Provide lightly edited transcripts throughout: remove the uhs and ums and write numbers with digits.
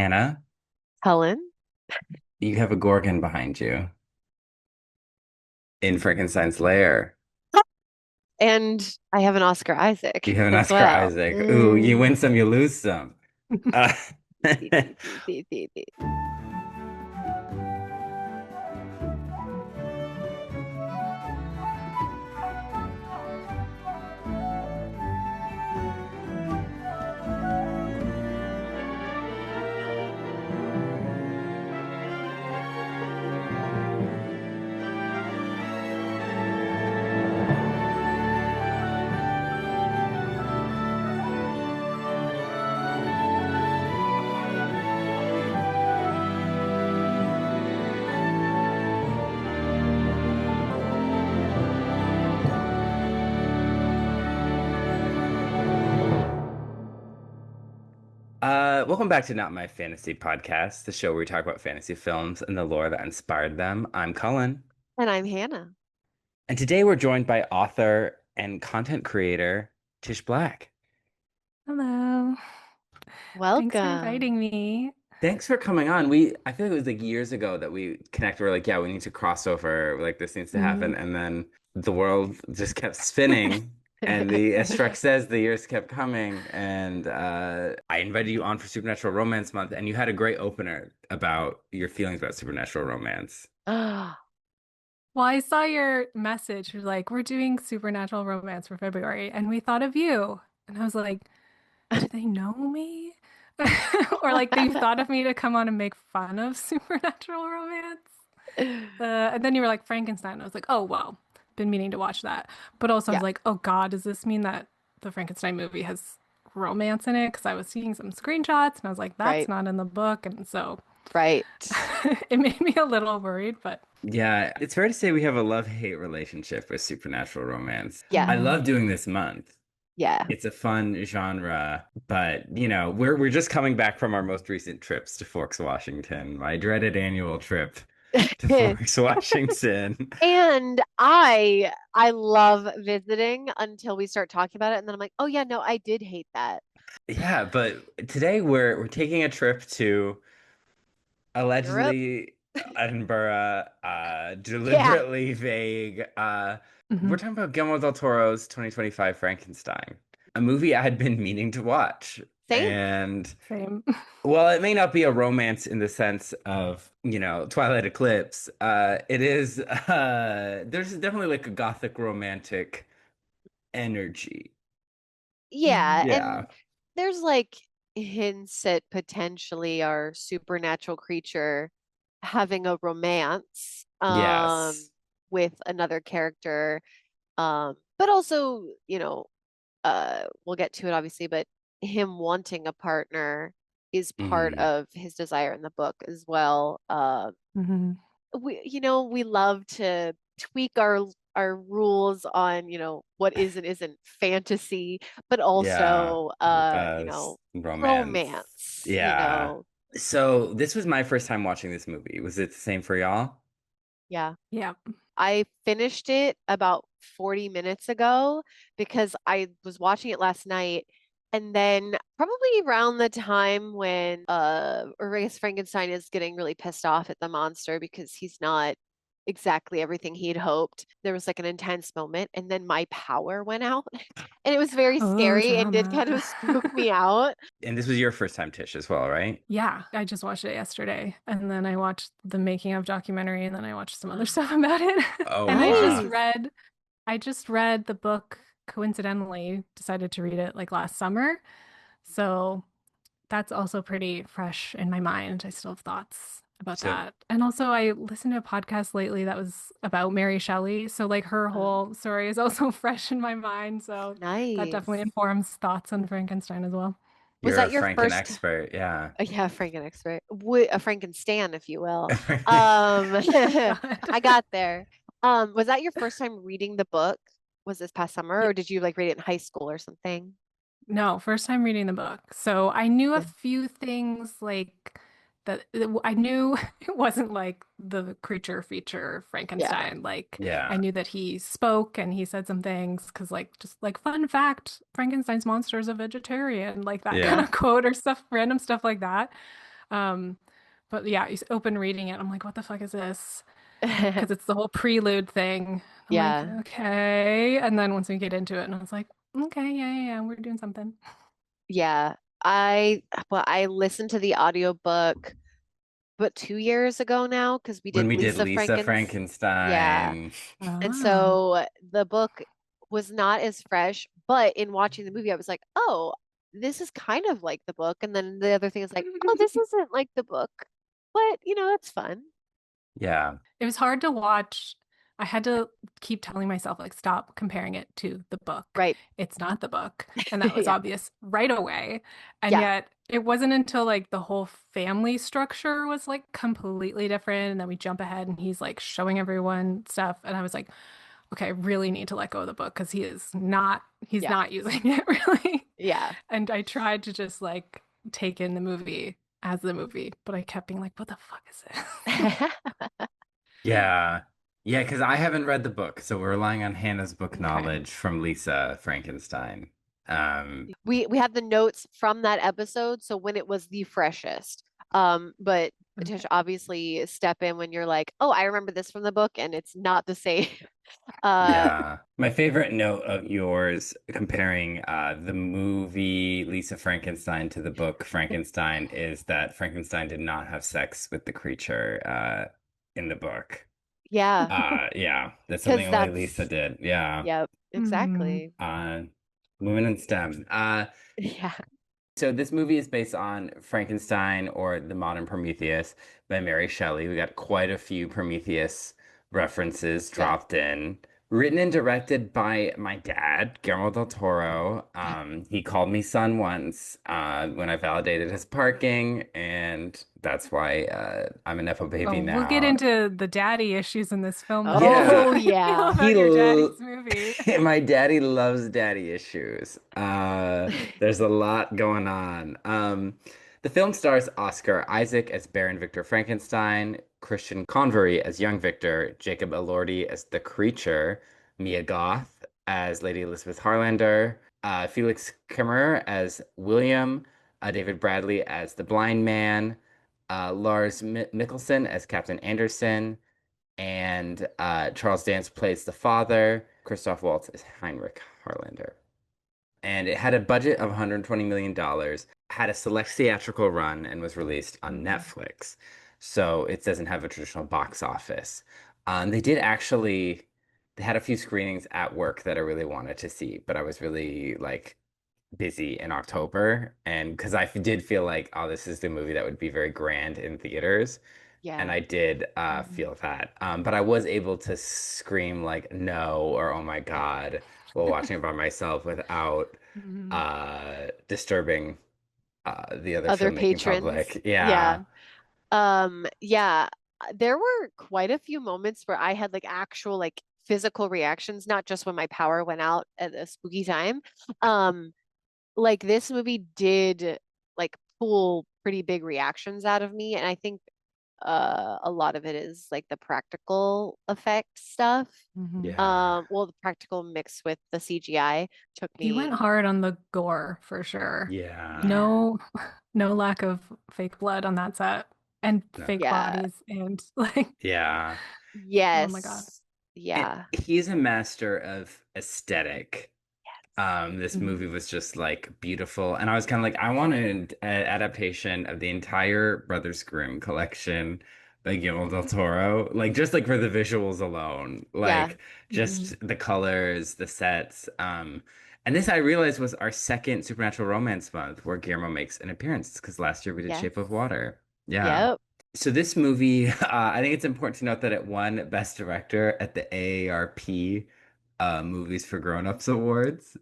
Hannah, Cullen. you have a Gorgon behind you in Frankenstein's lair. And I have an Oscar You Isaac have an as Oscar well. Isaac. Ooh, you win some, you lose some. Uh, See, see, see, see, see, see. Welcome back to Not My Fantasy Podcast, the show where we talk about fantasy films and the lore that inspired them. I'm Cullen, And I'm Hannah. and today we're joined by author and content creator Tish Black. Hello. Thanks for Welcome. inviting me. Thanks for coming on. I feel like it was like years ago that we connected. We're like, yeah, we need to cross over. Like this needs to happen. Mhm. And then the world just kept spinning. And as Shrek says, the years kept coming. And I invited you on for Supernatural Romance Month, and you had a great opener about your feelings about supernatural romance. Well, I saw your message. You're like, we're doing supernatural romance for February, and we thought of you. And I was like, do they know me? Or like they thought of me to come on and make fun of supernatural romance. And then you were like Frankenstein. I was like, oh well, been meaning to watch that. But also I Yeah, was like, oh God, does this mean that the Frankenstein movie has romance in it? Because I was seeing some screenshots and I was like, that's right, not in the book. And so right. it made me a little worried, but Yeah, it's fair to say we have a love-hate relationship with supernatural romance. I Yeah, love doing this month. yeah. It's a fun genre, but we're just coming back from our most recent trips to Forks, Washington, my dreaded annual trip to Forks, Washington. And I love visiting until we start talking about it, and then I'm like, oh yeah, no, I did hate that. Yeah, but today we're taking a trip to Europe. allegedly Edinburgh, Yeah, deliberately vague. We're mhm. talking about Guillermo del Toro's 2025 Frankenstein, a movie I had been meaning to watch. same. And Same. well, it may not be a romance in the sense of, Twilight Eclipse. It is, there's definitely like a gothic romantic energy. Yeah, Yeah. and there's like hints at potentially our supernatural creature having a romance Yes. with another character. But also, we'll get to it obviously, but him wanting a partner is part Mm. of his desire in the book as well. Mhm. We love to tweak our rules on, what is and isn't fantasy, but Yeah. also Romance. romance, Yeah. So this was my first time watching this movie. Was it the same for y'all? yeah. Yeah. I finished it about 40 minutes ago because I was watching it last night. And then probably around the time when or I guess Frankenstein is getting really pissed off at the monster because he's not exactly everything he'd hoped. There was like an intense moment and then my power went out. And it was very Oh, scary and did kind drama. of spook me out. And this was your first time, Tish, as well, right? Yeah, I just watched it yesterday and then I watched the making of documentary and then I watched some other stuff about it. Oh, And wow. Nice. I just read the book coincidentally, decided to read it like last summer. So that's also pretty fresh in my mind. I still have thoughts about So, that. And also, I listened to a podcast lately that was about Mary Shelley. So, like, her whole story is also fresh in my mind. So, that definitely Nice. informs thoughts on Frankenstein as well. Was you're a that your Franken first expert. Yeah. Yeah, Franken expert. A Frankenstan, if you will. God. I got there. Was that your first time reading the book? Was this past summer, or did you like read it in high school or something? No, first time reading the book. So I knew a Yeah. few things like that. I knew it wasn't like the creature feature Yeah. Frankenstein. Like I Yeah. knew that he spoke and he said some things because like just like fun fact, Frankenstein's monster is a vegetarian, like that kind Yeah. Yeah. of quote or stuff, random stuff like that. Um, but yeah, I open reading it. I'm like, what the fuck is this? Because it's the whole prelude thing. I'm like, Yeah. okay. And then once we get into it, and I was like, okay, yeah, we're doing something. Yeah. I I listened to the audiobook but 2 years ago now because we When did we did Lisa Lisa Franken's. Yeah. Frankenstein. And Oh. so the book was not as fresh, but in watching the movie, I was like, oh, this is kind of like the book. And then the other thing is like, oh, this isn't like the book, but that's fun. Yeah. It was hard to watch. I had to keep telling myself, like, stop comparing it to the book. Right. It's not the book. And that was Yeah. obvious right away. And Yeah. yet it wasn't until like the whole family structure was like completely different. And then we jump ahead and he's like showing everyone stuff. And I was like, okay, I really need to let go of the book because he's Yeah. not using it really. Yeah. And I tried to just like take in the movie as the movie, but I kept being like, what the fuck is this? Yeah. Yeah, because I haven't read the book, so we're relying on Hannah's book Okay. knowledge from Lisa Frankenstein. We had the notes from that episode, so when it was the freshest. But Tish, Okay. obviously step in when you're like, oh, I remember this from the book, and it's not the same. Uh, Yeah. My favorite note of yours comparing the movie Lisa Frankenstein to the book Frankenstein is that Frankenstein did not have sex with the creature in the book. yeah, Yeah, that's something because only Lisa that's, did. Yeah. yep, Hmm. exactly. Uh, Women in STEM. Yeah, So this movie is based on Frankenstein or the Modern Prometheus by Mary Shelley. We got quite a few Prometheus references yeah. dropped in. Written and directed by my dad, Guillermo del Toro. He called me son once when I validated his parking, and that's why I'm a Nepo Oh, baby we'll get now. into the daddy issues in this film though. How Oh, Yeah, do you feel yeah. about he your l- daddy's movie? my daddy loves daddy issues. There's a lot going on. The film stars Oscar Isaac as Baron Victor Frankenstein, Christian Convery as young Victor, Jacob Elordi as the creature, Mia Goth as Lady Elizabeth Harlander, Felix Kimmerer as William, David Bradley as the blind man, Lars Mikkelsen as Captain Anderson, and Charles Dance plays the father. Christoph Waltz is Heinrich Harlander. And it had a budget of $120 million, had a select theatrical run, and was released on Mhm. Netflix. So it doesn't have a traditional box office. They did actually, they had a few screenings at work that I really wanted to see, but I was really like busy in October. And because I did feel like, oh, this is the movie that would be very grand in theaters. And Yeah. I did Mhm. feel that. But I was able to scream like no or oh my God while watching it by myself without Mhm. disturbing the other Other filmmaking patrons. public. Yeah. Yeah. Yeah. There were quite a few moments where I had like actual like physical reactions, not just when my power went out at a spooky time. Um, like this movie did like pull pretty big reactions out of me, and I think a lot of it is like the practical effect stuff. Mhm. Yeah. Well, the practical mixed with the CGI took He went me. hard on the gore for sure. Yeah. Yeah. No, no lack of fake blood on that set and No. fake Yeah. bodies and like, Yeah. oh my God. Yes. And Yeah. he's a master of aesthetic. This movie Mhm. was just like beautiful, and I was kind of like, I want an adaptation of the entire Brothers Grimm collection by Guillermo del Toro, like just like for the visuals alone, Yeah. like Mhm. just the colors, the sets. And this I realized was our second Supernatural Romance month where Guillermo makes an appearance because last year we did Yes. Shape of Water. Yeah. Yep. So this movie, I think it's important to note that it won Best Director at the AARP Movies for Grown-Ups Awards.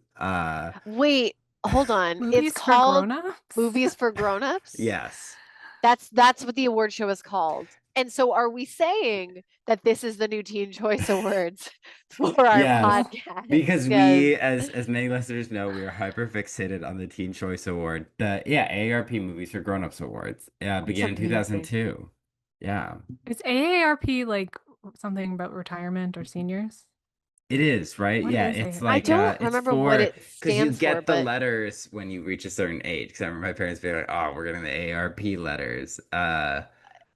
Wait, hold on. It's Movies for called grown-ups? Movies for Grown-ups? Yes. That's what the award show is called. And so are we saying that this is the new Teen Choice Awards for our Yes. Oh, podcast? Because Because we, as many listeners know, we are hyper fixated on the Teen Choice Award. The AARP Movies for Grown-Ups Awards. it's Began in amazing. 2002. Yeah. is AARP like something about retirement or seniors? It is, right? What Yeah, is it's I like ARP? don't it's remember what for it because you stands for, get the but letters when you reach a certain age. Because I remember my parents being like, "Oh, we're getting the ARP letters."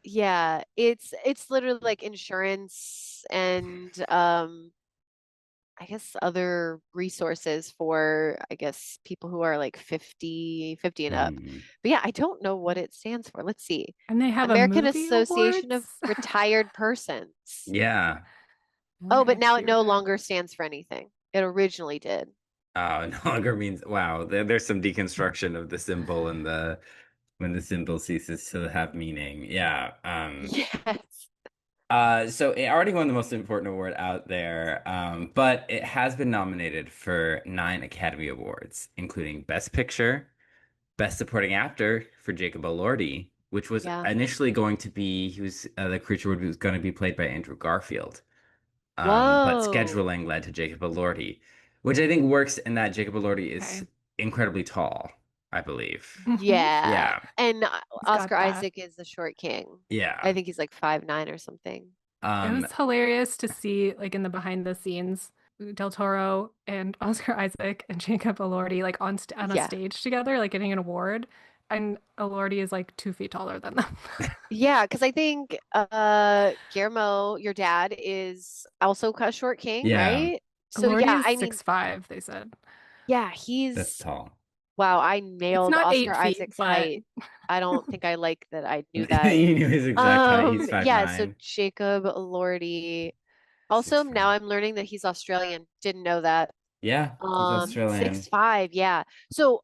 yeah, it's literally like insurance and I guess other resources for I guess people who are like 50 and up. hmm, But yeah, I don't know what it stands for. Let's see. And they have a American movie Association of awards? Retired Persons. yeah. I Oh, wonder but now actually it no retired. longer stands for anything. It originally did. Oh, no longer means wow. There's some deconstruction of the symbol and the when the symbol ceases to have meaning. Yeah. Yes. So it already won the most important award out there, but it has been nominated for 9 Academy Awards, including Best Picture, Best Supporting Actor for Jacob Elordi, which was Yeah. initially going to be he was the creature was going to be played by Andrew Garfield, but Whoa. scheduling led to Jacob Elordi, which I think works in that Jacob Elordi Okay. is incredibly tall, I believe. Yeah. Yeah, And He's Oscar got that. Isaac is the short king. I yeah. think he's like 5'9" or something. It Um, was hilarious to see, like in the behind the scenes, Del Toro and Oscar Isaac and Jacob Elordi like on a Yeah. stage together, like getting an award, and Elordi is like 2 feet taller than them. Yeah, because I think Guillermo, your dad, is also a short king, yeah, right? So Elordi yeah, is I mean, 6'5", they said. yeah, that's he's tall. wow, I It's nailed not Oscar 8 feet, Isaac's but height. I don't think I like that I knew that. You knew his exact height. He's five Yeah, so nine. Jacob Elordi. Also, Six now five. I'm learning that he's Australian. Didn't know that. Yeah, he's Six Australian. five, yeah. So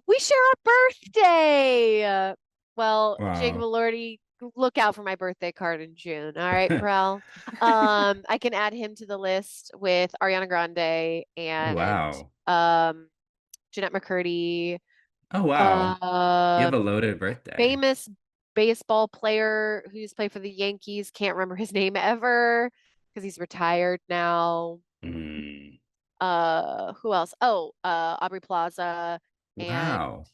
we share a birthday. Well, Jacob Wow. Elordi, look out for my birthday card in June. All right, Pharrell. I can add him to the list with Ariana Grande and Wow. Jeanette McCurdy, Oh wow. You have a um, loaded birthday. famous baseball player who used to play for the Yankees. Can't remember his name ever because he's retired now. Mm. Who else? Oh, Aubrey Plaza and Wow.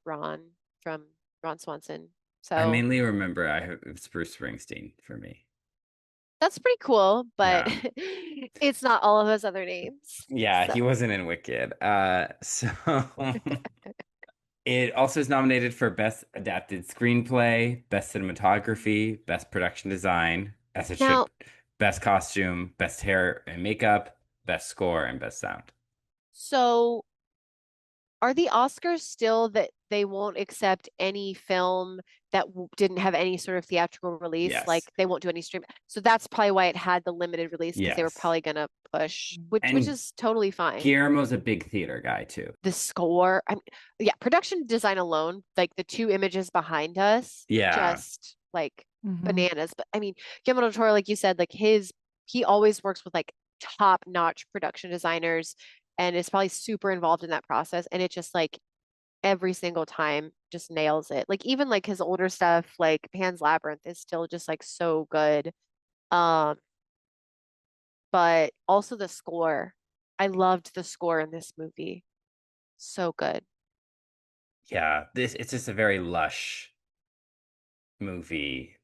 Ron from Ron Swanson. I So mainly remember it's Bruce Springsteen for me. that's pretty cool, but Yeah. it's not all of those other names. Yeah, So he wasn't in Wicked. So it also is nominated for Best Adapted Screenplay, Best Cinematography, Best Production Design, as it now, should, Best Costume, Best Hair and Makeup, Best Score, and Best Sound. so are the Oscars still that they won't accept any film that didn't have any sort of theatrical release? Yes. Like they won't do any stream. So that's probably why it had the limited release because they were Yes. probably gonna push, which And is totally fine. Guillermo's a big theater guy too. The score, yeah, production design alone, like the two images behind us, Yeah. just like Hmm. bananas. But I mean, Guillermo del Toro, like you said, like he always works with like top-notch production designers and is probably super involved in that process. And it just like every single time just nails it. Like even like his older stuff, like Pan's Labyrinth is still just like so good. Um, but also the score. I loved the score in this movie. So good. Yeah. This it's just a very lush movie.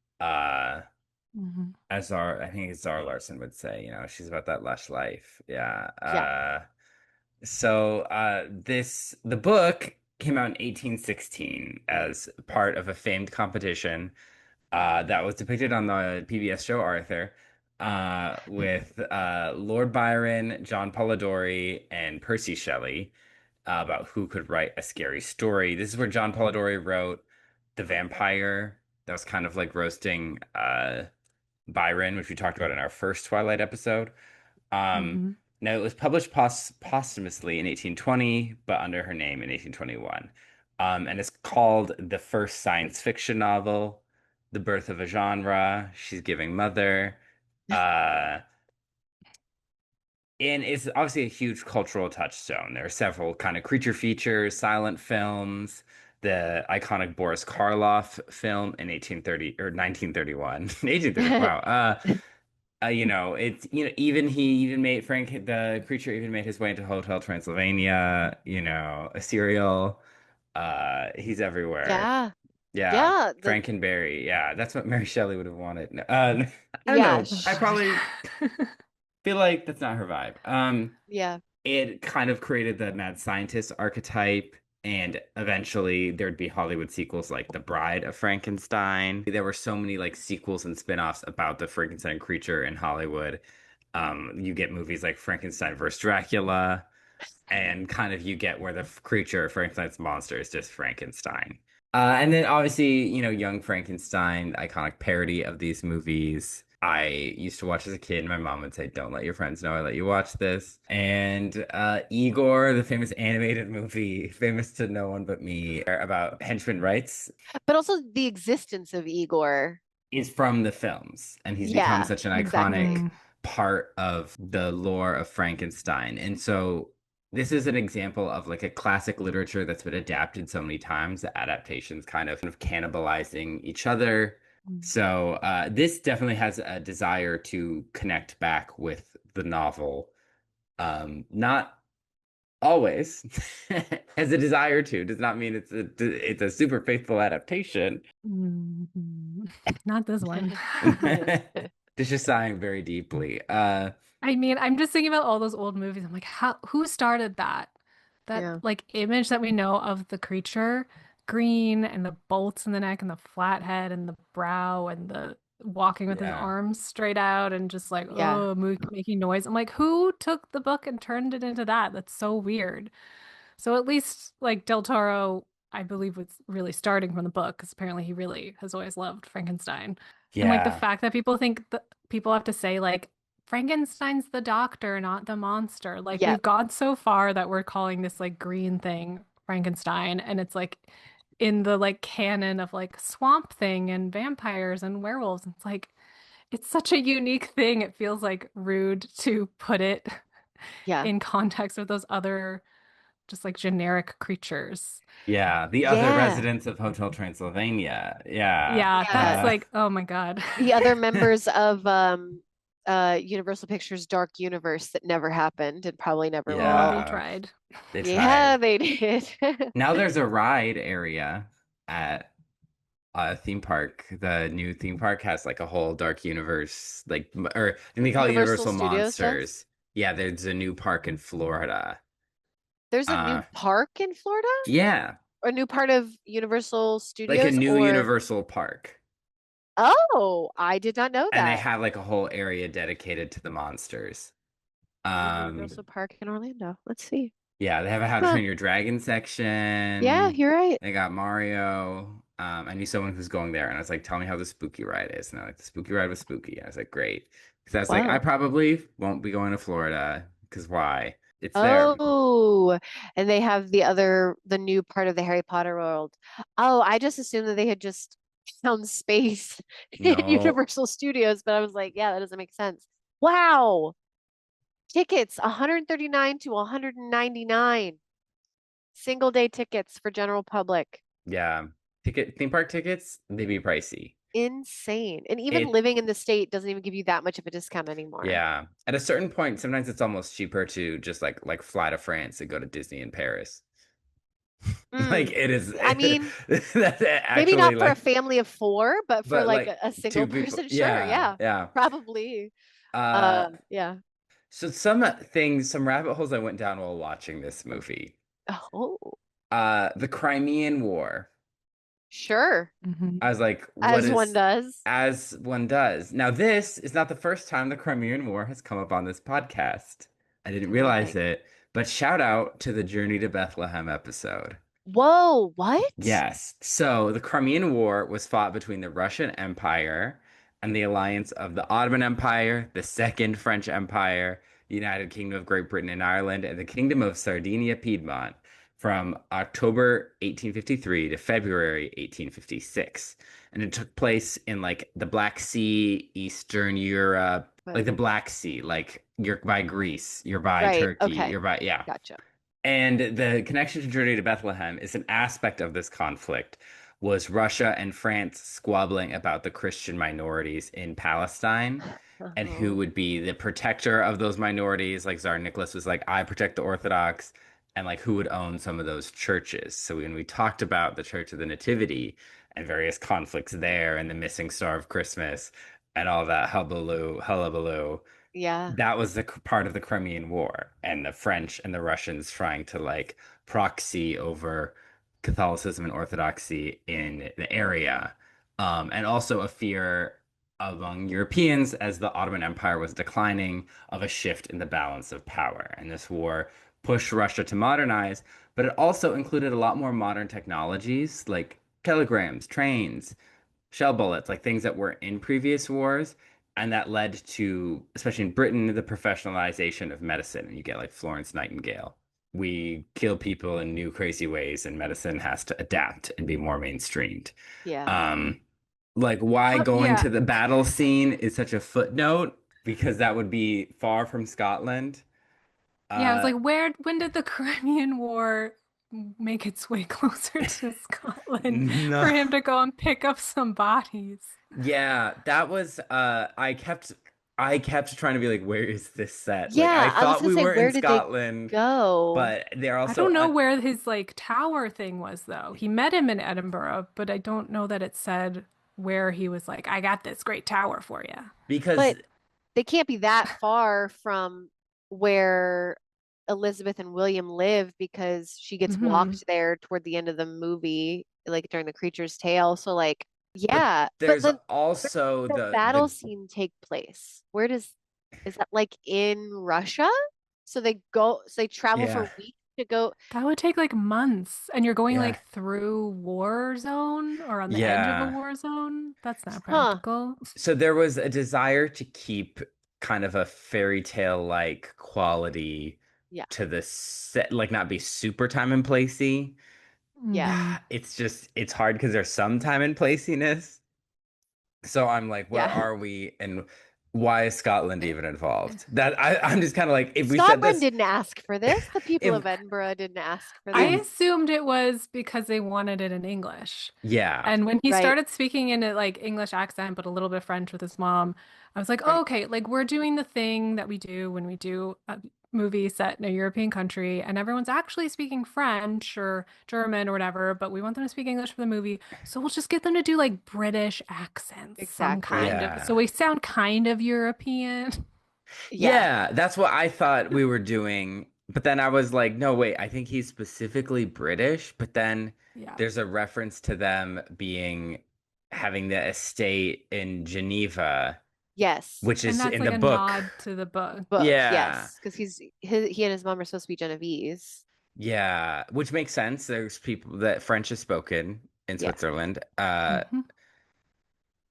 Hmm. As our I think Zara Larson would say, she's about that lush life. Yeah. Yeah. The book came out in 1816 as part of a famed competition that was depicted on the PBS show Arthur, with Lord Byron, John Polidori, and Percy Shelley, about who could write a scary story. This is where John Polidori wrote The Vampire. That was kind of like roasting Byron, which we talked about in our first Twilight episode. Um, Hmm. Now, it was published posthumously in 1820, but under her name in 1821. And it's called the first science fiction novel, The Birth of a Genre, She's Giving Mother. Uh, and it's obviously a huge cultural touchstone. There are several kind of creature features, silent films, the iconic Boris Karloff film in 1830 or 1931. 1830. Wow. It's even he even made Frank the creature even made his way into Hotel Transylvania, a serial. He's everywhere. Yeah. Yeah, Yeah. Frankenberry. Yeah, that's what Mary Shelley would have wanted. No, I don't Yeah. know. I probably feel like that's not her vibe. Yeah. It kind of created the mad scientist archetype, and eventually there'd be Hollywood sequels like The Bride of Frankenstein. There were so many like sequels and spin-offs about the Frankenstein creature in Hollywood. You get movies like Frankenstein versus Dracula, and kind of you get where the creature, Frankenstein's monster, is just Frankenstein. And then obviously, Young Frankenstein, iconic parody of these movies. I used to watch as a kid. My mom would say, "Don't let your friends know I let you watch this." And Igor, the famous animated movie, famous to no one but me, about henchman rights, But also the existence of Igor. is from the films, and he's become Yeah, such an iconic exactly. Mm, part of the lore of Frankenstein. And so this is an example of like a classic literature that's been adapted so many times, the adaptations kind of cannibalizing each other. mm, So this definitely has a desire to connect back with the novel. Not always has a desire to, does not mean it's a super faithful adaptation. Not this one. It's just sighing very deeply. I mean, I'm just thinking about all those old movies. I'm like, who started that? That Yeah. like image that we know of the creature, green and the bolts in the neck and the flat head and the brow and the walking with his Yeah. arms straight out and just like, Yeah. oh, making noise. I'm like, who took the book and turned it into that? That's so weird. So at least like Del Toro, I believe was really starting from the book because apparently he really has always loved Frankenstein. And like the Yeah. fact that people think that people have to say like Frankenstein's the doctor, not the monster. Like Yeah. we've gone so far that we're calling this like green thing Frankenstein, and it's like in the like canon of like Swamp Thing and vampires and werewolves. It's like it's such a unique thing. It feels like rude to put it Yeah. in context with those other just like generic creatures. Yeah. The other Yeah. residents of Hotel Transylvania. Yeah. Yeah, that's Yeah. like, oh my God. The other members of Universal Pictures Dark Universe that never happened and probably never Oh, will. they Yeah. tried. They Yeah, tried. they did. Now there's a ride area at a theme park. The new theme park has like a whole dark universe, like, or and they call it Universal Universal Studios does. Monsters. Yeah, there's a new park in Florida. There's a Uh, new park in Florida? yeah, Or a new part of Universal like a Studios new or Universal park. oh, I did not know And they that. have like a whole area dedicated to the monsters. New Um, Universal Park in Orlando. Let's see. yeah, they have a How to Huh. Train Your Dragon Yeah, section. you're right. They got Mario. I knew someone who's going there, and I was like, "Tell me how the spooky ride is." And they're like, "The spooky ride was spooky." I was like, "Great," because I was like, "I Wow. probably won't be going to Florida because why? It's there." Oh, and they have the new part of the Harry Potter world. Oh, I just assumed that they had just found space in No, Universal Studios, but I was like, yeah, that doesn't make sense. Wow. Tickets 139 to 199. Single day tickets for general public. yeah, theme park tickets they be pricey. Insane. And even It living in the state doesn't even give you that much of a discount anymore. Yeah, at a certain point, sometimes it's almost cheaper to just like fly to France and go to Disney in Paris. Like Mm. it is I mean, that's maybe actually not for a like, family of four, but for but like like a single two people. person, sure, Yeah, yeah, yeah. probably. Uh, Yeah. so some rabbit holes I went down while watching this movie. Oh, The Crimean War. sure. Mhm. I was like, what As one is, does. as one does. Now, this is not the first time the Crimean War has come up on this podcast. I didn't Oh realize my. it, but shout out to the Journey to Bethlehem episode. Whoa, what? Yes. So the Crimean War was fought between the Russian Empire and the alliance of the Ottoman Empire, the Second French Empire, the United Kingdom of Great Britain and Ireland, and the Kingdom of Sardinia Piedmont from October 1853 to February 1856. And it took place in like the Black Sea, Eastern Europe, like But the Black Sea, like you're by Greece, you're by right, Turkey, okay, you're by, yeah. gotcha. And the connection to Journey to Bethlehem is an aspect of this conflict was Russia and France squabbling about the Christian minorities in Palestine and who Oh, would be the protector of those minorities. Like Tsar Nicholas was like, I protect the Orthodox, and like who would own some of those churches. So when we talked about the Church of the Nativity and various conflicts there and the missing Star of Christmas and all that hullabaloo, hullabaloo, Yeah. that was the part of the Crimean War, and the French and the Russians trying to like proxy over Catholicism and Orthodoxy in the area, and also a fear among Europeans as the Ottoman Empire was declining of a shift in the balance of power. And this war pushed Russia to modernize, but it also included a lot more modern technologies like telegrams, trains, shell bullets, like things that were in previous wars. And that led to, especially in Britain, the professionalization of medicine. And you get like Florence Nightingale. We kill people in new crazy ways, and medicine has to adapt and be more mainstreamed. Yeah. Um, like why going Yeah. to the battle scene is such a footnote because that would be far from Scotland. Yeah, I was Uh, like, when did the Crimean War make its way closer to Scotland no. for him to go and pick up some bodies? Yeah, that was I kept trying to be like, where is this set? Like I Yeah, I was thought gonna we say, were in where did they Scotland, go? but they're I also don't know where his like tower thing was though. He met him in Edinburgh, but I don't know that it said where he was like, I got this great tower for you. because But they can't be that far from where Elizabeth and William live because she gets Hmm. walked there toward the end of the movie, like during the Creature's Tale. So like, but yeah, but there's then also the battle scene take place? Where does is that like in Russia? So they travel yeah. for weeks to go. That would take like months, and you're going Yeah. like through war zone or on the edge of a Yeah. war zone. That's not Huh. practical. So there was a desire to keep kind of a fairy tale like quality Yeah. to the set, like not be super time and placey. Yes. Hmm. It's just it's hard because there's some time and placiness. So I'm like, where Yeah. are we and why is Scotland even involved? That I'm just kind of like, if we said Scotland this, didn't ask for this. The people if of Edinburgh didn't ask for I if this. assumed it was because they wanted it in English. yeah, And when he Right. started speaking in a like English accent, but a little bit French with his mom, I was like, oh, Right. okay, like we're doing the thing that we do when we do a movie set in a European country, and everyone's actually speaking French or German or whatever, but we want them to speak English for the movie. So we'll just get them to do like British accents, some Exactly. kind of, so yeah. we sound kind of European. Yeah. Yeah, that's what I thought we were doing. But then I was like, no, wait, I think he's specifically British. But then Yeah. there's a reference to them being having the estate in Geneva, Yes. which And is that's in like the a book. nod to the book. Book. Yeah. Yes. Because he and his mom are supposed to be Genovese. Yeah, which makes sense. There's people that French is spoken in Yeah. Switzerland. Hmm.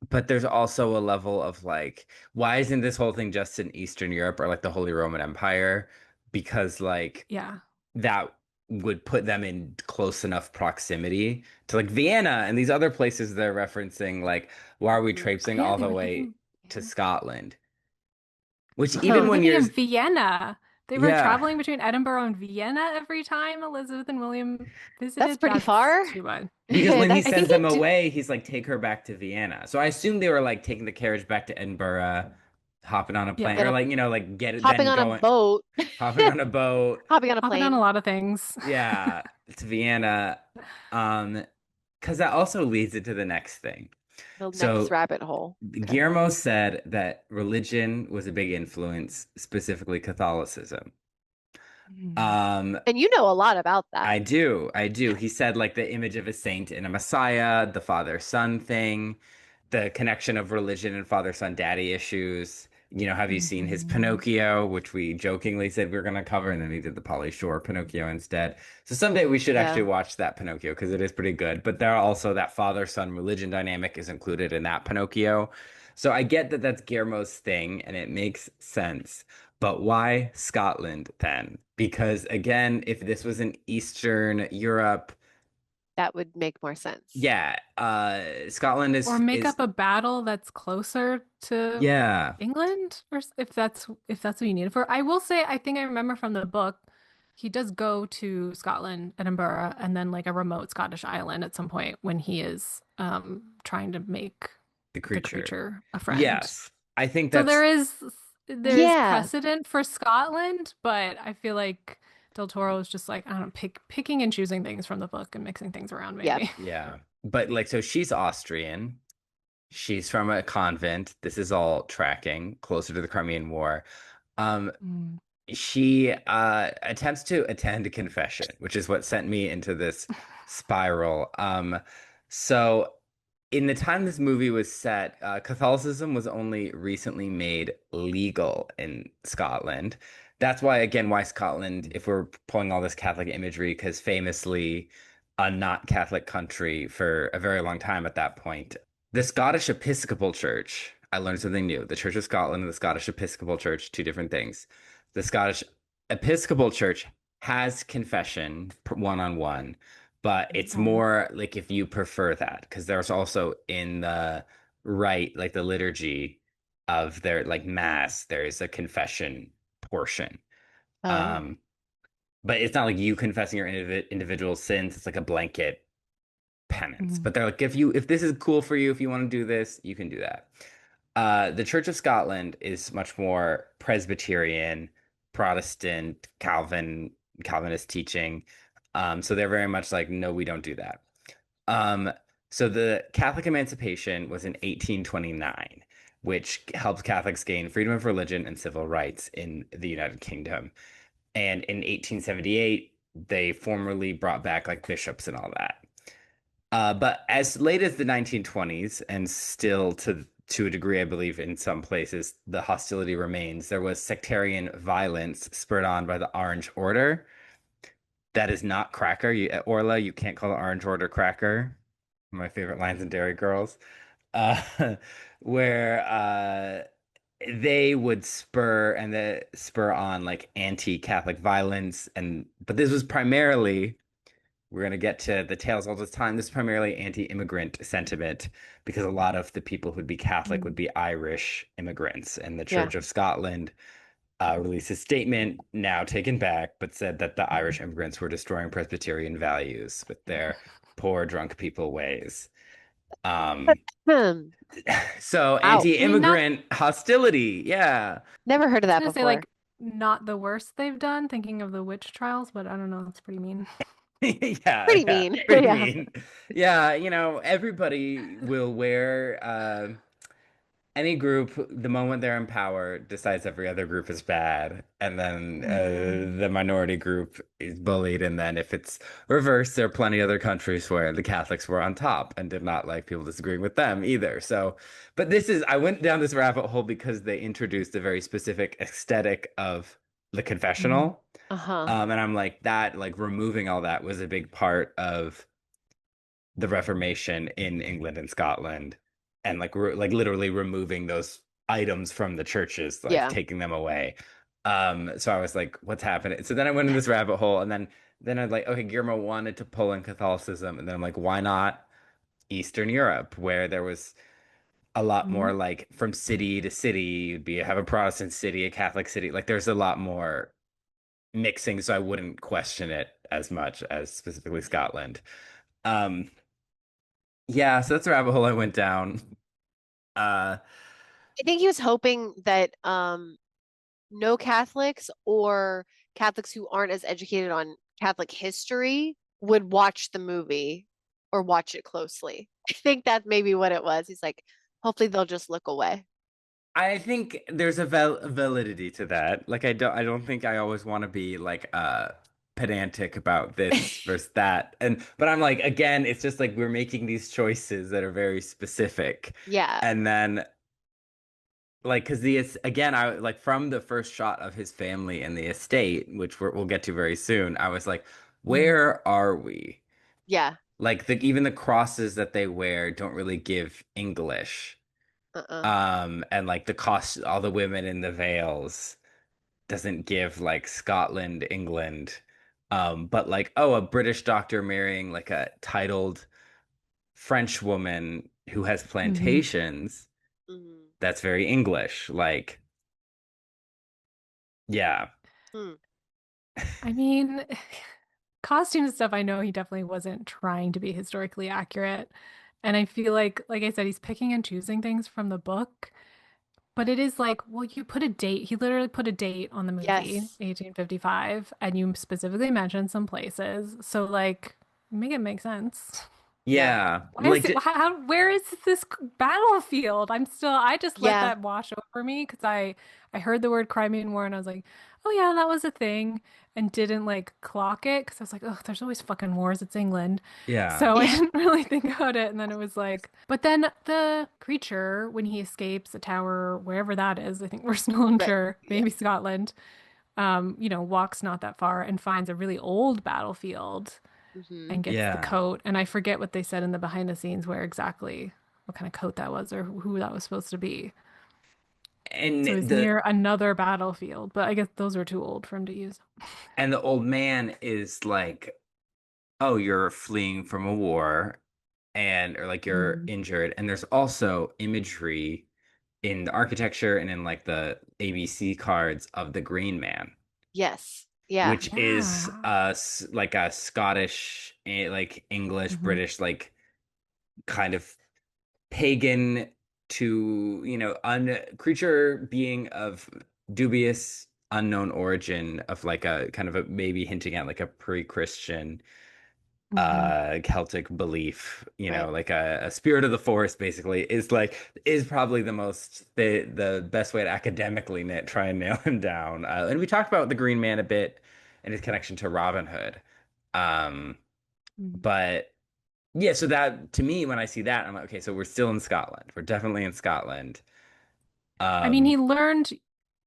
But there's also a level of like, why isn't this whole thing just in Eastern Europe or like the Holy Roman Empire? Because like Yeah. that would put them in close enough proximity to like Vienna and these other places they're referencing. Like, why are we Mhm. Oh, traipsing yeah, all they the were way thinking to Vienna. Scotland? Which They even were when thinking you're, of Vienna. They were yeah, traveling between Edinburgh and Vienna every time Elizabeth and William That's visited. pretty That's far. too much. because when he I sends think they them do away, he's like, take her back to Vienna. So I assume they were like taking the carriage back to Edinburgh, hopping on a plane, Yeah. get or a like, like get it, hopping then on a going, boat, hopping on a boat. hopping on a Hopping on a plane. lot of things. Yeah, to Vienna. Um, because that also leads into the next thing. The next So rabbit hole. Okay. Guillermo said that religion was a big influence, specifically Catholicism. Mm. Um, And you know a lot about that. I do. I do. He said like the image of a saint and a messiah, the father-son thing, the connection of religion and father-son daddy issues. Have you seen his Mhm. Pinocchio, which we jokingly said we are going to cover, and then he did the Pauly Shore Pinocchio instead. So someday we should actually Yeah. watch that Pinocchio because it is pretty good. But there are also that father-son religion dynamic is included in that Pinocchio. So I get that that's Guillermo's thing, and it makes sense. But why Scotland then? Because again, if this was in Eastern Europe, That would make more sense. yeah, Scotland Or is make is up a battle that's closer to yeah, England, or if that's what you need it for. I will say, I think I remember from the book, he does go to Scotland, Edinburgh, and then like a remote Scottish island at some point when he is trying to make the the creature. creature a friend. Yes, I think So that's there's Yeah. precedent for Scotland, but I feel like Del Toro is just like, I don't know, picking and choosing things from the book and mixing things around Yep. maybe. yeah. But like so she's Austrian. She's from a convent. This is all tracking closer to the Crimean War. Um, Mm. she attempts to attend a confession, which is what sent me into this spiral. So in the time this movie was set, Catholicism was only recently made legal in Scotland. That's why, again, why Scotland, if we're pulling all this Catholic imagery, because famously a not Catholic country for a very long time at that point. The Scottish Episcopal Church, I learned something new. The Church of Scotland and the Scottish Episcopal Church, two different things. The Scottish Episcopal Church has confession one-on-one, but it's Oh. more like if you prefer that, because there's also in the rite, like the liturgy of their like mass, there's a confession portion. Oh. Um, but it's not like you confessing your individual sins. It's like a blanket penance. Mm. But they're like, if this is cool for you, if you want to do this, you can do that. The Church of Scotland is much more Presbyterian, Protestant, Calvinist teaching. So they're very much like, no, we don't do that. Um, so the Catholic Emancipation was in 1829, which helped Catholics gain freedom of religion and civil rights in the United Kingdom. And in 1878, they formally brought back like bishops and all that. But as late as the 1920s, and still to a degree, I believe in some places, the hostility remains. There was sectarian violence spurred on by the Orange Order. That is not cracker. Orla, you can't call the Orange Order cracker. My favorite lines in Dairy Girls, uh, where they would spur on like anti-Catholic violence, and but this was primarily we're going to get to the tales all this time. This is primarily anti-immigrant sentiment because a lot of the people who'd be Catholic would Mm. be Irish immigrants. And the Yeah. Church of Scotland released a statement, now taken back, but said that the Irish immigrants were destroying Presbyterian values with their poor drunk people ways. Um, Hmm. so Ouch. I mean, not, anti-immigrant hostility. Yeah. Never heard of I was that gonna say before. like not the worst they've done, thinking of the witch trials, but I don't know, that's pretty mean. Yeah, Pretty yeah, mean. pretty Yeah. mean. Yeah, everybody will wear any group the moment they're in power decides every other group is bad, and then Mm. the minority group is bullied, and then if it's reversed, there are plenty of other countries where the Catholics were on top and did not like people disagreeing with them either. So, but I went down this rabbit hole because they introduced a very specific aesthetic of the Mm. confessional. Uh-huh. And I'm like, that, like removing all that was a big part of the Reformation in England and Scotland, and like literally removing those items from the churches, like Yeah. taking them away. So I was like, what's happening? So then I went in this rabbit hole, and then I'd like, okay, Guillermo wanted to pull in Catholicism, and then I'm like, why not Eastern Europe, where there was a lot Mm. more like from city to city, you'd be have a Protestant city, a Catholic city, like there's a lot more mixing, so I wouldn't question it as much as specifically Scotland. Um, yeah, so that's a rabbit hole I went down. Uh, I think he was hoping that no Catholics or Catholics who aren't as educated on Catholic history would watch the movie or watch it closely. I think that's maybe what it was. He's like, hopefully they'll just look away. I think there's a validity to that. Like I don't think I always want to be like pedantic about this versus that. And but I'm like again, it's just like we're making these choices that are very specific. Yeah. And then like because again I like from the first shot of his family and the estate, which we'll get to very soon, I was like, Mm. where are we? Yeah. Like even the crosses that they wear don't really give English. Uh-uh. And like the cost, all the women in the veils doesn't give like Scotland, England. But like, oh, a British doctor marrying like a titled French woman who has Hmm. plantations, Mhm. that's very English. Like, yeah. Hmm. I mean, costume stuff, I know he definitely wasn't trying to be historically accurate. And I feel like I said, he's picking and choosing things from the book. But it is like, well, you put a date. He literally put a date on the movie, Yes. 1855, and you specifically mentioned some places. So, like, make it make sense. Yeah. Yeah. Why is it, where is this battlefield? I just let Yeah. that wash over me because I heard the word Crimean War and I was like, oh yeah, that was a thing, and didn't like clock it because I was like, oh, there's always fucking wars. It's England. Yeah. So I Yeah. didn't really think about it. And then it was like, but then the creature, when he escapes the tower, wherever that is, I think we're still Right. unsure, Yeah. maybe Scotland, walks not that far and finds a really old battlefield Hmm. and gets the Yeah. coat. And I forget what they said in the behind the scenes where exactly what kind of coat that was or who that was supposed to be. And So he's the near another battlefield, but I guess those are too old for him to use. and the old man is like, oh, you're fleeing from a war and or like you're Mm. injured. And there's also imagery in the architecture and in like the ABC cards of the Green Man, Yes. Yeah. which is Yeah. like a Scottish, like English, Hmm. British, like kind of pagan to, creature being of dubious unknown origin, of like a kind of a maybe hinting at like a pre-Christian Hmm. Celtic belief, Right. like a spirit of the forest basically is probably the best way to academically try and nail him down. And we talked about the Green Man a bit and his connection to Robin Hood. Um, but yeah, so that to me, when I see that, I'm like, okay, so we're still in Scotland. We're definitely in Scotland. I mean, Um, he learned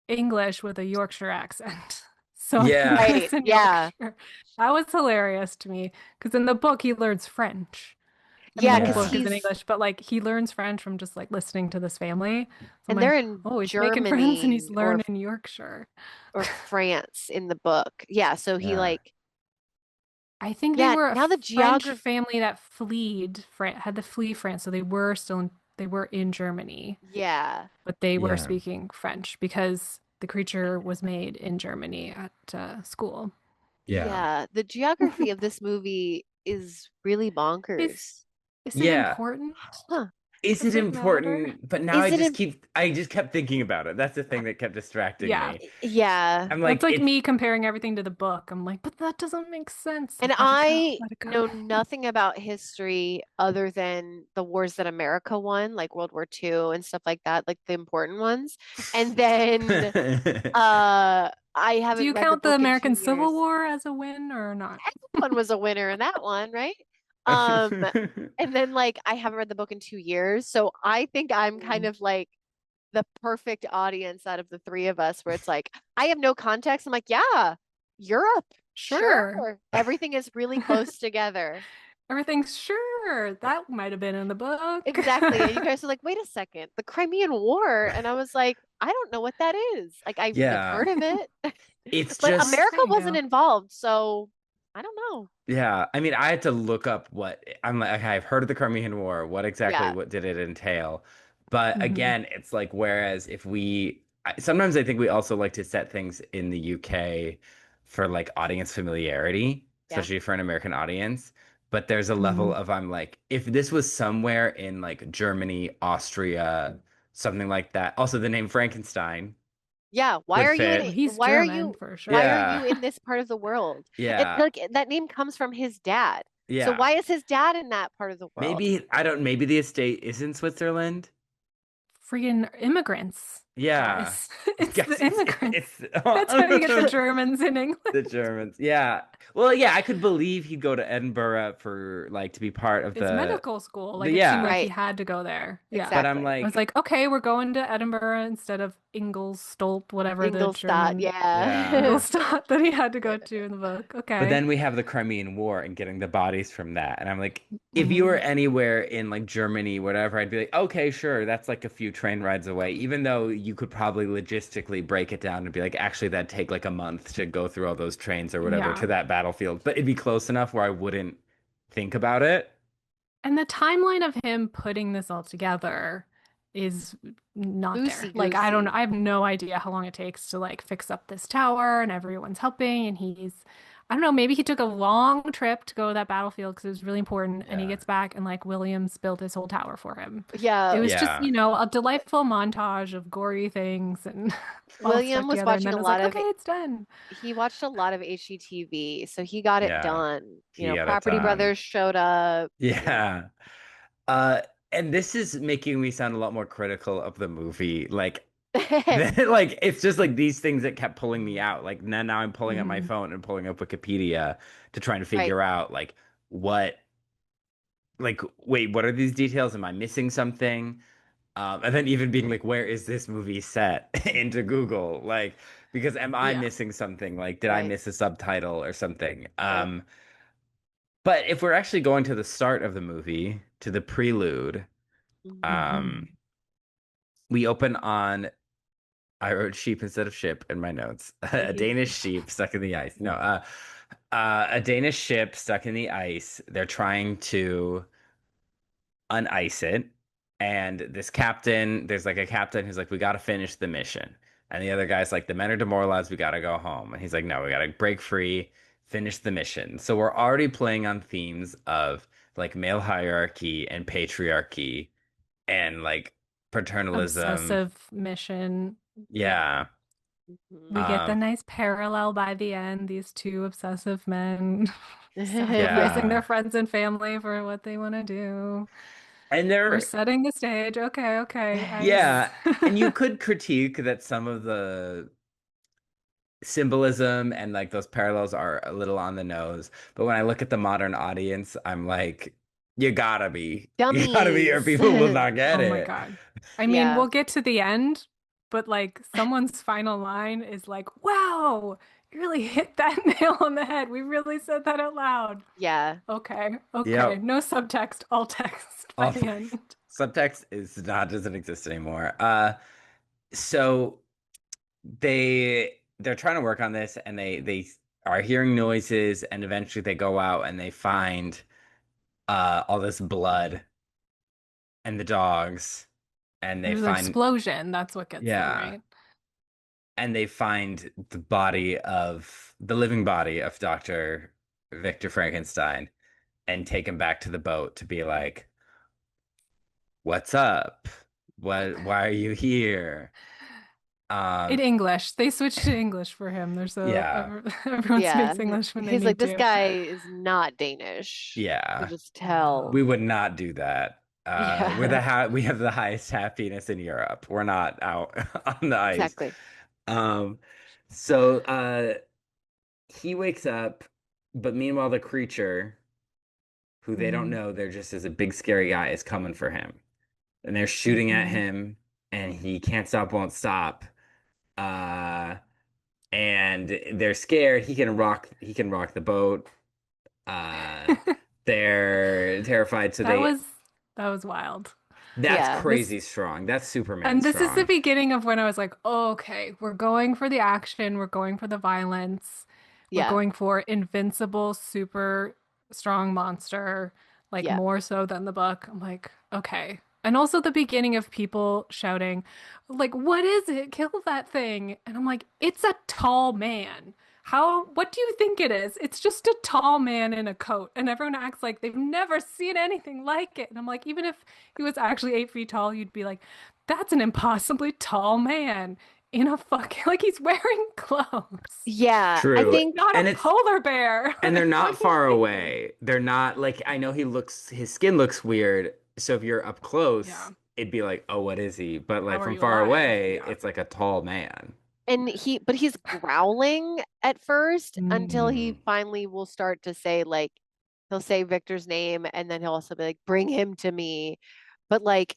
English with a Yorkshire accent. So I think he yeah, Right. was in Yeah. Yorkshire. That was hilarious to me because in the book he learns French. I mean, the Yeah, whole because book yeah, is in he's English, but like he learns French from just like listening to this family. So I'm and they're like, in oh, he's making friends and he's Germany learning Yorkshire. or France in the book. Yeah, so he yeah, like I think they yeah, were a now the French geography. family that had to flee France, so they were in Germany, Yeah. but they were yeah, speaking French because the creature was made in Germany at school. yeah, Yeah, the geography of this movie is really Is bonkers. is it yeah. important? Huh. Is it Does it matter? important? But now Is it in I just kept thinking about it. That's the thing that kept distracting Yeah. me. yeah. I'm That's like, like it's me comparing everything to the book. I'm like, but that doesn't make sense. And Like, let it go, I let it go. know nothing about history other than the wars that America won, like World War II and stuff like that, like the important ones. And then I Do haven't you read the count the book in two American Civil years. War as a win or not? Everyone was a winner in that one, right? Um, and then like I haven't read the book in 2 years. So I think I'm kind Mm. of like the perfect audience out of the three of us where it's like I have no context. I'm like, yeah, Europe, sure. Sure. Everything is really close together. Everything's sure. That might have been in the book. Exactly. And you guys are like, wait a second, the Crimean War. And I was like, I don't know what that is. Like I've yeah, heard of it, it's but I'm just sure America you wasn't do. involved, so I don't know. yeah. I mean, I had to look up what I'm like. Okay, I've heard of the Crimean War. Yeah. What did it entail? But Hmm. again, it's like whereas if sometimes I think we also like to set things in the UK for like audience familiarity, Yeah. especially for an American audience. But there's a level Hmm. of I'm like, if this was somewhere in like Germany, Austria, something like that. Also, the name Frankenstein Yeah. would fit. Well, he's Why are German you for why are sure. Yeah, you in this part of the world? It yeah, like that name comes from his dad. So yeah. why is his dad in that part of the world? Maybe I don't. Maybe the estate is in Switzerland. Freaking immigrants, Yeah. guys. It's the Yes, immigrants. it's That's how you get the Germans in England. the Germans. Yeah. Well, yeah, I could believe he'd go to Edinburgh for like to be part of It's medical school. the Like it seemed yeah. like he Right. had to go there. Yeah. But I'm Exactly. I was like, like, okay, we're going to Edinburgh instead of Ingolstadt, whatever the Ingolstadt. German yeah. Yeah. Ingolstadt that he had to go to in the book. But Okay. then we have the Crimean War and getting the bodies from that. And I'm like, if you were Hmm. anywhere in like Germany, whatever, I'd be like, okay, sure, that's like a few train rides away, even though you could probably logistically break it down and be like, actually, that'd take like a month to go through all those trains or whatever to Yeah. that battlefield. But it'd be close enough where I wouldn't think about it. And the timeline of him putting this all together is not there. Loosey Like, I don't know. goosey. I have no idea how long it takes to like fix up this tower and everyone's helping and I don't know, maybe he took a long trip to go to that battlefield because it was really important, and he Yeah. gets back and like Williams built his whole tower for him. It Yeah, was just, Yeah. a delightful montage of gory things and all William stuck was together, and watching then a it was lot like, of okay, it's done. he watched a lot of HGTV, so he got it Yeah. done. He got it Property done. Brothers showed up. Yeah. Uh, and this is making me sound a lot more critical of the movie. Like, like it's just like these things that kept pulling me out. Like now I'm pulling up my Mhm. phone and pulling up Wikipedia to try and Right. figure out like what, like, wait, what are these details? Am I missing something? And then even being like, where is this movie set into Google? Like, because am I Yeah. missing something? Like, did I Right. miss a subtitle or something? Right. But if we're actually going to the start of the movie, to the prelude, Mhm. um, we open on, I wrote sheep instead of ship in my notes. A Danish sheep stuck in the ice. No, a Danish ship stuck in the ice. They're trying to unice it. And this captain, there's like a captain who's like, we got to finish the mission. And the other guy's like, the men are demoralized. We got to go home. And he's like, no, we got to break free, finish the mission. So we're already playing on themes of like male hierarchy and patriarchy and like paternalism. Obsessive mission. Yeah. Yeah. We get the Um, nice parallel by the end, these two obsessive men sacrificing yeah. their friends and family for what they want to do. And We're there, setting the stage. Okay, okay, ice. yeah. And you could critique that some of the symbolism and like those parallels are a little on the nose. But when I look at the modern audience, I'm like, you gotta be, or Dummies. people will not get Oh my it. God. I mean, Yeah. we'll get to the end, but like someone's final line is like, wow, you really hit that nail on the head. We really said that out loud. Yeah. Okay, okay. Yep. No subtext, all text by All the end. subtext is not doesn't exist anymore. So they're trying to work on this and they are hearing noises and eventually they go out and they find all this blood and the dogs and they There's an find explosion. That's what gets them, yeah right? and they find the living body of Dr. Victor Frankenstein and take him back to the boat to be like, what's up? Why are you here? In Um, English. They switched to English for him. yeah, Everyone Yeah. speaks English when they He's like, need this to. guy is not Danish. You yeah. can just tell. We No. would not do that. Yeah. We have the highest happiness in Europe. We're not out on the ice. Exactly. Um, so he wakes up, but meanwhile the creature, who they don't Hmm. know, they're just as a big scary guy is coming for him. And they're shooting at Hmm. him, and he can't stop, won't stop. Uh, and they're scared. He can rock the boat. Uh, they're terrified, so That they was that was wild. that's Yeah. This crazy strong. That's Superman And this is the strong. beginning of when I was like, oh, okay, we're going for the action, we're going for the violence, we're Yeah. going for invincible, super strong monster, like Yeah. more so than the book. I'm like, okay. And also the beginning of people shouting, like, what is it? Kill that thing. And I'm like, it's a tall man. What do you think it is? It's just a tall man in a coat. And everyone acts like they've never seen anything like it. And I'm like, even if he was actually 8 feet tall, you'd be like, that's an impossibly tall man in a fucking, like he's wearing clothes, Yeah. I True. think, not a And it's polar bear. and they're Like, what not are you far thinking? away. They're not like I know his skin looks weird. So if you're up Yeah. close, it'd be like, oh, what is he? But How like are from you far alive? away, Yeah. it's like a tall man. and but he's growling at first until Mm. he Mm. finally will start to say, like, he'll say Victor's name and then he'll also be like, bring him to me. But like,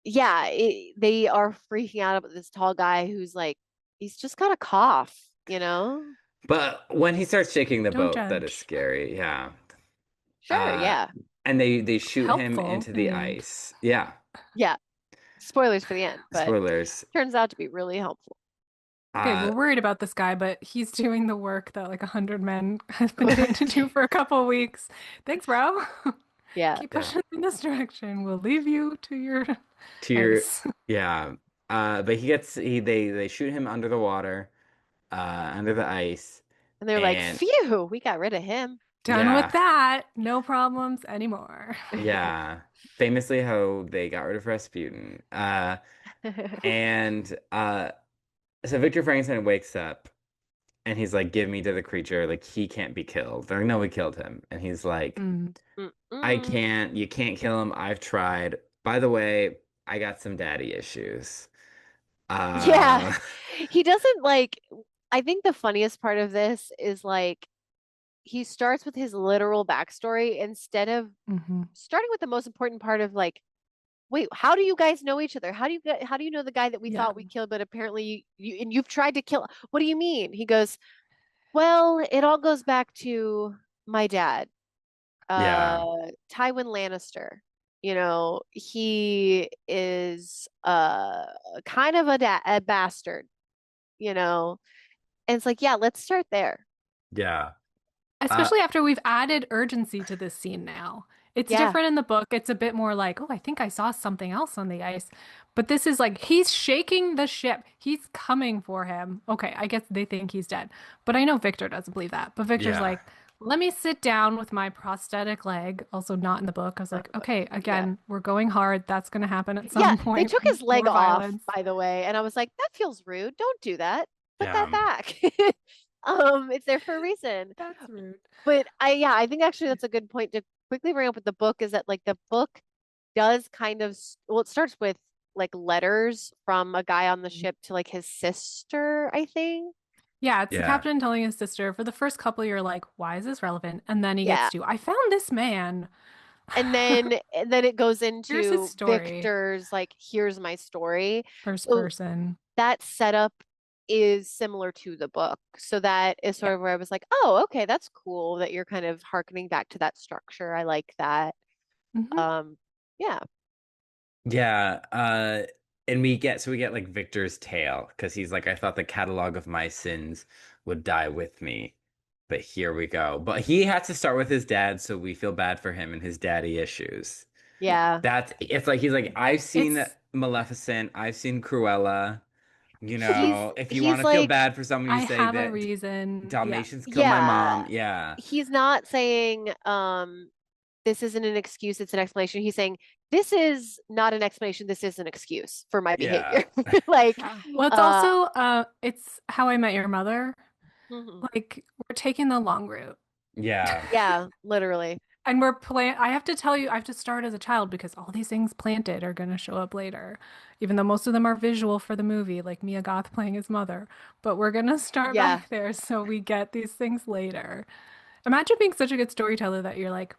yeah, they are freaking out about this tall guy who's like, he's just got a cough. But when he starts shaking the Don't boat, that is judge. scary. Yeah. Sure. Uh, Yeah. and they shoot him Helpful into in the the end. ice. Yeah. Yeah. Spoilers for the end, but Spoilers. turns out to be really helpful. Okay, Uh, we're worried about this guy, but he's doing the work that like 100 men have been trying to do for a couple of weeks. Thanks, bro. Yeah. Keep yeah. pushing in this direction. We'll leave you to your To your ice. yeah. But they shoot him under the water, under the ice. And they're like, And phew, we got rid of him. Done with yeah, that. No problems anymore. yeah. Famously how they got rid of Rasputin. And so Victor Frankenstein wakes up and he's like, give me to the creature. Like, he can't be killed. They're like, no, we killed him. And he's like, Mm. I Mm-mm. can't, you can't kill him. I've tried. By the way, I got some daddy issues. Yeah. Uh, He doesn't like, I think the funniest part of this is like, he starts with his literal backstory instead of Hmm. starting with the most important part of like, wait, how do you guys know each other? How do you know the guy that we Yeah. thought we killed, but apparently and you've tried to kill? What do you mean? He goes, well, it all goes back to my dad, yeah, Tywin Lannister. He is kind of a bastard, you know. And it's like, yeah, let's start there. yeah. Uh, Especially after we've added urgency to this scene now. It's Yeah. different in the book. It's a bit more like, oh, I think I saw something else on the ice. But this is like, he's shaking the ship. He's coming for him. Okay, I guess they think he's dead. But I know Victor doesn't believe that. But Victor's yeah, like, let me sit down with my prosthetic leg. Also, not in the book. I was like, okay, Yeah. again, we're going hard. That's going to happen at Yeah, some they point. took his leg More off, violence. by the way, and I was like, that feels rude. Don't do that. Put that yeah, back. It's there for a reason. That's rude. But I think actually that's a good point to quickly bring up with the book is that like the book does kind of well, it starts with like letters from a guy on the ship to like his sister, I think. Yeah, it's the yeah, captain telling his sister. For the first couple, you're like, why is this relevant? And then he Yeah. gets to, I found this man. And then it goes Here's his into story. Victor's like, here's my story. First So person. that setup is similar to the book. So that is Yeah. sort of where I was like, oh, okay, that's cool that you're kind of harkening back to that structure. I like that. Hmm. Um, yeah. yeah. And we get like Victor's tale because he's like, I thought the catalog of my sins would die with me, but here we go. But he had to start with his dad, so we feel bad for him and his daddy issues. Yeah. Yeah. It's like he's like, I've seen It's, Maleficent, I've seen Cruella. He's If you want he's to feel like, bad for someone, you I say have a that reason. Yeah. Dalmatians killed my yeah, mom. Yeah, he's not saying this isn't an excuse, it's an explanation. He's saying this is not an explanation, this is an excuse for my yeah, behavior. Like, Yeah. Well, it's uh, also, it's How I Met Your Mother. mhm. Like, we're taking the long route. yeah, Yeah, literally. And I have to tell you, I have to start as a child because all these things planted are going to show up later, even though most of them are visual for the movie, like Mia Goth playing his mother. But we're going to start Yeah. back there so we get these things later. Imagine being such a good storyteller that you're like,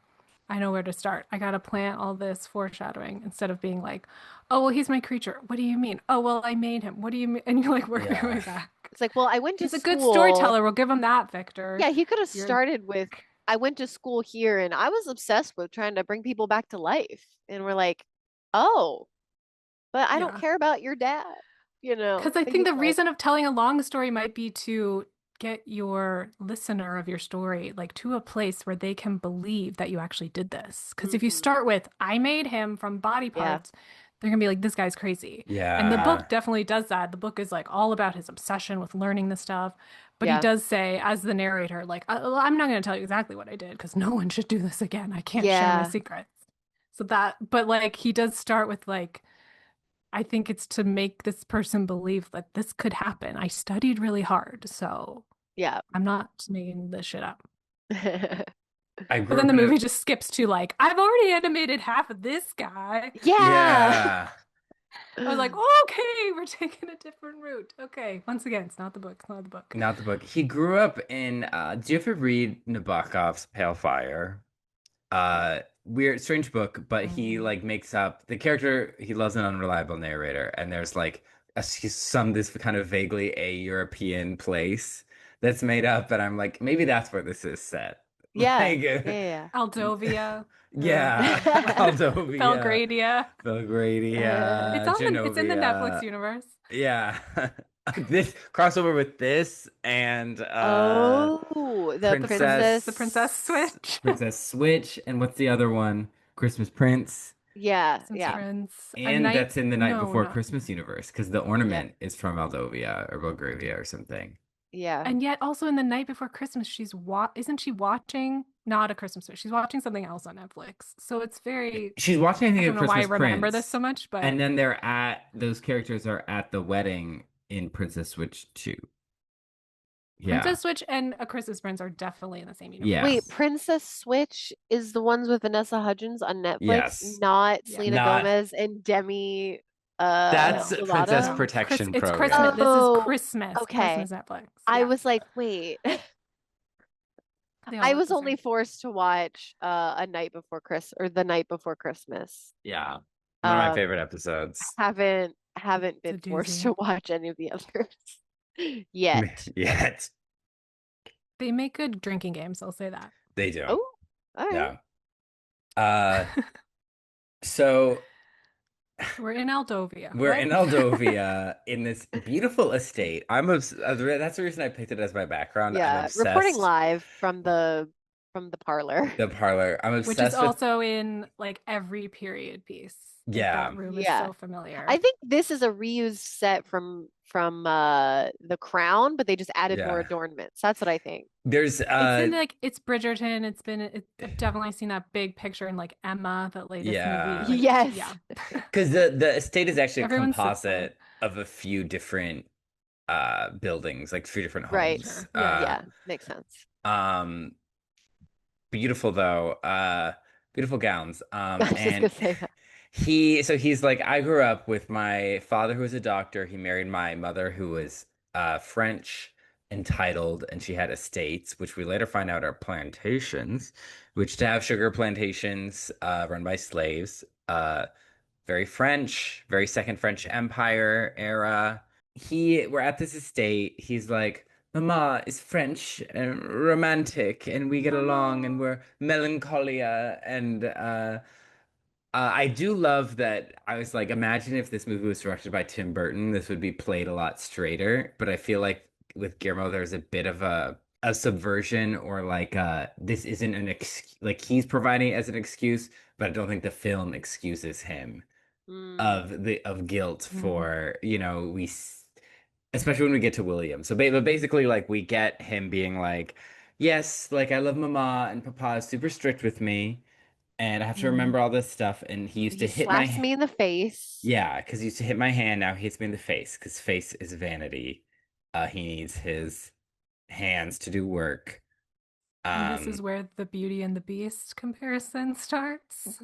I know where to start. I got to plant all this foreshadowing instead of being like, oh, well, he's my creature. What do you mean? Oh, well, I made him. What do you mean? And you're like working your way yeah, back. It's like, well, I went to He's a good school. storyteller. We'll give him that, Victor. Yeah, he could have You're, started with, I went to school here and I was obsessed with trying to bring people back to life. And we're like, oh, but I don't yeah. care about your dad, Because I But think he's the like, reason of telling a long story might be to get your listener of your story like to a place where they can believe that you actually did this. Because if you mhm, start with, I made him from body yeah, parts, they're gonna be like, this guy's crazy. And the yeah, book definitely does that. The book is like all about his obsession with learning the stuff. But he yeah, does say, as the narrator, like, I'm not going to tell you exactly what I did because no one should do this again. I can't share my yeah, secrets. So but like, he does start with like, I think it's to make this person believe that this could happen. I studied really hard, so yeah. I'm not just making this shit up. I But grew then up the in a movie just skips to like, I've already animated half of this guy. Yeah. yeah, I was like, oh, okay, we're taking a different route. Okay, once again, it's not the book. It's not the book. not the book. He grew up in. Do you ever read Nabokov's Pale Fire? Weird, strange book, but he Mm. like makes up the character. He loves an unreliable narrator, and there's like this kind of vaguely a European place that's made up, and I'm like, maybe that's where this is set. Yeah. Like, Yeah. Aldovia or yeah, Moldovia, Belgradia. It's Belgradia, it's in the Netflix Genovia. universe. Yeah. This crossover with this and Oh, the The Princess princess. Switch. Princess Switch, and what's the other one? Christmas Prince. Yeah, Christmas yeah. Prince. A And night. that's in the Night No, Before not. Christmas universe because the Yeah. ornament is from Moldovia or Belgravia or something. Yeah. And yet also in The Night Before Christmas, isn't she watching not a Christmas movie? She's watching something else on Netflix. So it's very She's watching, I I think, A don't know why I Christmas remember this Prince. so much, but And then those characters are at the wedding in Princess Switch 2. Yeah. Princess Switch and A Christmas Prince are definitely in the same Wait, universe. Yes. Princess Switch is the ones with Vanessa Hudgens on Netflix, Yes. not Yeah. Selena Not Gomez and Demi That's No. Princess Lovato. No. Protection It's Christmas. Program. This is Oh, Christmas. okay. Christmas Netflix. I Yeah. was like, wait. They all I look was the same. only forced to watch A Night Before Christmas or The Night Before Christmas. Yeah. One of my Um, favorite episodes. haven't It's a been forced doozy. to watch any of the others yet. Yet. They make good drinking games, I'll say that. They do. Oh, all right. Yeah. Uh, so We're in Aldovia. we're What? in Aldovia in this beautiful estate. That's the reason I picked it as my background. I'm Yeah, reporting obsessed. live from the parlor. The parlor. I'm Which is obsessed with. also in like every period piece. Like Yeah. that room is Yeah. so familiar. I think this is a reused set from The Crown, but they just added more Yeah. adornments. That's what I think. There's It's in like it's Bridgerton. I've definitely seen that big picture in like Emma, the latest Yeah. movie. Like, Yes. yeah. Because the estate is actually a Everyone sits there. composite of a few different buildings, like three different Right. homes. Sure. Yeah. Yeah, makes sense. Um beautiful though. Beautiful gowns. I was just And gonna say that. he's like, I grew up with my father who was a doctor. He married my mother who was French, entitled, and she had estates, which we later find out are plantations, which to have sugar plantations run by slaves. Very French, very Second French Empire era. We're at this estate. He's like, Mama is French and romantic, and we get along, and Mama. we're melancholia. And I do love that. I was like, imagine if this movie was directed by Tim Burton, this would be played a lot straighter. But I feel like with Guillermo, there's a bit of a subversion, or like this isn't an excuse. Like he's providing it as an excuse, but I don't think the film excuses him Mm. of guilt Mm. for, especially when we get to William. But basically, like we get him being like, yes, like I love Mama and Papa is super strict with me, and I have to Mm. remember all this stuff. And he used He to hit slaps my me in the face. yeah, because he used to hit my hand. Now he hits me in the face because face is vanity. He needs his hands to do work. And this is Um, where the Beauty and the Beast comparison starts.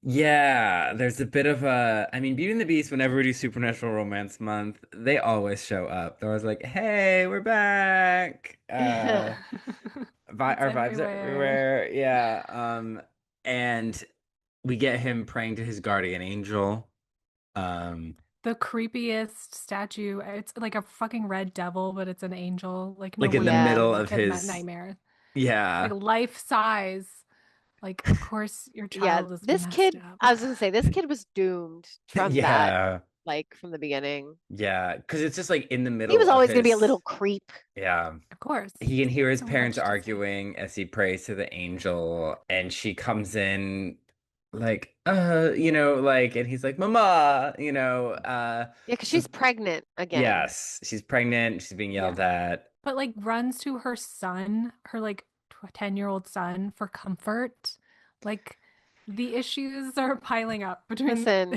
Yeah, there's a bit of I mean, Beauty and the Beast, whenever we do Supernatural Romance Month, they always show up. They're always like, hey, we're back. It's Our vibes are everywhere. everywhere. Yeah. And we get him praying to his guardian angel. Um, The creepiest statue. It's like a fucking red devil, but it's an angel. Like no like in the wonder you Yeah. middle like of have his, nightmares. Like yeah. life size. Like of course your Yeah, child is this messed kid, up. I was gonna say, this kid was doomed from that, Yeah. like from the beginning. Yeah. Because it's just like in the He middle was of always gonna be a his, little creep. yeah. Of course. He can hear his So parents much to say. arguing as he prays to the angel, and she comes in like, like, and he's like, Mama, Yeah, because so she's pregnant again. yes, she's pregnant, she's being Yeah. yelled at. But like runs to her son, her like 10-year-old son for comfort. Like the issues are piling up between Listen,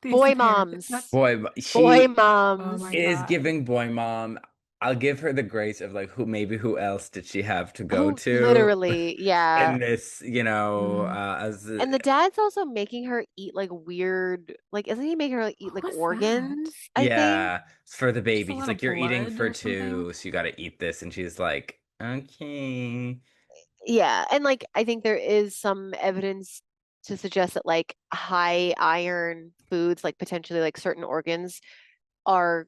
these boy parents. It's not, moms, Boy, boy she oh moms. my is God. giving boy mom. I'll give her the grace of like who else did she have to go Oh, to literally, yeah. in this, Mm. as And the dad's also making her eat like weird, like, isn't he making her like, eat What like was that? organs, I think? yeah, it's for the Just baby. a He's lot like, of you're eating blood for or something? two, so you got to eat this. And she's like, okay. Yeah. And like, I think there is some evidence to suggest that like high iron foods, like potentially like certain organs, are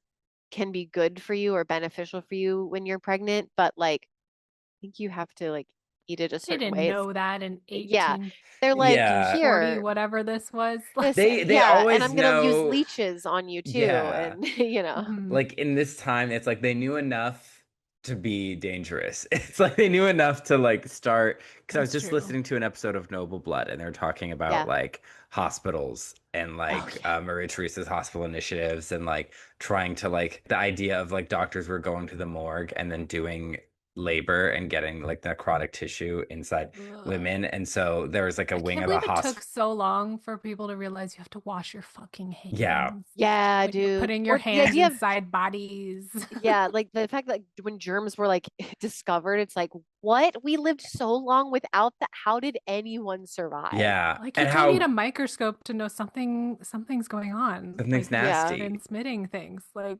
can be good for you or beneficial for you when you're pregnant, but like I think you have to like eat it a They certain didn't way. It's know that in yeah. They're like, 1840, Yeah, here, whatever this was. this, they yeah, and always I'm gonna use know. leeches on you too, Yeah, and Mhm. like in this time, it's like they knew enough. to be dangerous. It's like they knew enough to like start because I was That's just true. listening to an episode of Noble Blood and they're talking about Yeah. like hospitals and Oh like yeah. Maria Theresa's hospital initiatives and like trying to like the idea of like doctors were going to the morgue and then doing labor and getting like necrotic tissue inside Ugh. women. And so there was like a I wing can't of the believe it took hospital. so long for people to realize you have to wash your fucking Yeah. hands Yeah, when you're dude. putting your Or the hands idea of inside bodies. yeah, like the fact that when germs were like discovered, it's like, what? We lived so long without that. How did anyone survive? Yeah. Like you And don't need a how microscope to know something's going on. something's Like you're Yeah. nasty. transmitting things. Like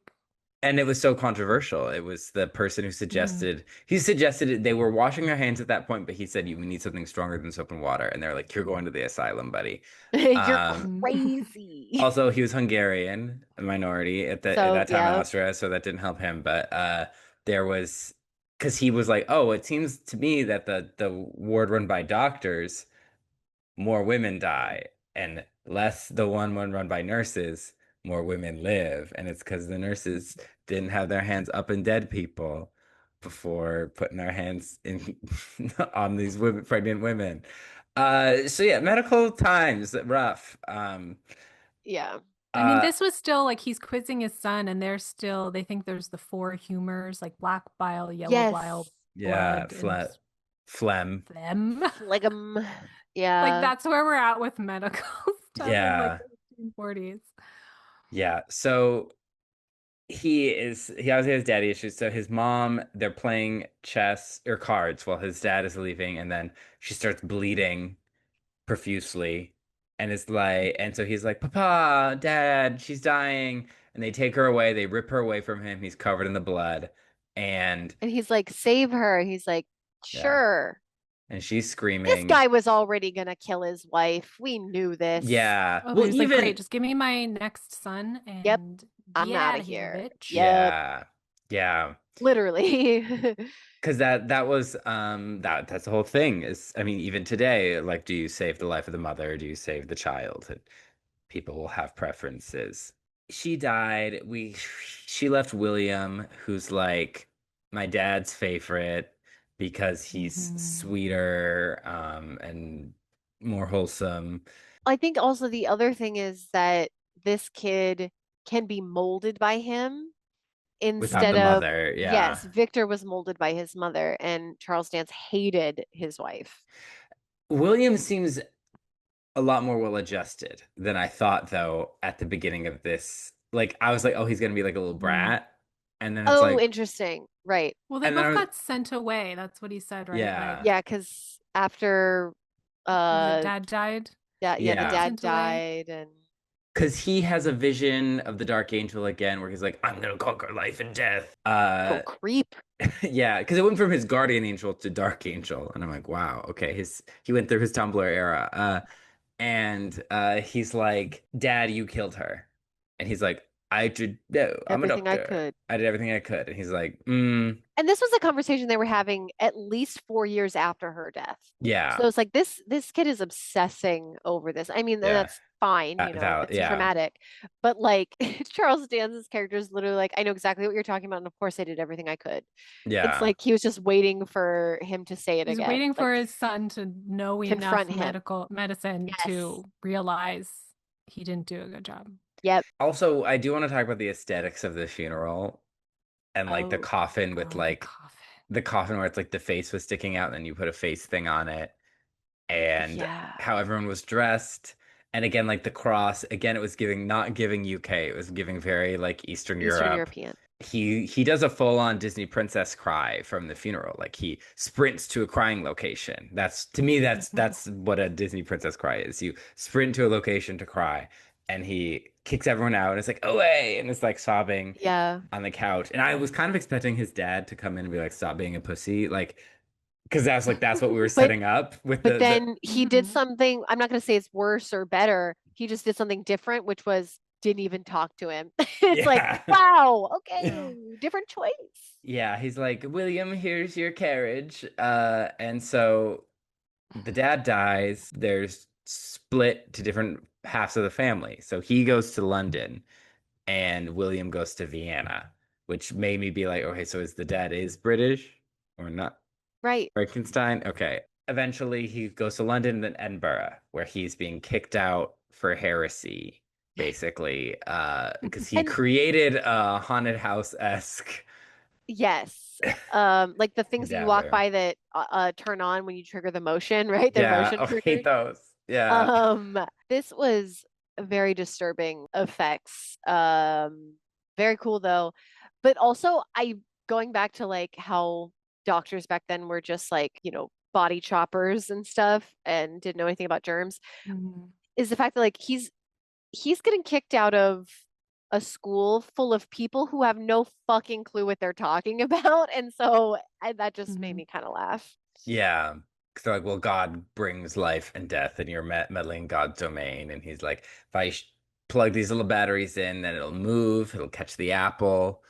And it was so controversial. It was the person who mm. suggested it, they were washing their hands at that point, but he said, you need something stronger than soap and water. And they're like, you're going to the asylum, buddy. You're Um, Mm. crazy. also, he was Hungarian, a minority at So, that time in yeah. Austria, so that didn't help him. But there was, because he was like, oh, it seems to me that the ward run by doctors more women die, and less the one run by nurses, more women live. And it's because the nurses didn't have their hands up in dead people before putting their hands in on these women, pregnant women. So yeah, medical times rough. Yeah. I mean, Uh, this was still like he's quizzing his son, and they think there's the four humors like black bile, yellow bile, Yes. yeah, blood, and phlegm. phlegm. Phlegm. Like Yeah. that's where we're at with medical stuff in like Yeah, the 1840s. yeah. So he obviously has daddy issues. So his mom, they're playing chess or cards while his dad is leaving, and then she starts bleeding profusely. And it's like, and so he's like, Papa, Dad, she's dying. And they take her away, they rip her away from him. He's covered in the blood. And And he's like, save her. He's like, yeah, sure. and she's This screaming. guy was already gonna kill his wife. We knew this. Yeah. Oh, Well, he's like, great, even, just give me my next son Yep. and I'm get out out of of here, here. bitch. Yep. yeah. Yeah. Literally. Because that was that's the whole thing is I mean even today like do you save the life of the mother, do you save the child? And people will have preferences. She died. She left William, who's like my dad's favorite because he's Mhm. sweeter and more wholesome I think also the other thing is that this kid can be molded by him without instead the of, mother. yes, Yeah. Victor was molded by his mother and Charles Dance hated his wife. William seems a lot more well adjusted than I thought, though, at the beginning of this. Like, I was like, oh, he's gonna be like a little Mhm. brat. And then it's Oh, like, interesting. Right. Well, they and then I both was, got sent away. That's what he said, right? Like, yeah, Yeah, because after was it uh dad died? yeah, the They got yeah. dad sent away. died and Because he has a vision of the Dark Angel again, where he's like, I'm gonna conquer life and death. oh creep. Yeah, because it went from his guardian angel to Dark Angel. And I'm like, wow, okay, he went through his Tumblr era. And he's like, Dad, you killed her. And he's like, I did no, I'm a Everything I doctor. could. I did everything I could. And he's like, And this was a conversation they were having at least 4 years after her death. yeah, So it's like this kid is obsessing over this. I mean, and yeah, that's fine, it's yeah, traumatic. But like Charles Dance's character is literally like, I know exactly what you're talking about, and of course I did everything I could. It's yeah, like he was just waiting for him to say it He's again, waiting like for his son to know enough confront him. medicine Yes. to realize he didn't do a good job. Yep. Also, I do want to talk about the aesthetics of the funeral and like the Oh, coffin with Oh, the like coffin. the coffin where it's like the face was sticking out and then you put a face thing on it and yeah. how everyone was dressed. And again, like the cross, again, it was giving not giving UK, it was giving very like Eastern Eastern Europe. European. He does a full-on Disney princess cry from the funeral. Like he sprints to a crying location. That's to me, Mhm. that's what a Disney princess cry is. You sprint to a location to cry, and he kicks everyone out, and it's like, away, and it's like sobbing Yeah. on the couch. And I was kind of expecting his dad to come in and be like, stop being a pussy, like because that's like that's what we were But setting up with But the then he did Mhm. something, I'm not going to say it's worse or better. He just did something different, which was didn't even talk to him. It's like, yeah. wow, Yeah. okay, different choice. Yeah, he's like, William, here's your carriage. And so the dad dies. There's split to different halves of the family. So he goes to London and William goes to Vienna, which made me be like, okay, so is the dad is British or not? Right. Frankenstein? Okay. Eventually, he goes to London and then Edinburgh, where he's being kicked out for heresy, basically, because he And created a haunted house-esque yes, like the things that you walk endeavor. by that turn on when you trigger the motion, right? They're Yeah, motion oh, I hate triggers. those. Yeah. This was very disturbing effects. Very cool though. But also I going back to like how doctors back then were just like, body choppers and stuff and didn't know anything about germs, Mhm. is the fact that like he's getting kicked out of a school full of people who have no fucking clue what they're talking about. And so that just made Mhm. me kind of laugh. Yeah. Because they're like, well, God brings life and death, and you're meddling God's domain. And he's like, if I plug these little batteries in, then it'll move, it'll catch the apple.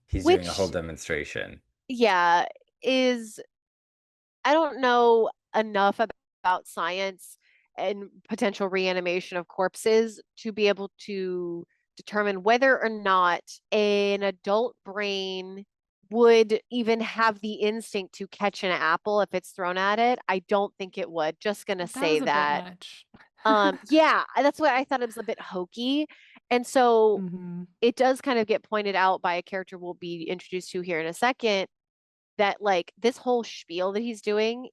He's doing a whole Which, demonstration. yeah, is I don't know enough about science and potential reanimation of corpses to be able to determine whether or not an adult brain would even have the instinct to catch an apple if it's thrown at it. I don't think it would. Just gonna That say was a bit that. much. Yeah, that's why I thought it was a bit hokey. And so Hmm. it does kind of get pointed out by a character we'll be introduced to here in a second that like this whole spiel that he's doing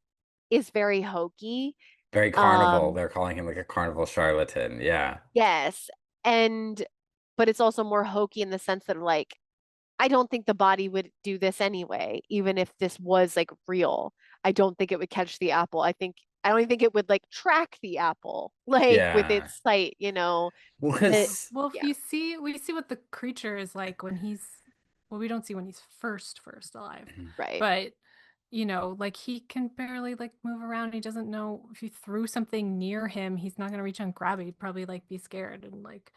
is very hokey. Very carnival. Um, They're calling him like a carnival charlatan. Yeah. yes. And but it's also more hokey in the sense that like I don't think the body would do this anyway, even if this was like real. I don't think it would catch the apple. I don't even think it would like track the apple like with Yeah. its sight. The Yeah. Was Well, if yeah, you see, we see what the creature is like when well, we don't see when he's first alive, right. but like he can barely like move around. He doesn't know if you threw something near him, he's not gonna reach and grab it. He'd probably like be scared and like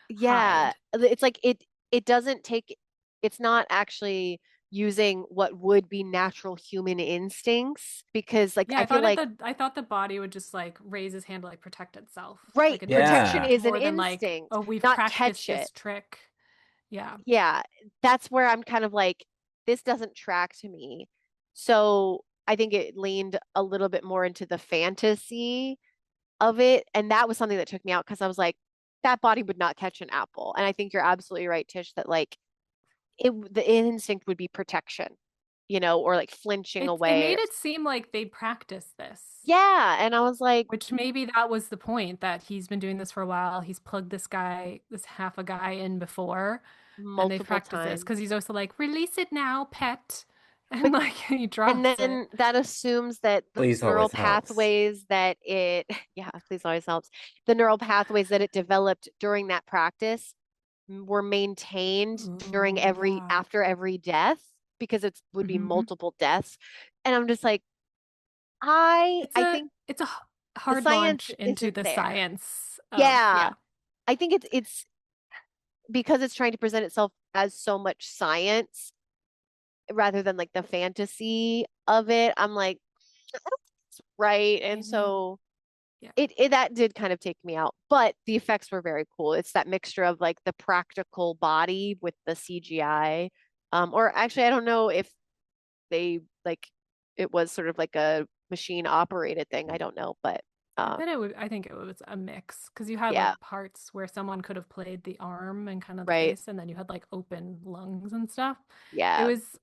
Yeah, hide. it's like it doesn't take it's not actually using what would be natural human instincts because like Yeah, I feel like I thought the body would just like raise his hand to like protect itself, right, like an protection yeah. instinct is an more than like, instinct, oh, we've not practiced catch this it. trick. Yeah. Yeah, that's where I'm kind of like this doesn't track to me. So I think it leaned a little bit more into the fantasy of it, and that was something that took me out because I was like that body would not catch an apple. And I think you're absolutely right, Tish, that like the instinct would be protection, or like flinching It away. made it seem like they practiced this, Yeah, and I was like which maybe that was the point that he's been doing this for a while. He's plugged this half a guy in before, and they've multiple practiced this because times. he's also like, release it now, pet. And But like he and drops it. then that assumes that the Please neural always helps. pathways that it yeah, please always helps. The neural pathways that it developed during that practice were maintained during Oh, every yeah. after every death because it would be Hmm. multiple deaths. And I'm just like, I think It's a the hard science launch into isn't the there. science of, Yeah. yeah. I think it's because it's trying to present itself as so much science rather than like the fantasy of it. I'm like, I don't think it's right. And Maybe. so Yeah. it that did kind of take me out, but the effects were very cool. It's that mixture of like the practical body with the CGI. Or actually, I don't know if they like it was sort of like a machine operated thing. I don't know, but um, I think it was a mix because you had yeah, like parts where someone could have played the arm and kind of the right. face, and then you had like open lungs and stuff. It Yeah. was,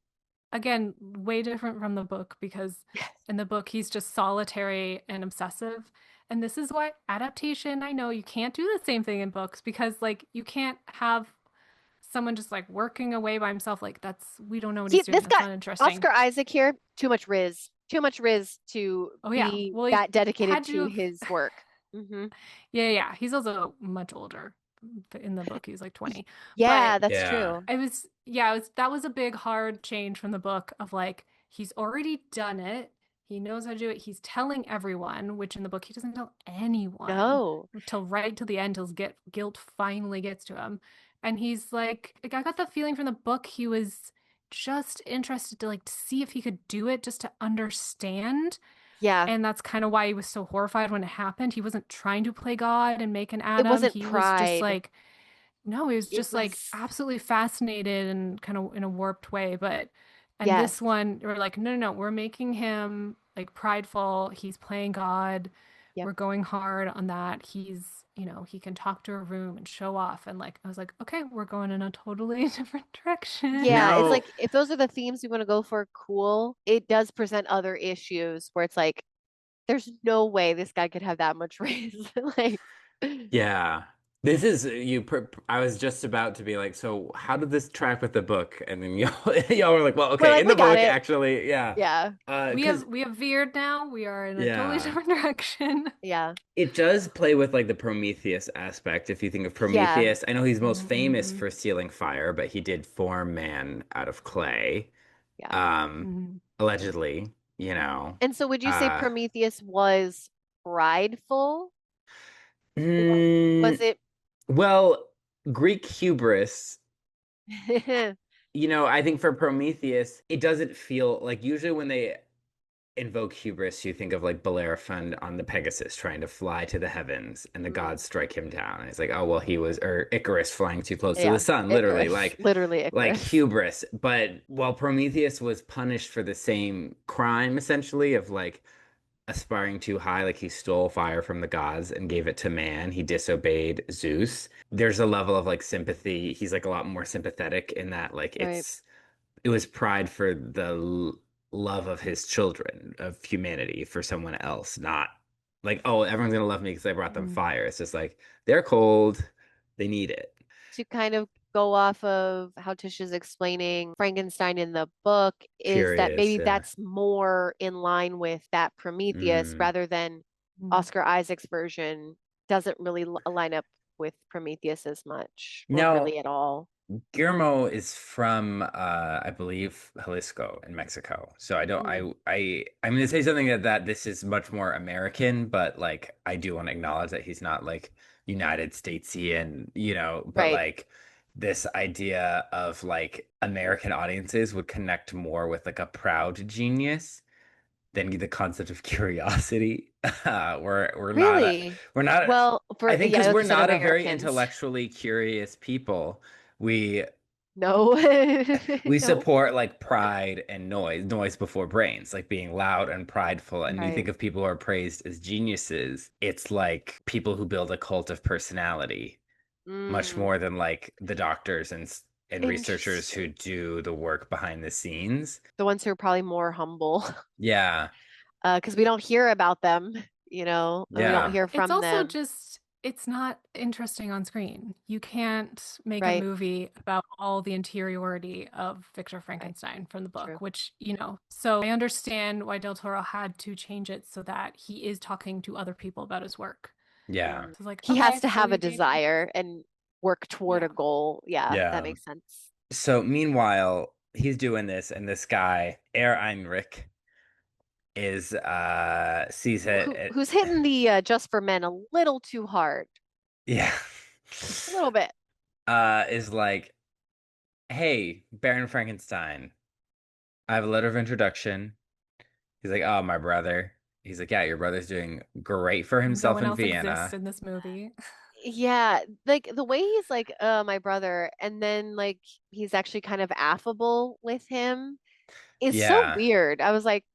again, way different from the book because in the book he's just solitary and obsessive. And this is why adaptation, I know you can't do the same thing in books because like you can't have someone just like working away by himself. Like we don't know what See, he's doing. this That's guy, not interesting. Oscar Isaac here, too much Riz to Oh yeah. be Well, he that dedicated had to to have. his work. Hmm. Yeah. He's also much older. In the book, he's like 20. But Yeah, that's Yeah. true. that was a big hard change from the book of like he's already done it. He knows how to do it. He's telling everyone, which in the book he doesn't tell anyone No. till right till the end till guilt finally gets to him. And he's like I got the feeling from the book he was just interested to like see if he could do it just to understand. Yeah, And that's kind of why he was so horrified when it happened. He wasn't trying to play God and make an it Adam. wasn't He was just pride. like No, he was It just like was, absolutely fascinated and kind of in a warped way. And yes. this one, we're like, no, no, no, we're making him like prideful. He's playing God. Yep. We're going hard on that. He can talk to a room and show off. And like, I was like, okay, we're going in a totally different direction. Yeah, it's Now, like if those are the themes we want to go for, cool. It does present other issues where it's like, there's no way this guy could have that much race. Like, yeah. This is I was just about to be like, so how did this track with the book? And then y'all were like, well, we're okay, like, in we the got book, it. actually, yeah. Yeah. We Because have we have veered now. We are in a totally yeah, different direction. Yeah. it does play with like the Prometheus aspect. If you think of Yeah. Prometheus, I know he's most famous Hmm. for stealing fire, but he did form man out of clay, Yeah. um, Hmm. allegedly, you know. And so would you say Uh, Prometheus was prideful or was mm, it well, Greek hubris. I think for Prometheus, it doesn't feel like usually when they invoke hubris, you think of like Bellerophon on the Pegasus trying to fly to the heavens and the Mm, gods strike him down. And it's like, oh, well, or Icarus flying too close to the yeah, sun, literally, Icarus. Literally like Icarus. hubris. But while Prometheus was punished for the same crime, essentially, of like aspiring too high, like he stole fire from the gods and gave it to man. He disobeyed Zeus. There's a level of like sympathy. He's like a lot more sympathetic in that like Right. it was pride for the love of his children, of humanity, for someone else, not like, oh, everyone's gonna love me because I brought them Hmm. fire. It's just like they're cold, they need it. To kind of go off of how Tish is explaining Frankenstein in the book is that Curious, maybe yeah. that's more in line with that Prometheus Mm. rather than Oscar Isaac's version doesn't really line up with Prometheus as much or Now, really at all. Guillermo is from I believe Jalisco in Mexico. So I don't Mm, I'm gonna say something that this is much more American, but like I do want to acknowledge that he's not like United Statesian, but right. like this idea of like American audiences would connect more with like a proud genius than the concept of curiosity. Really? we're not Well, I for think yeah, because like we're you said, not a very Americans. intellectually curious people. We No. we No. support like pride and noise before brains, like being loud and prideful. And you Right. think of people who are praised as geniuses, it's like people who build a cult of personality, much Mm, more than like the doctors and researchers who interesting. do the work behind the scenes. The ones who are probably more humble, Yeah, because we don't hear about them, and we don't yeah, hear It's from also them, just, it's not interesting on screen. You can't make a right? movie about all the interiority of Victor Right. Frankenstein from the True. book, so I understand why Del Toro had to change it so that he is talking to other people about his work. yeah, Mm. So it's like, He has okay, to so have a we gave him, desire and work toward yeah. a goal. Yeah, that yeah. makes sense. So meanwhile, he's doing this, and this guy, Herr Heinrich, is sees it. Who's hitting the just for men a little too hard, Yeah. just a little bit. Is like, hey, Baron Frankenstein, I have a letter of introduction. He's like, oh, my brother. He's like, yeah, your brother's doing great for No himself one in else exists Vienna. in this movie. Yeah, like the way he's like, my brother, and then like he's actually kind of affable with him is so Yeah. weird. I was like,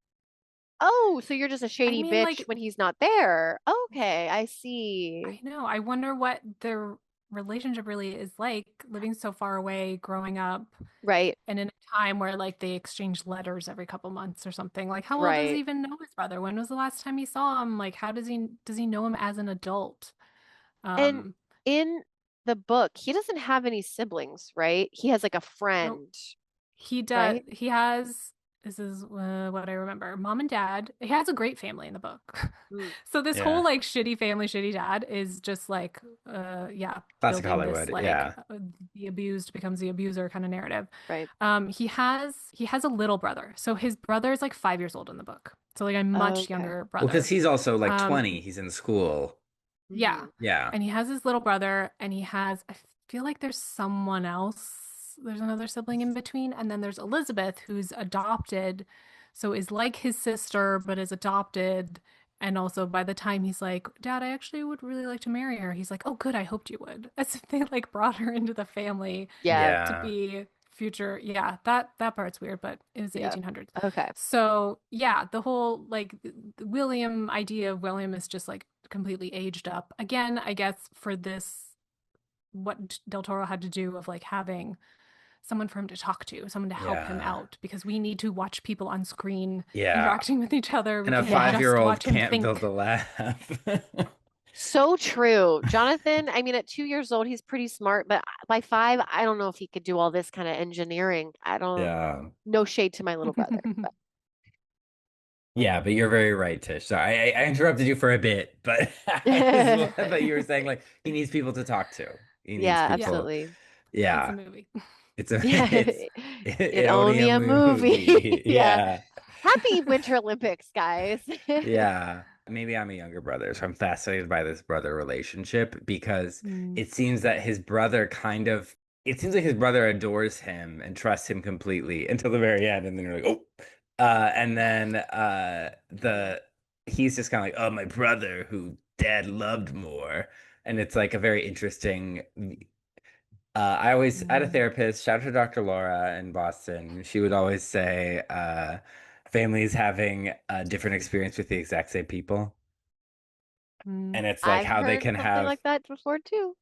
oh, so you're just a I shady mean, bitch like, when he's not there. Okay, I see. I know. I wonder what their relationship really is like living so far away, growing up, Right, and in a time where like they exchange letters every couple months or something. Like, how well does he right. even know his brother? When was the last time he saw him? Like, how does he know him as an adult? And Um, in the book, he doesn't have any siblings, right? He has like a no, friend, he does. right? He has. This is what I remember. Mom and dad. He has a great family in the book. Mm, So this whole Yeah. like shitty family, shitty dad is just like, yeah, Classic building this Hollywood. like Yeah. the abused becomes the abuser kind of narrative. right. He has a little brother. So his brother is like 5 years old in the book. So like a much Okay. younger Well, because brother. he's also like Um, 20. He's in school. yeah. Hmm. Yeah. And he has his little brother, and I feel like there's someone else. There's another sibling in between. And then there's Elizabeth, who's adopted. So is like his sister, but is adopted. And also by the time he's like, Dad, I actually would really like to marry her. He's like, oh, good, I hoped you would. As if they like brought her into the family Yeah. to Yeah. be future. Yeah, that part's weird, but it was the Yeah. 1800s. Okay. So yeah, the whole like the William idea of William is just like completely aged up. Again, I guess for this, what Del Toro had to do of like having someone for him to talk to, someone to help him Yeah. out, because we need to watch people on screen Yeah. interacting with each other. We And a can't Yeah. just 5-year-old watch him can't build think. a laugh. So true. Jonathan, I mean, at 2 years old, he's pretty smart, but by five, I don't know if he could do all this kind of engineering. I don't, Yeah. no shade to my little brother, but Yeah, but you're very right, Tish. So I interrupted you for a bit, but but you were saying like he needs people to talk to. He needs yeah, Yeah, people. absolutely. it's a Yeah, movie. it's a Yeah. it's It it only only a a movie. movie. Yeah. Yeah. Happy Winter Olympics, guys. Yeah. Maybe I'm a younger brother, so I'm fascinated by this brother relationship because Mm, it seems that his brother kind of it seems like his brother adores him and trusts him completely until the very end, and then you're like, oh, and then the he's just kind of like, oh, my brother who dad loved more, and it's like a very interesting. I had a mm, therapist, shout out to Dr. Laura in Boston. She would always say, families having a different experience with the exact same people. mm. And it's like I've how they heard can something have like that before too.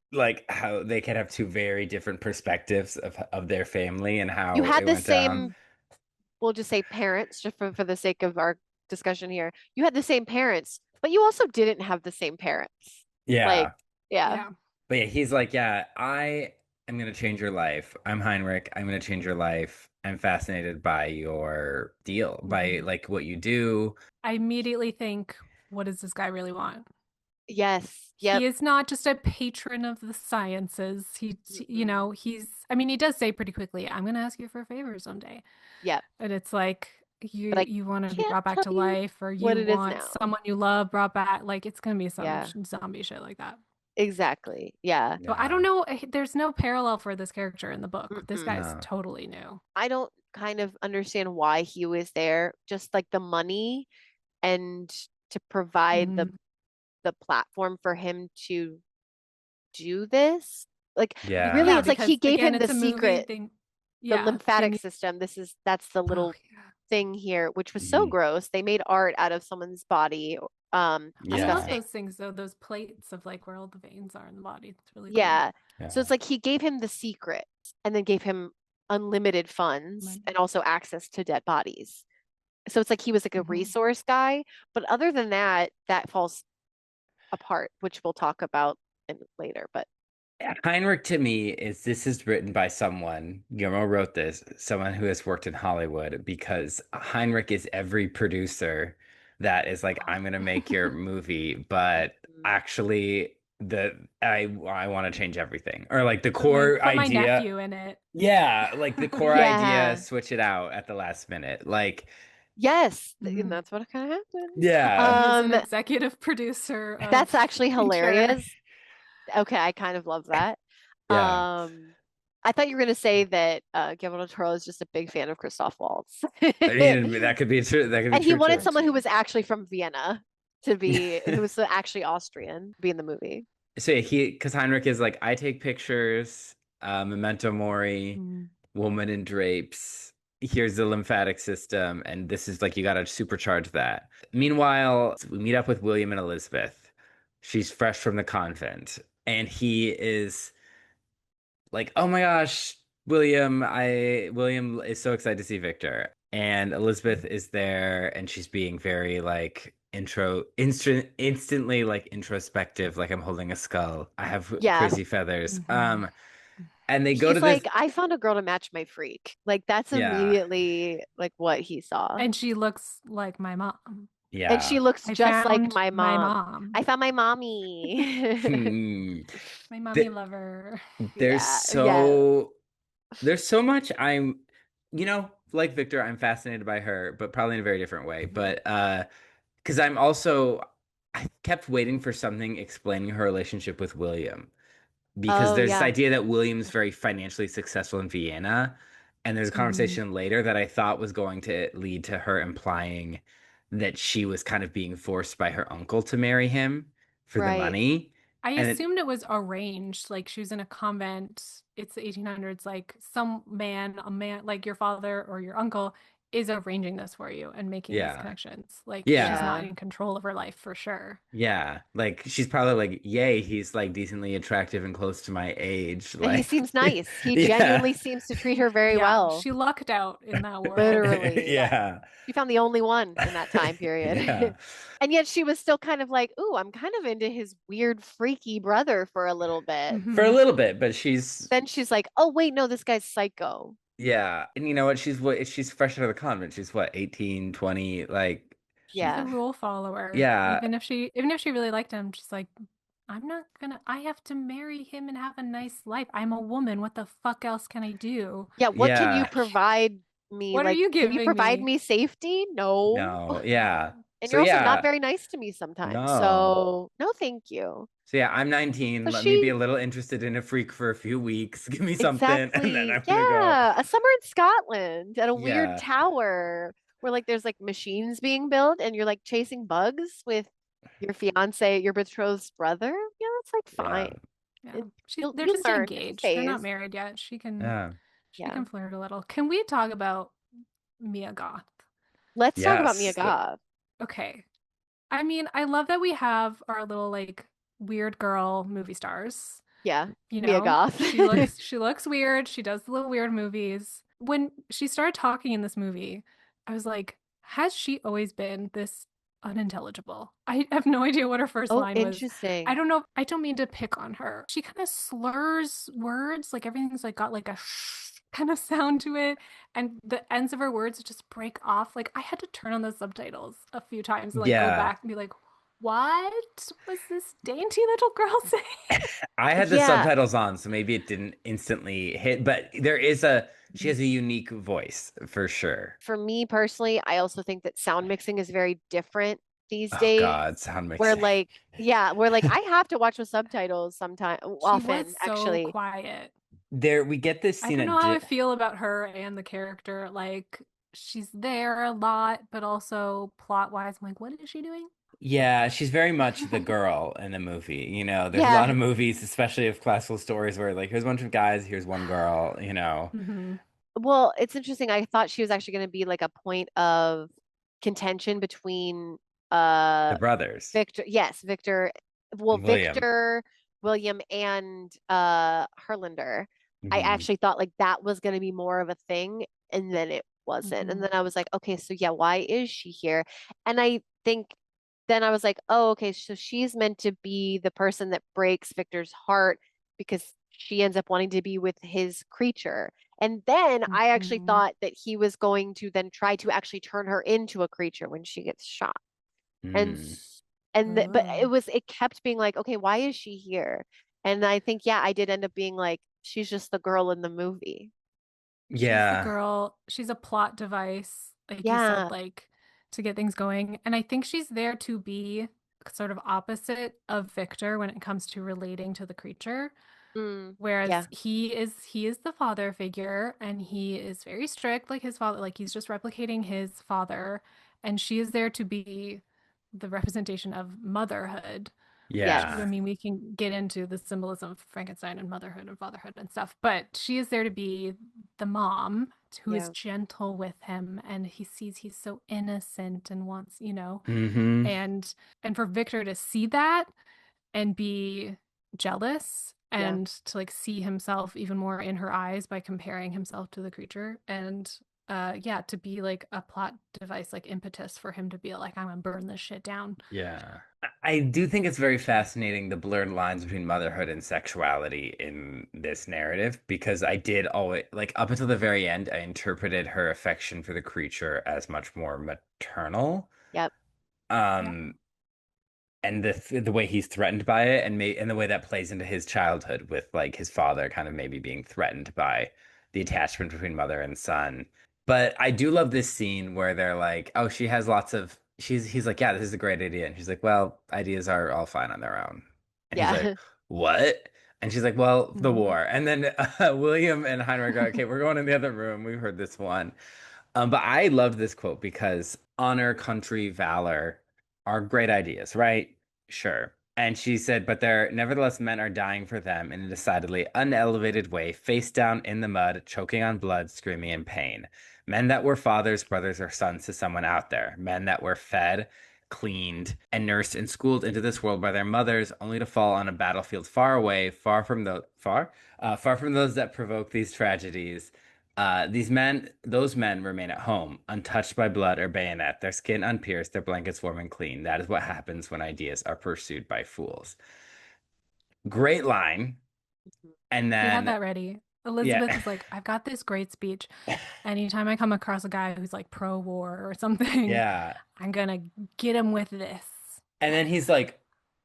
how they can have two very different perspectives of their family and You how had it the went down. same, we'll just say parents, just for the sake of our discussion here. You had the same parents, but you also didn't have the same parents. Like, Yeah. yeah. Yeah. But yeah, he's like, yeah, I am gonna change your life. I'm Heinrich. I'm gonna change your life. I'm fascinated by your deal, by Mhm. like what you do. I immediately think, what does this guy really want? Yes. Yep. He is not just a patron of the sciences. Mm-mm. I mean, he does say pretty quickly, I'm going to ask you for a favor someday. Yep. And it's like, But I you want to be can't brought back tell to you life, or what you it is want now. someone you love brought back. Like, it's going to be some Yeah. zombie shit like that. Exactly. Yeah. So I don't Yeah. know. There's no parallel for this character in the book. This Mm-mm. guy's No. totally new. I don't kind of understand why he was there. Just like the money and to provide Mm, the platform for him to do this. Like Yeah. really, yeah, it's like he because gave again, him the it's a movie. secret, They, the yeah, they lymphatic need. system. That's the Oh little yeah, thing here, which was so Mhm. gross. They made art out of someone's body. I love Yeah. Disgusting. those things though. Those plates of like where all the veins are in the body. It's really cool. Yeah. So Yeah. it's like he gave him the secret and then gave him unlimited funds Money. and also access to dead bodies. So it's like he was like a Hmm. resource guy, but other than that, that falls apart, which we'll talk about later. But Heinrich to me is this is written by someone, Guillermo wrote this, someone who has worked in Hollywood because Heinrich is every producer that is like, I'm gonna make your movie, but mm, actually I want to change everything. Or like the Put my core put my idea. nephew in it. Yeah, like the core idea, yeah, switch it out at the last minute. Like, yes, and Mhm. that's what kind of happened. yeah, He is an executive producer That's of actually Creature. hilarious. Okay, I kind of love that. yeah. Um, I thought you were going to say that Guillermo del Toro is just a big fan of Christoph Waltz. I mean, that could be true. That could be And he true wanted too. someone who was actually from Vienna to be, who was actually Austrian, to be in the movie. So yeah, because Heinrich is like, I take pictures, memento mori, Mm. woman in drapes. Here's the lymphatic system, and this is like you got to supercharge that. Meanwhile, we meet up with William and Elizabeth. She's fresh from the convent, and he is like, "Oh my gosh, William is so excited to see Victor." And Elizabeth is there and she's being very like instantly like introspective, like I'm holding a skull. I have Yeah. crazy feathers. Hmm. And they go to He's this, like, I found a girl to match my freak. Like that's yeah, immediately like what he saw. And she looks like my mom. And she yeah. looks I just like found my my mom. mom, I found my mommy. Hmm. my mommy Th- lover. There's Yeah, yeah. there's so much like Victor, I'm fascinated by her, but probably in a very different way. Mhm. But because I kept waiting for something explaining her relationship with William because Oh there's this yeah. idea that William's very financially successful in Vienna, and there's a Mhm. conversation later that I thought was going to lead to her implying that she was kind of being forced by her uncle to marry him for the Right. money. I And it, assumed it was arranged, like she was in a convent. It's the 1800s, like some man, a man like your father or your uncle is arranging this for you and making these yeah. connections. Like she's Yeah. not Yeah. in control of her life for sure. Yeah. Like she's probably like, yay, he's like decently attractive and close to my age. And he Like, seems nice. He yeah. genuinely seems to treat her very Yeah, well. she lucked out in that world. Literally. Yeah. She found the only one in that time period. Yeah. And yet she was still kind of like, ooh, I'm kind of into his weird, freaky brother for a little bit. For a Hmm. little bit, but she's Then she's like, oh, wait, no, this guy's psycho. yeah. And you know what? She's fresh out of the convent. She's what, 18, 20. Like She's a Yeah. rule follower. yeah. Even if she really liked him, she's like, I'm not gonna I have to marry him and have a nice life. I'm a woman. What the fuck else can I do? Yeah. What can you Yeah. provide me? What are Like, you can you giving provide me? me safety? No. No. Yeah. And So you're also not yeah. very nice to me sometimes. No. So, no, thank you. So yeah, I'm 19. So Let me be she a little interested in a freak for a few weeks. Give me something, and then exactly, I'm gonna go. yeah, a summer in Scotland at a weird Yeah. tower where like there's like machines being built and you're like chasing bugs with your fiance, your betrothed's brother. Yeah, that's like Yeah. fine. Yeah. It, They're you'll just learn. It's a engaged. They're not phase. married yet. Yeah. She Yeah. can flirt a little. Can we talk about Mia Goth? Let's talk about Mia Yes. Goth. Okay. I mean, I love that we have our little like weird girl movie stars. Yeah, You Mia know, Goth. she looks weird. She does the little weird movies. When she started talking in this movie, I was like, has she always been this unintelligible? I have no idea what her first Oh, line was. I interesting. don't know. I don't mean to pick on her. She kind of slurs words, like everything's like got like a sh kind of sound to it, and the ends of her words just break off. Like I had to turn on the subtitles a few times and like go Yeah. back and be like, what was this dainty little girl saying? I had the Yeah, subtitles on, so maybe it didn't instantly hit, but she has a unique voice for sure. for me personally, I also think that sound mixing is very different these Oh days. God, sound Where mixing. like, yeah, where like I have to watch with subtitles sometime, She was often so actually. quiet. There we get this I scene don't at know how I feel about her and the character. Like, she's there a lot, but also plot wise, I'm like, what is she doing? yeah, she's very much the girl in a movie. You know, there's a lot Yeah. of movies, especially of classical stories, where like here's a bunch of guys, here's one girl, you know. Hmm. Well, it's interesting. I thought she was actually going to be like a point of contention between The uh brothers. Victor, yes, Victor, well, William. Victor, William, and Herlander. I Hmm. actually thought like that was going to be more of a thing, and then it wasn't. And Hmm. then I was like, okay, so yeah, why is she here? And I think then I was like, oh, okay, so she's meant to be the person that breaks Victor's heart because she ends up wanting to be with his creature. And then I actually Hmm. thought that he was going to then try to actually turn her into a creature when she gets shot. And Mm. but Oh. it kept being like, okay, why is she here? And I think yeah, I did end up being like, she's just the girl in the movie. She's the Yeah. girl. She's a plot device, like you said, Yeah. like to get things going. And I think she's there to be sort of opposite of Victor when it comes to relating to the creature. Mm, Whereas yeah. he is the father figure and he is very strict like his father, like he's just replicating his father, and she is there to be the representation of motherhood, which Yes. I Yeah. mean we can get into the symbolism of Frankenstein and motherhood and fatherhood and stuff, but she is there to be the mom who is Yeah. gentle with him and he sees he's so innocent and wants, Hmm. and for Victor to see that and be jealous Yeah. and to like see himself even more in her eyes by comparing himself to the creature and yeah, to be like a plot device, like impetus for him to be like, I'm gonna burn this shit down. Yeah. I do think it's very fascinating the blurred lines between motherhood and sexuality in this narrative because I did always, like, up until the very end, I interpreted her affection for the creature as much more maternal. Yep. Yeah. Um, and the way he's threatened by it and the way that plays into his childhood with like his father kind of maybe being threatened by the attachment between mother and son. But I do love this scene where they're like, oh, she has lots of he's like, yeah, this is a great idea. And she's like, well, ideas are all fine on their own. And he's like, Yeah. what? And she's like, well, the Mhm. war. And then William and Heinrich go, okay, we're going in the other room. We've heard this one. But I loved this quote because honor, country, valor are great ideas, right? Sure. And she said, but there, nevertheless, men are dying for them in a decidedly unelevated way, face down in the mud, choking on blood, screaming in pain. Men that were fathers, brothers, or sons to someone out there. Men that were fed, cleaned, and nursed and schooled into this world by their mothers, only to fall on a battlefield far away, far from those that provoke these tragedies. Those men remain at home, untouched by blood or bayonet, their skin unpierced, their blankets warm and clean. That is what happens when ideas are pursued by fools. Great line. And She had then, that ready. yeah, Elizabeth is like, I've got this great speech. Anytime I come across a guy who's like pro-war or something, yeah. I'm gonna get him with this. And then he's like,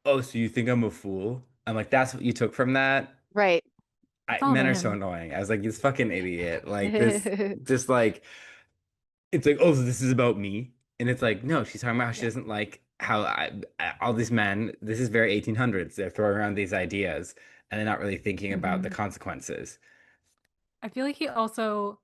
"Oh, so you think I'm a fool?" I'm like, "That's what you took from that?" Right. It's all Men about are so him. annoying. I was like, "This fucking idiot!" Like this, just like it's like, "Oh, so this is about me," and it's like, no, she's talking about how she Yeah. doesn't like how all these men. This is very 1800s. They're throwing around these ideas, and they're not really thinking about the Hmm. consequences. I feel like he also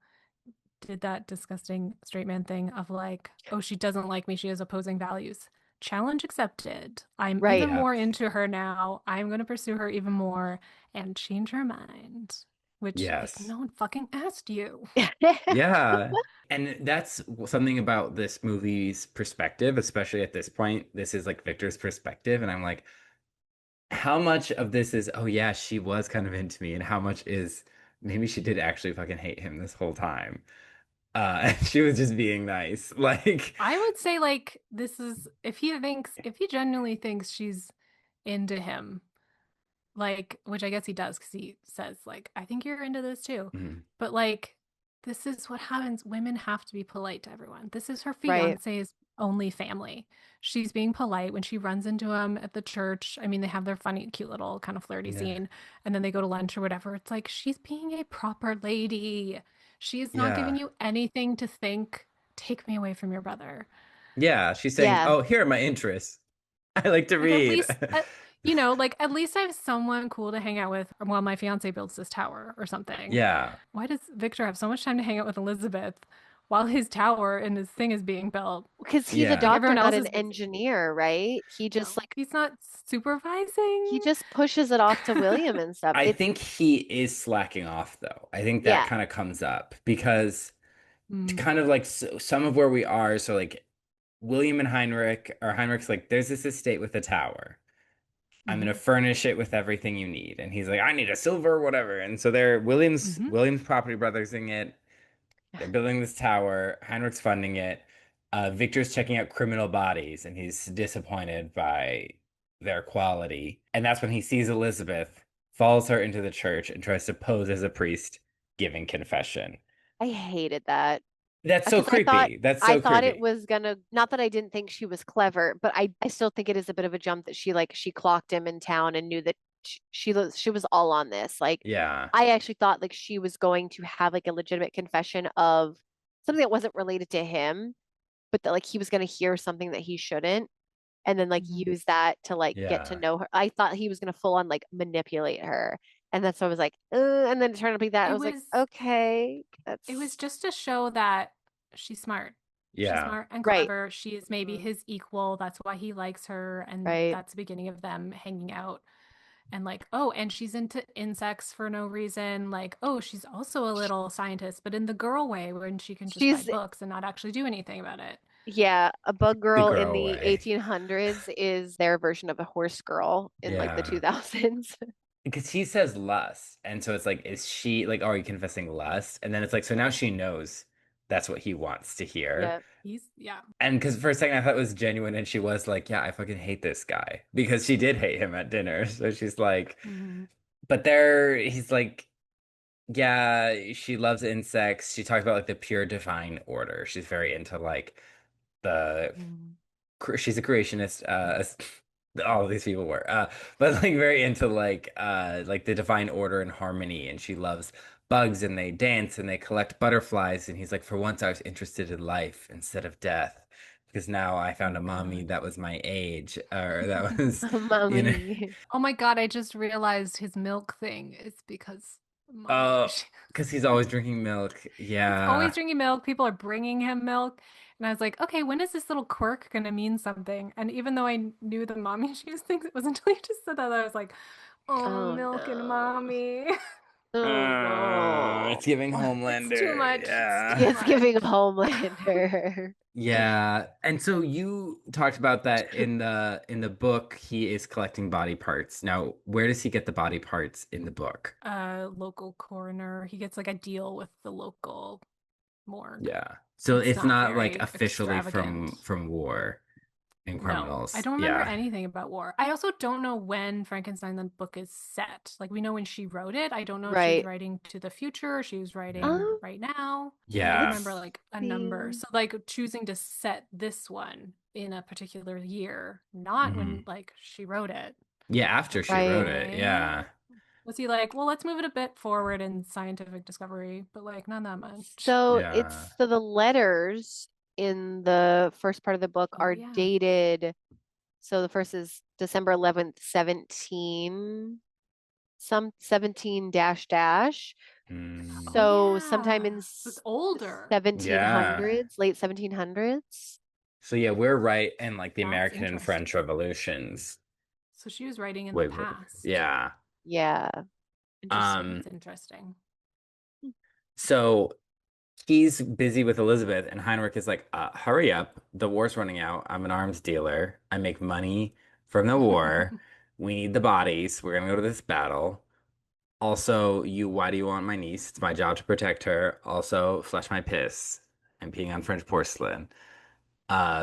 did that disgusting straight man thing of like, oh, she doesn't like me. She has opposing values. Challenge accepted. I'm even Right. Yeah. more into her now. I'm going to pursue her even more and change her mind. Which, like, Yes. no one fucking asked you. Yeah. And that's something about this movie's perspective, especially at this point. This is like Victor's perspective. And I'm like, how much of this is, oh yeah, she was kind of into me, and how much is maybe she did actually fucking hate him this whole time. And she was just being nice. Like, I would say, like, this is if he genuinely thinks she's into him, like, which I guess he does because he says, like, I think you're into this too. mhm, But, like, this is what happens. Women have to be polite to everyone. This is her Right. fiance's only family. She's being polite when she runs into him at the church. I mean, they have their funny, cute little kind of flirty yeah, scene, and then they go to lunch or whatever. It's like she's being a proper lady. She's not giving yeah, you anything to think, take me away from your brother. yeah. She's saying, Yeah. oh, here are my interests. I like to Like at read. least, you know, like at least I have someone cool to hang out with while my fiance builds this tower or something. Yeah, Why does Victor have so much time to hang out with Elizabeth while his tower and his thing is being built? Because he's a yeah, Like doctor, everyone not else an is busy. engineer, right? He just No, like he's not he supervising. just pushes it off to William and stuff. I It's think he is slacking off though. I think that yeah. kind of comes up because to Mm, kind of like some of where we are. So like William and Heinrich, or Heinrich's like, there's this estate with a tower. I'm gonna hmm furnish it with everything you need. And he's like, I need a silver, whatever. And so they're hmm Williams Property Brothersing it. They're building this tower. Heinrich's funding it. Victor's checking out criminal bodies, and he's disappointed by their quality. And that's when he sees Elizabeth, follows her into the church, and tries to pose as a priest giving confession. I hated that. That's so Because creepy. That's I so thought it creepy. was gonna, not that I didn't think she was clever, but I still think it is a bit of a jump that she clocked him in town and knew that she was all on this. Like Yeah. I actually thought like she was going to have like a legitimate confession of something that wasn't related to him, but that like he was gonna hear something that he shouldn't and then like hmm use that to like get to Yeah. know her. I thought he was gonna full on like manipulate her. And that's so I was like, and then it turned out to be that. I It was like, was okay, it that's was just to show that she's smart. She's Yeah. smart and right. clever. She is maybe Mhm. his equal. That's why he likes her, and Right. that's the beginning of them hanging out. And like, oh, and she's into insects for no reason. Like, oh, she's also a little scientist, but in the girl way when she can just She's write books and not actually do anything about it. yeah, a bug The girl in girl the way. 1800s is their version of a horse girl in like the Yeah. 2000s. Because he says lust. And so it's like, is she like, oh, are you confessing lust? And then it's like, so now she knows that's what he wants to hear. Yeah. He's yeah. And because for a second I thought it was genuine, and she was like, yeah, I fucking hate this guy. Because she did hate him at dinner. So she's like, Mhm. but there, he's like, yeah, she loves insects. She talks about like the pure divine order. She's very into like the Mhm. she's a creationist, all of these people were, but like very into like the divine order and harmony, and she loves bugs, and they dance and they collect butterflies, and he's like, for once I was interested in life instead of death, because now I found Oh a mommy God. that was my age, or that was, you know. Mommy. Oh my God, I just realized his milk thing is because mommy Oh, issues. because he's always drinking milk. He's always Yeah. drinking milk. People are bringing him milk. And I was like, okay, when is this little quirk going to mean something? And even though I knew the mommy issues things, it wasn't until you just said that I was like, oh, Oh milk and no. mommy. Oh no. It's giving It's too Homelander. much. It's Yeah. too It's giving much. Homelander. Yeah. And so you talked about that in the book, he is collecting body parts. Now, where does he get the body parts in the book? Local coroner. He gets like a deal with the local morgue. Yeah. So It's it's not not like very officially extravagant. from War and No, I Criminals. don't remember Yeah. anything about war. I also don't know when Frankenstein the book is set. Like we know when she wrote it. I don't know if she was Right. writing to the future, or she was writing Mm. Um, right now. I don't Yeah. remember like a number. see. So like choosing to set this one in a particular year, not when Mhm. like she wrote it. Yeah, after Like, she Right. wrote it. okay. Yeah. Was he like, well, let's move it a bit forward in scientific discovery, but like not that much. Yeah. So the letters in the first part of the book Oh are yeah. dated. So the first is December 11th, 17, some 17 dash dash. Mm. Oh So sometime in yeah. So it's older. Yeah. 1700s, late 1700s. So yeah, we're right in like the That's American and French interesting. revolutions. So she was writing in the Way before. past. Yeah. Yeah. Interesting. Um, That's interesting. so he's busy with Elizabeth, and Heinrich is like, hurry up. The war's running out. I'm an arms dealer. I make money from the war. We need the bodies. We're gonna go to this battle. Also, why do you want my niece? It's my job to protect her. Also, flush my piss. I'm peeing on French porcelain.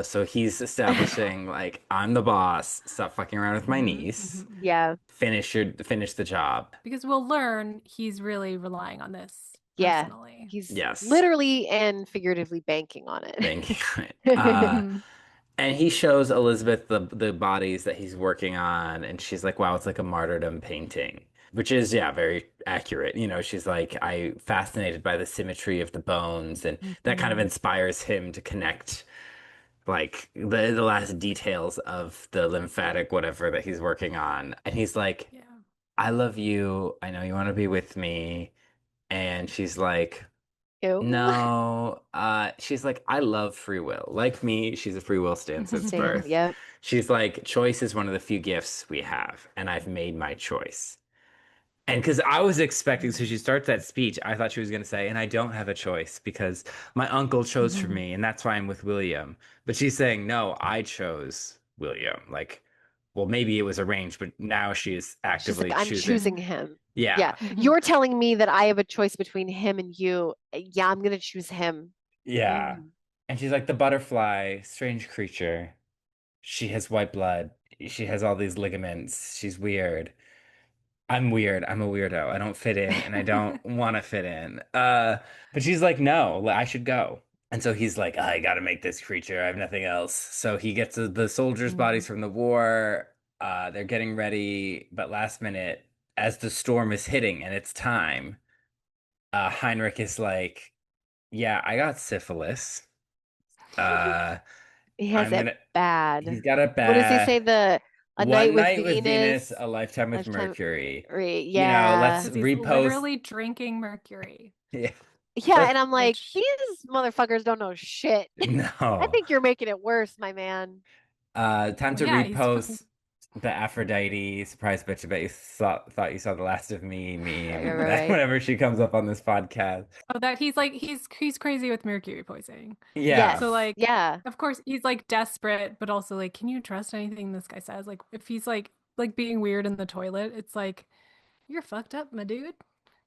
So he's establishing like I'm the boss. Stop fucking around with my hmm niece. hmm Yeah. Finish the job. Because we'll learn he's really relying on this Yeah. personally. He's Yes. literally and figuratively banking on Banking it. on it. hmm And he shows Elizabeth the bodies that he's working on, and she's like, "Wow, it's like a martyrdom painting," which is yeah, very accurate. You know, she's like, "I fascinated by the symmetry of the bones," and that kind of hmm inspires him to connect like the last details of the lymphatic whatever that he's working on. And he's like, Yeah. "I love you. I know you want to be with me." And she's like, Ew. no, she's like, I love free will. Like me, she's a free will stance since Same. birth. Yep. She's like, choice is one of the few gifts we have, and I've made my choice. And because I was expecting, so she starts that speech, I thought she was going to say, and I don't have a choice because my uncle chose for hmm me, and that's why I'm with William. But she's saying, no, I chose William. Like, well, maybe it was arranged, but now she is She's like, actively I'm choosing. choosing him. Yeah. Yeah, hmm You're telling me that I have a choice between him and you. Yeah, I'm gonna choose him. yeah. Mm. And she's like, the butterfly, strange creature. She has white blood. She has all these ligaments. She's weird. I'm weird. I'm a weirdo. I don't fit in and I don't want to fit in. But she's like, no, I should go. And so he's like, I gotta make this creature. I have nothing else. So he gets the soldiers' bodies hmm from the war. They're getting ready, but last minute, as the storm is hitting and it's time, Heinrich is like, yeah, I got syphilis. Uh, He has I'm it gonna, he's bad. got a What does he bad. say? The A Night One with night with Venus, Venus, a lifetime with Lifetime. Mercury. You know, let's Yeah. Because he's repost. literally drinking mercury, Yeah, Yeah, let and I'm like, which, these motherfuckers don't know shit. I no. think you're making it worse, my man. Time well, to yeah, repost the Aphrodite surprise bitch. I bet you thought you saw the last of me Right, right, meme. That right. whenever she comes up on this podcast. oh, that he's like he's crazy with mercury poisoning. Yeah. So Yes. like, Yeah. of course, he's like desperate, but also like, can you trust anything this guy says? Like, if he's like being weird in the toilet, it's like you're fucked up, my dude.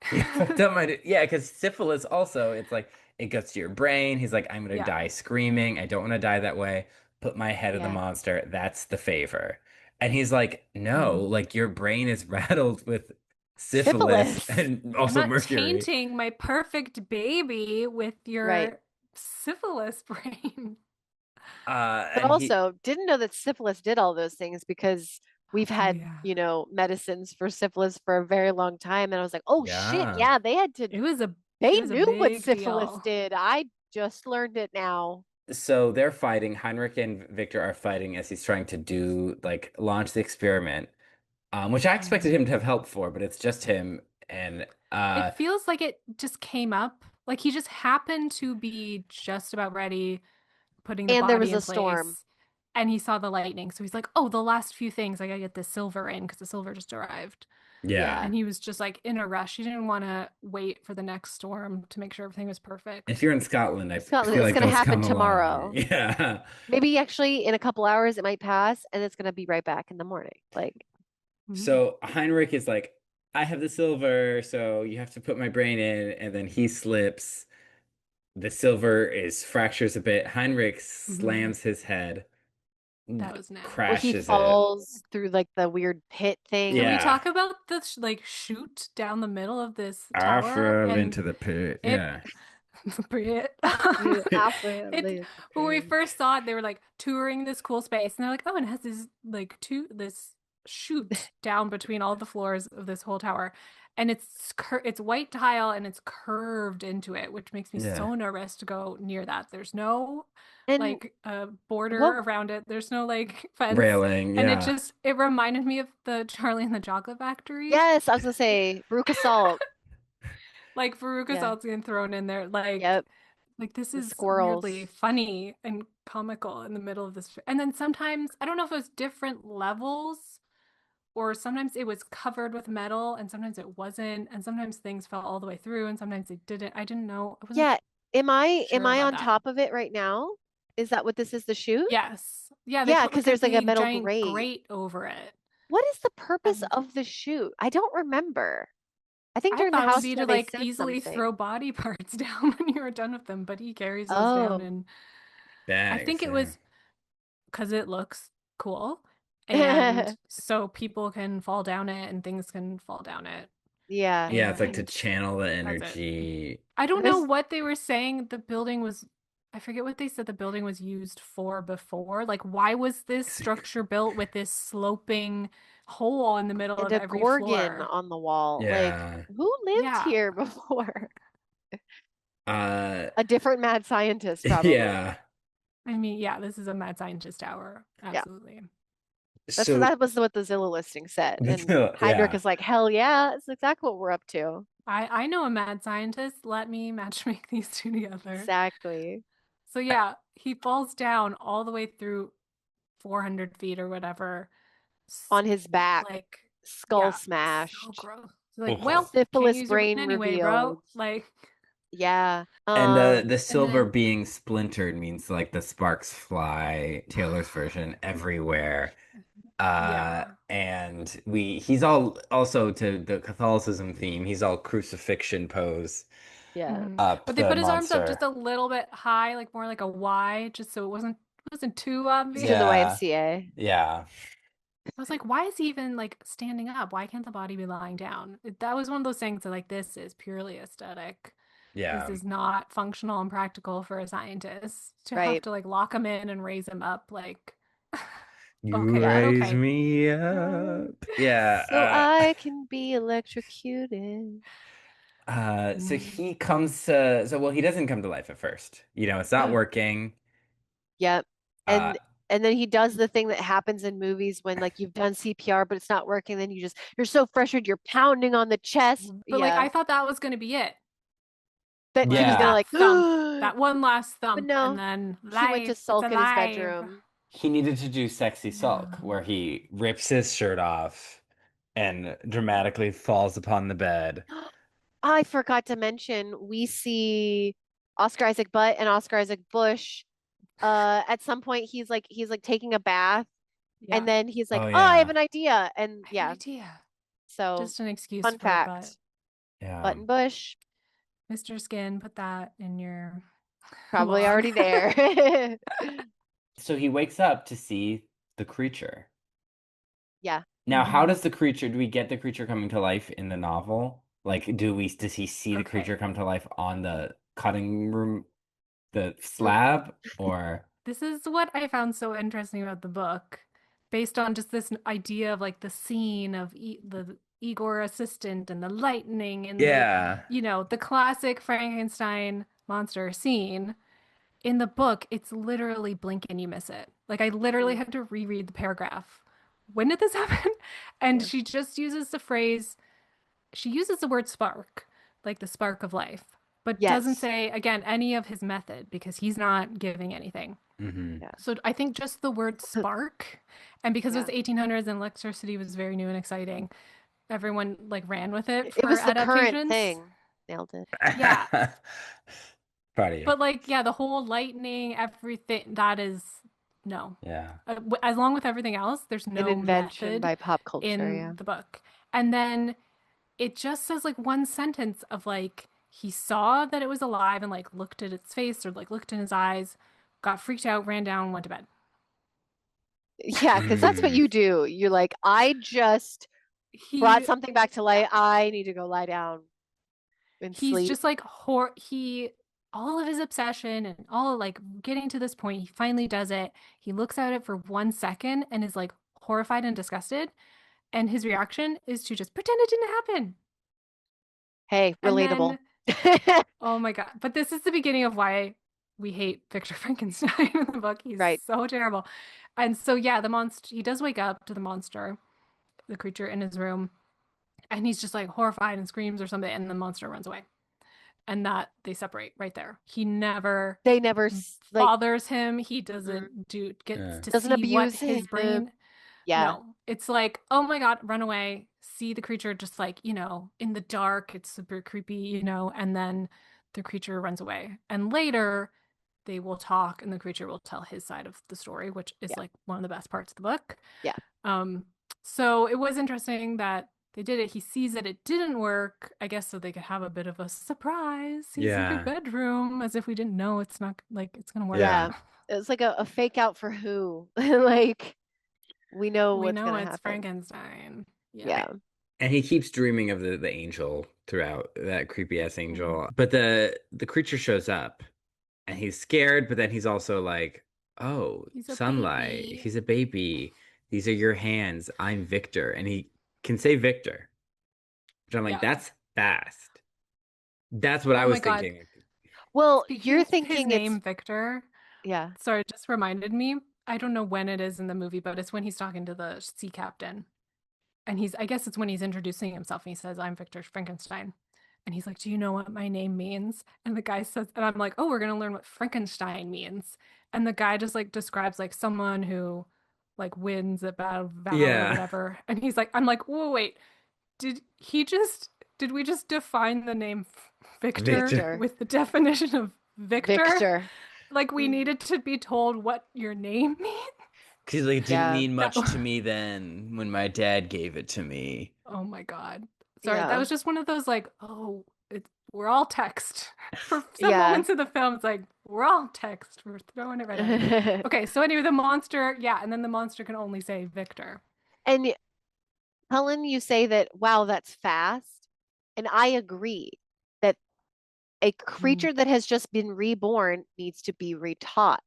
You fucked up my yeah, because syphilis also, it's like it gets to your brain. He's like, I'm gonna Yeah. die screaming. I don't want to die that way. Put my head in the Yeah. monster. That's the favor. And he's like, no, Mhm. like your brain is rattled with syphilis Syphilis. and I'm also not mercury. tainting my perfect baby with Right. your syphilis brain. But And he, also didn't know that syphilis did all those things because we've Oh had, yeah. medicines for syphilis for a very long time. And I was like, oh shit, yeah. yeah, It was a they it was a knew what big syphilis deal. did. I just learned it now. So they're fighting. Heinrich and Victor are fighting as he's trying to do launch the experiment, which I expected Mhm. him to have help for, but it's just him. And It Uh, feels like it just came up. Like he just happened to be just about ready, putting the And there body was in a storm. place, and he saw the lightning. So he's like, "Oh, the last few things, I gotta get this silver in because the silver just arrived." yeah. And he was just like in a rush. He didn't want to wait for the next storm to make sure everything was If perfect. you're in Scotland, I Scotland, feel it's like going to those happen come along. tomorrow. Yeah. Maybe actually in a couple hours it might pass and it's going to be right back in the morning. Like, Mhm. So Heinrich is like, I have the silver, so you have to put my brain in, and then he slips. The silver is fractures a bit. Heinrich Mhm. slams his head, That was well, he crashes it. falls through like the weird pit Can we thing. Yeah. talk about the like shoot down the middle of this I tower fell and into the pit. it Yeah. Brit. You after It the when we pit. first saw it, they were like touring this cool space, and they're like, oh, and it has this like this chute down between all the floors of this whole tower, and it's white tile and it's curved into it, which makes me Yeah. so nervous to go near that. There's no And like border what? around it. There's no like fence, Railing. and Yeah. it reminded me of the Charlie and the Chocolate Factory. Yes, I was gonna say Veruca Salt. Like Veruca Yeah. Salt's getting thrown in there, Yep. like this The is weirdly squirrels. funny and comical in the middle of this. And then sometimes, I don't know if it was different levels or sometimes it was covered with metal and sometimes it wasn't. And sometimes things fell all the way through and sometimes they didn't. I didn't know. I wasn't Yeah. Am sure I about on that. top of it right now? Is that what this is, the chute? Yes. Yeah, they Yeah, put because like a there's like a big metal giant grate. grate over it. What is the purpose And of the chute? I don't remember. I think I during the thought it would house be tour to they like said easily something. throw body parts down when you were done with them, but he carries those down. Oh. And I think it Dang. was because it looks cool. And so people can fall down it and things can fall down it. Yeah. Yeah, it's like to And channel the that's it. energy. I don't know what they were saying the building was, I forget what they said the building was used for before. Like, why was this structure built with this sloping hole in the middle And of a every gorgon floor? on the wall. Like, Yeah. who lived Yeah. here before? Uh, A different mad scientist, probably. yeah. I mean, yeah, this is a mad scientist tower. Yeah. Absolutely. So, That was what the Zillow listing said. And Heinrich yeah. is like, hell yeah, it's exactly what we're up to. I know a mad scientist. Let me matchmake these two together. Exactly. So yeah, he falls down all the way through 400 feet or whatever. On his back, Like, skull yeah, so smashed, gross. Like, Oh. well, can't syphilis use your brain brain anyway, bro. revealed. Like, Yeah. And the and silver then, being splintered means like the sparks fly, Taylor's version, everywhere. yeah. And he's all also to the Catholicism theme, he's all crucifixion pose Yeah. up But they the put his arms up just monster. a little bit high, like more like a Y, just so it wasn't too He's doing the obvious. Yeah. YMCA. Yeah. I was like, why is he even like standing up? Why can't the body be lying down? That was one of those things that like this is purely aesthetic. This Yeah. is not functional and practical for a scientist to have Right. to like lock him in and raise him up. Like, You okay, but Yeah. raise okay. me Um, up. Yeah. So I can be electrocuted. So mm, he comes to, so well, he doesn't come to life at first. It's not working. Yep. Uh, And then he does the thing that happens in movies when like you've done CPR but it's not working, then you're so frustrated you're pounding on the chest. but like, Yeah. I thought that was going to be it. That he was Like gonna yeah. that like thump, but that one last thump, and no, then he went to live, it's sulk in his alive. bedroom. He needed to do sexy sulk, Yeah. where he rips his shirt off and dramatically falls upon the bed. I forgot to mention we see Oscar Isaac Butt and Oscar Isaac Bush. At some point he's like taking a bath and Yeah. then he's like, Oh "Oh, I have yeah. an idea." And I have an yeah, idea. so Just an excuse fun for a butt. fact. Yeah. Button Bush, Mr. Skin, put that in your probably log. already there. So he wakes up to see the creature. Yeah. Now, how Hmm. does the creature, do we get the creature coming to life in the novel? Like, does he see the creature Okay. come to life on the cutting room, the Mm, slab, or This is what I found so interesting about the book, based on just this idea of like the scene of the Igor assistant and the lightning and yeah. the classic Frankenstein monster scene. In the book, it's literally blink and you miss it. Like I literally mm, had to reread the paragraph. When did this happen? And yeah. she just uses the phrase she uses the word spark, like the spark of life, but doesn't Yes. say, again, any of his method because he's not giving anything. Hmm. Yeah. So I think just the word spark, and because it Yeah. was 1800s and electricity was very new and exciting, everyone like ran with it It for was the current adaptations. thing. Nailed it. Yeah. Proud of you. But like, yeah, the whole lightning, everything, that is no. Yeah. As long with everything else, there's An no invention method by pop culture, in yeah. the book. And then it just says like one sentence of like, he saw that it was alive and like looked at its face or like looked in his eyes, got freaked out, ran down, went to bed. Yeah, because that's what Mm. you do. You're like, I just brought He, something back to yeah, light. I need to go lie down and he's sleep. just like, all of his obsession and all like getting to this point, he finally does it. He looks at it for 1 second and is like horrified and disgusted. And his reaction is to just pretend it didn't happen. Hey, And relatable. then, oh my God. But this is the beginning of why we hate Victor Frankenstein in the book. He's Right. so terrible. And so, yeah, the monster, he does wake up to the monster, the creature in his room, and he's just like horrified and screams or something. And the monster runs away. And that they separate right there. He never They never like bothers him. He mhm. doesn't gets Yeah. to Doesn't see what abuse his him. brain. Yeah. No, it's like, oh my God, run away. See the creature just like, in the dark. It's super creepy, and then the creature runs away. And later they will talk and the creature will tell his side of the story, which is Yeah. like one of the best parts of the book. Yeah. Um, so it was interesting that they did it. He sees that it didn't work, I guess, so they could have a bit of a surprise. He's in your Yeah. bedroom, as if we didn't know it's not like it's gonna work. Yeah. Yeah. It's like a fake out for who? Like we know We what's know gonna it's happen. Frankenstein. Yeah. Yeah. And he keeps dreaming of the angel throughout, that creepy ass Mhm. angel. But the creature shows up and he's scared, but then he's also like, oh, He's a sunlight. baby. He's a baby. These are your hands. I'm Victor. And he can say Victor. Which I'm like, Yeah. that's fast. That's what I Oh was my God. thinking. Well, Speaking you're of his thinking it's name, Victor, yeah. sorry, it just reminded me. I don't know when it is in the movie, but it's when he's talking to the sea captain. And I guess it's when he's introducing himself and he says, I'm Victor Frankenstein. And he's like, do you know what my name means? And the guy says, and I'm like, oh, we're going to learn what Frankenstein means. And the guy just like describes like someone who like wins a battle of valor or Yeah. whatever. And he's like, I'm like, whoa, wait, did did we just define the name Victor Victor. Victor. with the definition of Victor? Victor. Like we Mm, needed to be told what your name means? Because like, it didn't yeah. mean That much to me then when my dad gave it to me. Oh my God. Sorry, that Yeah. was just one of those like, oh, we're all text. For some Yeah. moments of the film, it's like, we're all text. We're throwing it right at you. Okay, so anyway, the monster, yeah, and then the monster can only say Victor. And Helen, you say that, wow, that's fast. And I agree that a Mm, creature that has just been reborn needs to be retaught.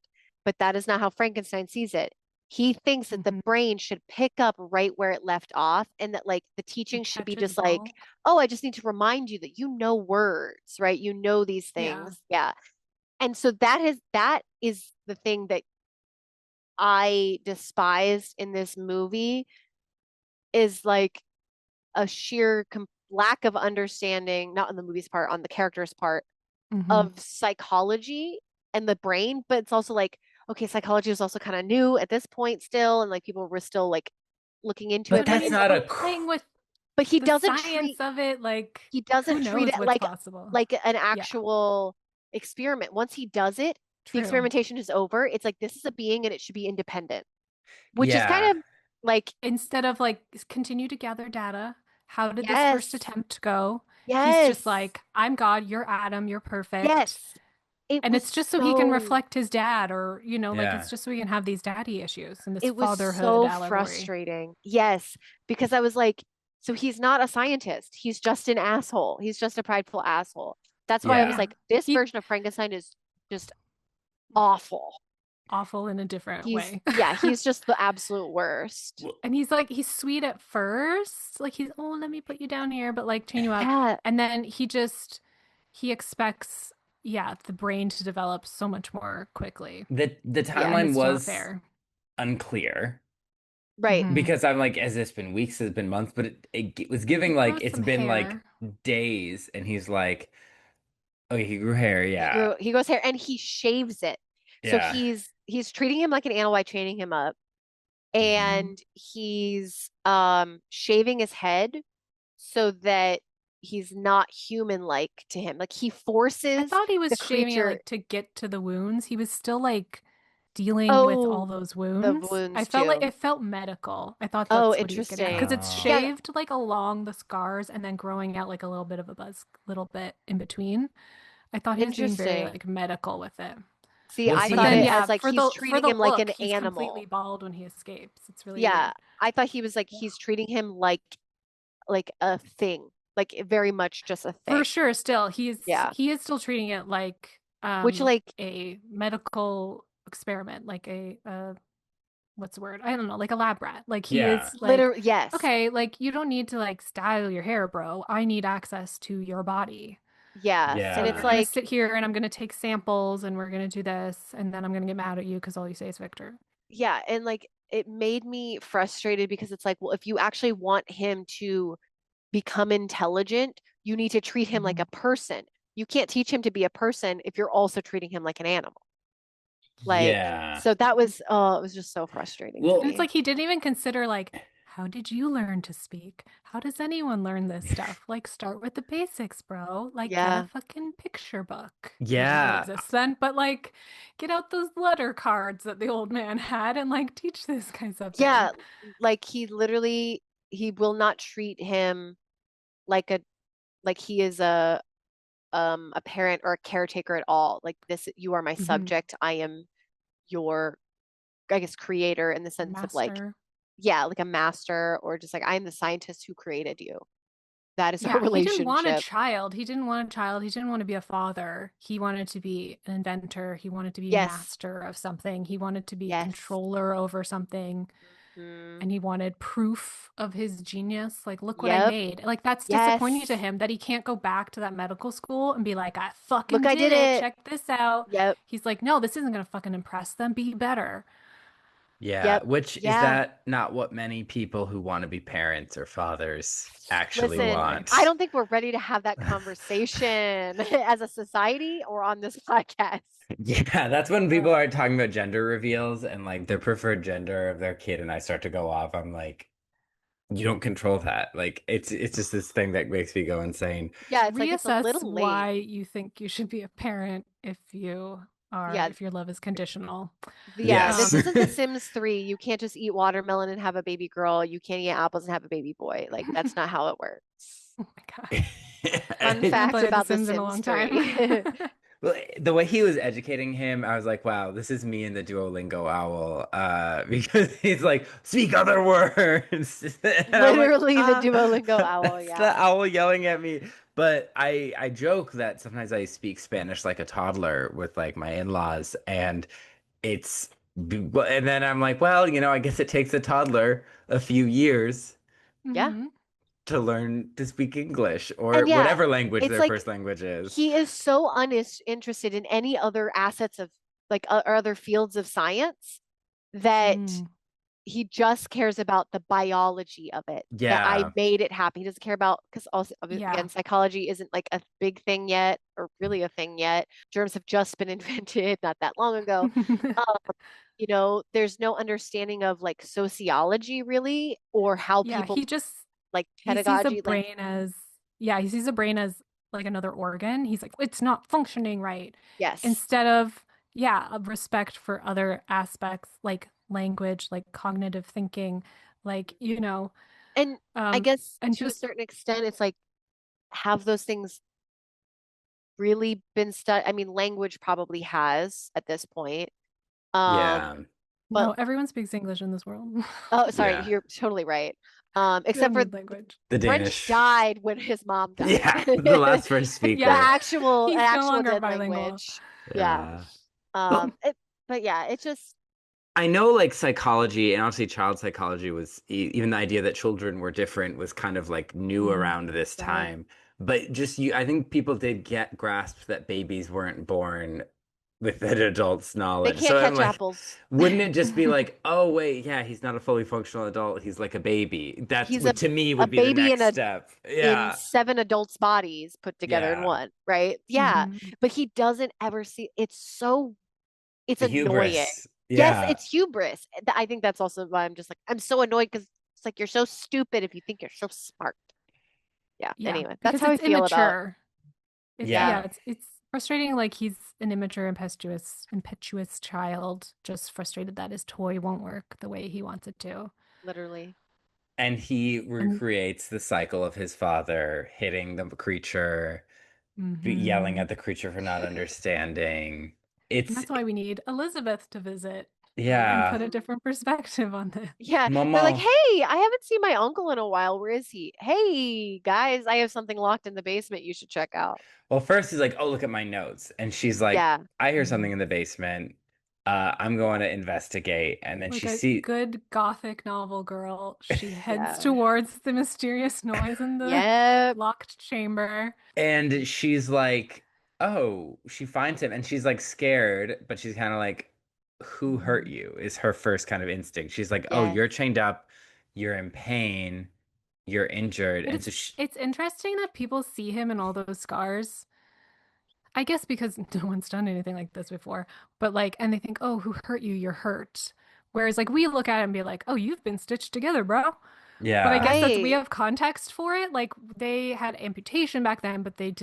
But that is not how Frankenstein sees it. He thinks that the mhm. brain should pick up right where it left off, and that like the teaching And should be catch its just like, ball. oh, I just need to remind you that you know words, right? You know these Yeah. things. Yeah. And so that is the thing that I despised in this movie is like a sheer lack of understanding, not on the movie's part, on the character's part, Hmm. of psychology and the brain. But it's also like, okay, psychology was also kind of new at this point still, and like people were still like looking into But it. But But that's it's not we're a. playing with but the science of it. Like, he who doesn't treat knows it what's possible? like an Yeah, actual experiment. Once he does it, the true. experimentation is over. It's like this is a being and it should be independent, which is Yeah. kind of like, Instead of like continue to gather data, how did this first yes, attempt go? He's just yes, like, I'm God, you're Adam, you're perfect. yes. It And was it's just so he can so reflect his dad, or, like it's Yeah. just so he can have these daddy issues and this it was fatherhood so allegory. frustrating. Yes, because I was like, so he's not a scientist. He's just an asshole. He's just a prideful asshole. That's Oh, why I was Yeah. yeah. like, this He version of Frankenstein is just awful. awful in a different way. Yeah, he's just the absolute worst. Well, And he's like, he's sweet at first. Like he's, oh, let me put you down here, but like chain you up. Yeah, And then he expects, yeah, the brain to develop so much more quickly. the yeah, And timeline it's not was fair. unclear. Right. Hmm. because I'm like, has this been weeks? Has it been months? But it was He giving like grows it's some been like hair. days, and he's like, oh, he grew hair, yeah, He goes hair and he shaves it. So yeah. he's treating him like an animal by chaining him up, Hmm. and he's shaving his head so that he's not human like to him. Like he I forces thought he the was shaving it creature. like to get to the wounds. He was still like dealing with all Oh, those the wounds. I wounds felt like too. it felt medical. I thought Oh, that's what he was getting at because interesting. it's Yeah, Oh, shaved like along the scars and then growing out like a little bit of a buzz, little bit in between. I thought he was being very interesting. like medical with it. See, was I But thought then it he? yeah, as like he's for treating the him like look, an he's completely animal. bald when he escapes. It's really Yeah, weird. I thought he was like he's treating him like a thing, like very much just a For thing. sure, still Yeah, he is still treating it like which like a medical experiment, like a what's the word? I don't know, like a lab rat. Like he Yeah, is like, literally yes, okay, like you don't need to like style your hair, bro. I need access to your body. yeah, So and yeah. it's you're gonna like sit here and I'm gonna take samples and we're gonna do this, and then I'm gonna get mad at you because all you say is Victor. yeah, and like it made me frustrated because it's like, well, if you actually want him to become intelligent, you need to treat him like Mhm. a person. You can't teach him to be a person if you're also treating him like an animal. Like, Yeah. so that was, oh, it was just so frustrating to And it's Well, me. like he didn't even consider like, how did you learn to speak? How does anyone learn this stuff? Like start with the basics, bro. Like get a Yeah. fucking picture book, which doesn't yeah, exist then, but like get out those letter cards that the old man had and like teach this guy something. Yeah. Like he will not treat him like like he is a parent or a caretaker at all. Like this, you are my Hmm. subject. I am your, I guess, creator in the sense of like, Master. yeah, like a master or just like I'm the scientist who created you. That is our Yeah, he didn't want a relationship. child. He didn't want a child. He didn't want to be a father. He wanted to be an inventor. He wanted to be Yes. master of something. He wanted to be Yes. controller over something. Hmm. And he wanted proof of his genius. Like, look what I Yep. made. Like, that's disappointing to Yes. him that he can't go back to that medical school and be like, I Look, fucking I did did it. it. Check this out. Yep. He's like, no, this isn't going to fucking impress them. Be better. yeah. Yep. Which is Yeah. that not what many people who want to be parents or fathers actually Listen, Totally. I want? don't think we're ready to have that conversation as a society or on this podcast. Yeah, that's when people Uh, are talking about gender reveals and like their preferred gender of their kid, and I start to go off. I'm like, you don't control that. Like it's just this thing that makes me go insane. yeah, it's like it's a Reassess little late. why you think you should be a parent Yeah, if your love is conditional. yeah, this Yes. Um, isn't The Sims 3. You can't just eat watermelon and have a baby girl. You can't eat apples and have a baby boy. Like that's not how it works. oh my God. Fun I haven't fact played The about The Sims in a Sims long time. 3. Well, the way he was educating him, I was like, wow, this is me and the Duolingo owl. Because he's like, speak other words. And I'm like, Literally the Duolingo owl, that's the yeah. owl yelling at me. But I joke that sometimes I speak Spanish like a toddler with like my in-laws, and it's and then I'm like, well, I guess it takes a toddler a few years Yeah. Hmm. to learn to speak English or And yeah, whatever language it's their like first language is. he is so uninterested in any other assets of like or other fields of science that Mm. he just cares about the biology of it, that I Yeah. made it happen. He doesn't care about, because also, Yeah. again, psychology isn't like a big thing yet, or really a thing yet. Germs have just been invented not that long ago. Um, there's no understanding of like sociology really, or how Yeah, people like he sees a pedagogy, like, brain as yeah, he sees a brain as like another organ. He's like, it's not functioning right. yes. Instead of, yeah, a respect for other aspects like language, like cognitive thinking, like, And I guess and to a just certain extent, it's like, have those things really been studied? I mean, language probably has at this point. Um, Yeah. but no, everyone speaks English in this world. oh, sorry, Yeah. you're totally right. We Except don't for need language. The French Danish. died when his mom died. Yeah. The last French The Yeah, speaker. actual, he's no longer dead bilingual. language. Yeah. Yeah. Um, Well, it, but yeah, it just, I know like psychology and obviously child psychology was even the idea that children were different was kind of like new Mm. around this right. time. But just I think people did get grasp that babies weren't born with an adult's They knowledge. can't So I'm catch like, apples. wouldn't it just be like, oh wait, yeah, he's not a fully functional adult. He's like a baby. That's He's what to me a would be the baby next step. in Yeah. seven adults' bodies put together in Yeah. one, right? Yeah. Mhm. But he doesn't ever see it's The annoying. hubris. Yes, Yeah. it's hubris. I think that's also why I'm just like, I'm so annoyed because it's like you're so stupid if you think you're so smart. Yeah. Yeah, Anyway, that's because how I it's feel about, immature. It's yeah, yeah, Yeah. it's frustrating like he's an immature, impetuous child, just frustrated that his toy won't work the way he wants it to. literally. And he And recreates the cycle of his father hitting the creature, yelling mhm. at the creature for not understanding. And It's, that's why we need Elizabeth to visit and yeah, put a Hmm. different perspective on this. Yeah, they're like, Mama. "Hey, I haven't seen my uncle in a while. Where is he? Hey, guys, I have something locked in the basement you should check out." Well, first he's like, oh, look at my notes. And she's like, Yeah, I hear something Mhm. in the basement. I'm going yeah, to investigate. And then Like she a see good gothic novel girl, she heads yeah. towards the mysterious noise in the Yep. locked chamber. and she's like, oh, she finds him and she's like scared, but she's kind of like, who hurt Mhm. you? Is her first kind of instinct. She's like, oh, Yes. you're chained up, you're in pain, you're injured. But And so she, it's interesting that people see him in all those scars. I guess because no one's done anything like this before, but like, and they think, oh, who hurt you? You're hurt. Whereas, like, we look at it and be like, oh, you've been stitched together, bro. But I yeah, guess we Right. have context for it. Like, they had amputation back then, but they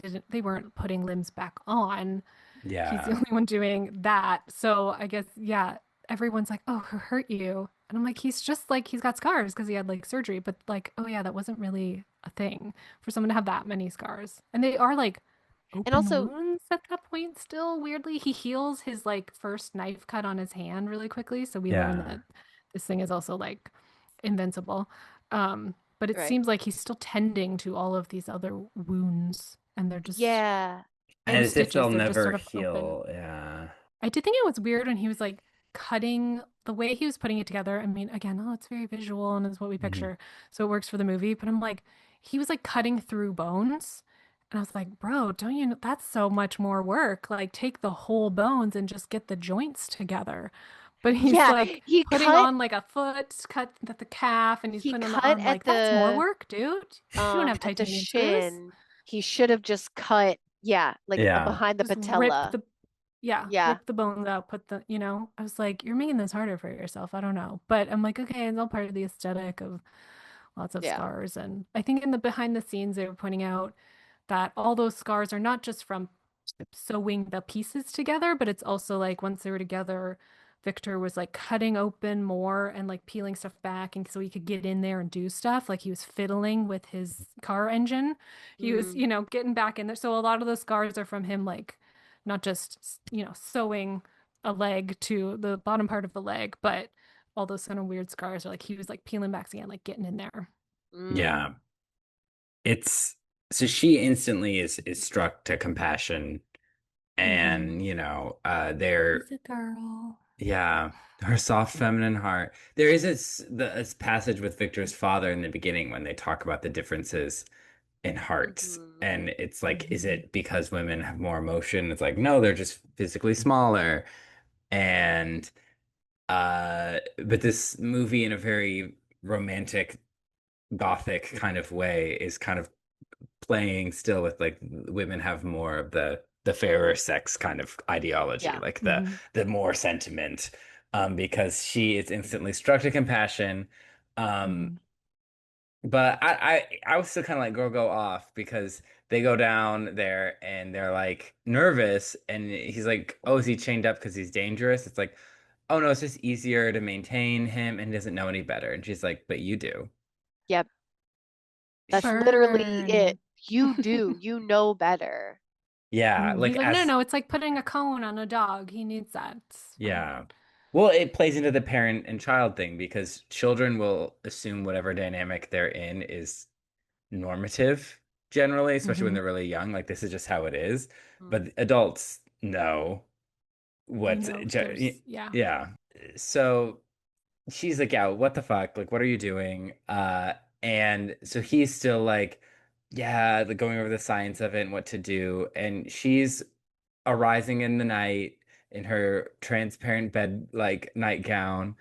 weren't putting limbs back on. He's the yeah. only one doing that. So I guess, yeah, everyone's like, oh, who hurt you? And I'm like, he's just like, he's got scars because he had like surgery, but like, oh, yeah, that wasn't really a thing for someone to have that many scars. And they are like, And open also, wounds at that point still weirdly he heals his like first knife cut on his hand really quickly so we learn Yeah. that this thing is also like invincible but it right. seems like he's still tending to all of these other wounds and they're just Yeah. no As if stitches, they'll they're just never sort of open. heal. Yeah. I did think it was weird when he was like cutting the way he was putting it together. I mean, again, oh, it's very visual and it's what we Mhm. picture. So it works for the movie. But I'm like, he was like cutting through bones. And I was like, bro, don't you know that's so much more work? Like, take the whole bones and just get the joints together. But he's Yeah, like he putting cut on like a foot, cut at the calf, and he's he putting on the cut arm. at Like, that's more work, dude. You don't have at the titanium screws. shin. He should have just cut, yeah, like Yeah. behind the Just rip patella. the yeah, Yeah. rip the bones out, put the, I was like, you're making this harder for yourself. I don't know. But I'm like, okay, it's all part of the aesthetic of lots of Yeah. scars. And I think in the behind the scenes, they were pointing out that all those scars are not just from sewing the pieces together, but it's also like once they were together, Victor was like cutting open more and like peeling stuff back. And so he could get in there and do stuff. Like he was fiddling with his car engine. He was, Mm, getting back in there. So a lot of those scars are from him, like not just, sewing a leg to the bottom part of the leg, but all those kind of weird scars are like he was like peeling back again, like getting in there. mm, Yeah. It's so she instantly is struck to compassion Mm-hmm. and they're He's a girl. yeah, her soft feminine heart. There is this passage with Victor's father in the beginning when they talk about the differences in hearts. hmm. And it's like, is Mm-hmm. it because women have more emotion? It's like, no, they're just physically smaller. And but this movie in a very romantic gothic kind of way is kind of playing still with like women have more of the fairer sex kind of ideology, Yeah. like Mm-hmm. the more sentiment, because she is instantly struck to compassion. Um, Mm-hmm. but I was still kind of like go off because they go down there and they're like nervous and he's like, oh, is he chained up because he's dangerous? It's like, oh no, it's just easier to maintain him and he doesn't know any better. And she's like, but you do. Yep. That's Sh- literally it. Burn. You do. You know better. Yeah, Mhm. like He's like, no, as no, it's like putting a cone on a dog. He needs that. It's fine. yeah. Well, it plays into the parent and child thing because children will assume whatever dynamic they're in is normative generally, especially when Hmm. they're really young. Like this is just how it is. Mm. But adults know They what's know there's, yeah. yeah. So she's like, yeah, what the fuck? Like, what are you doing? And so he's still like, yeah, like going over the science of it and what to do. And she's arising in the night in her transparent bed like nightgown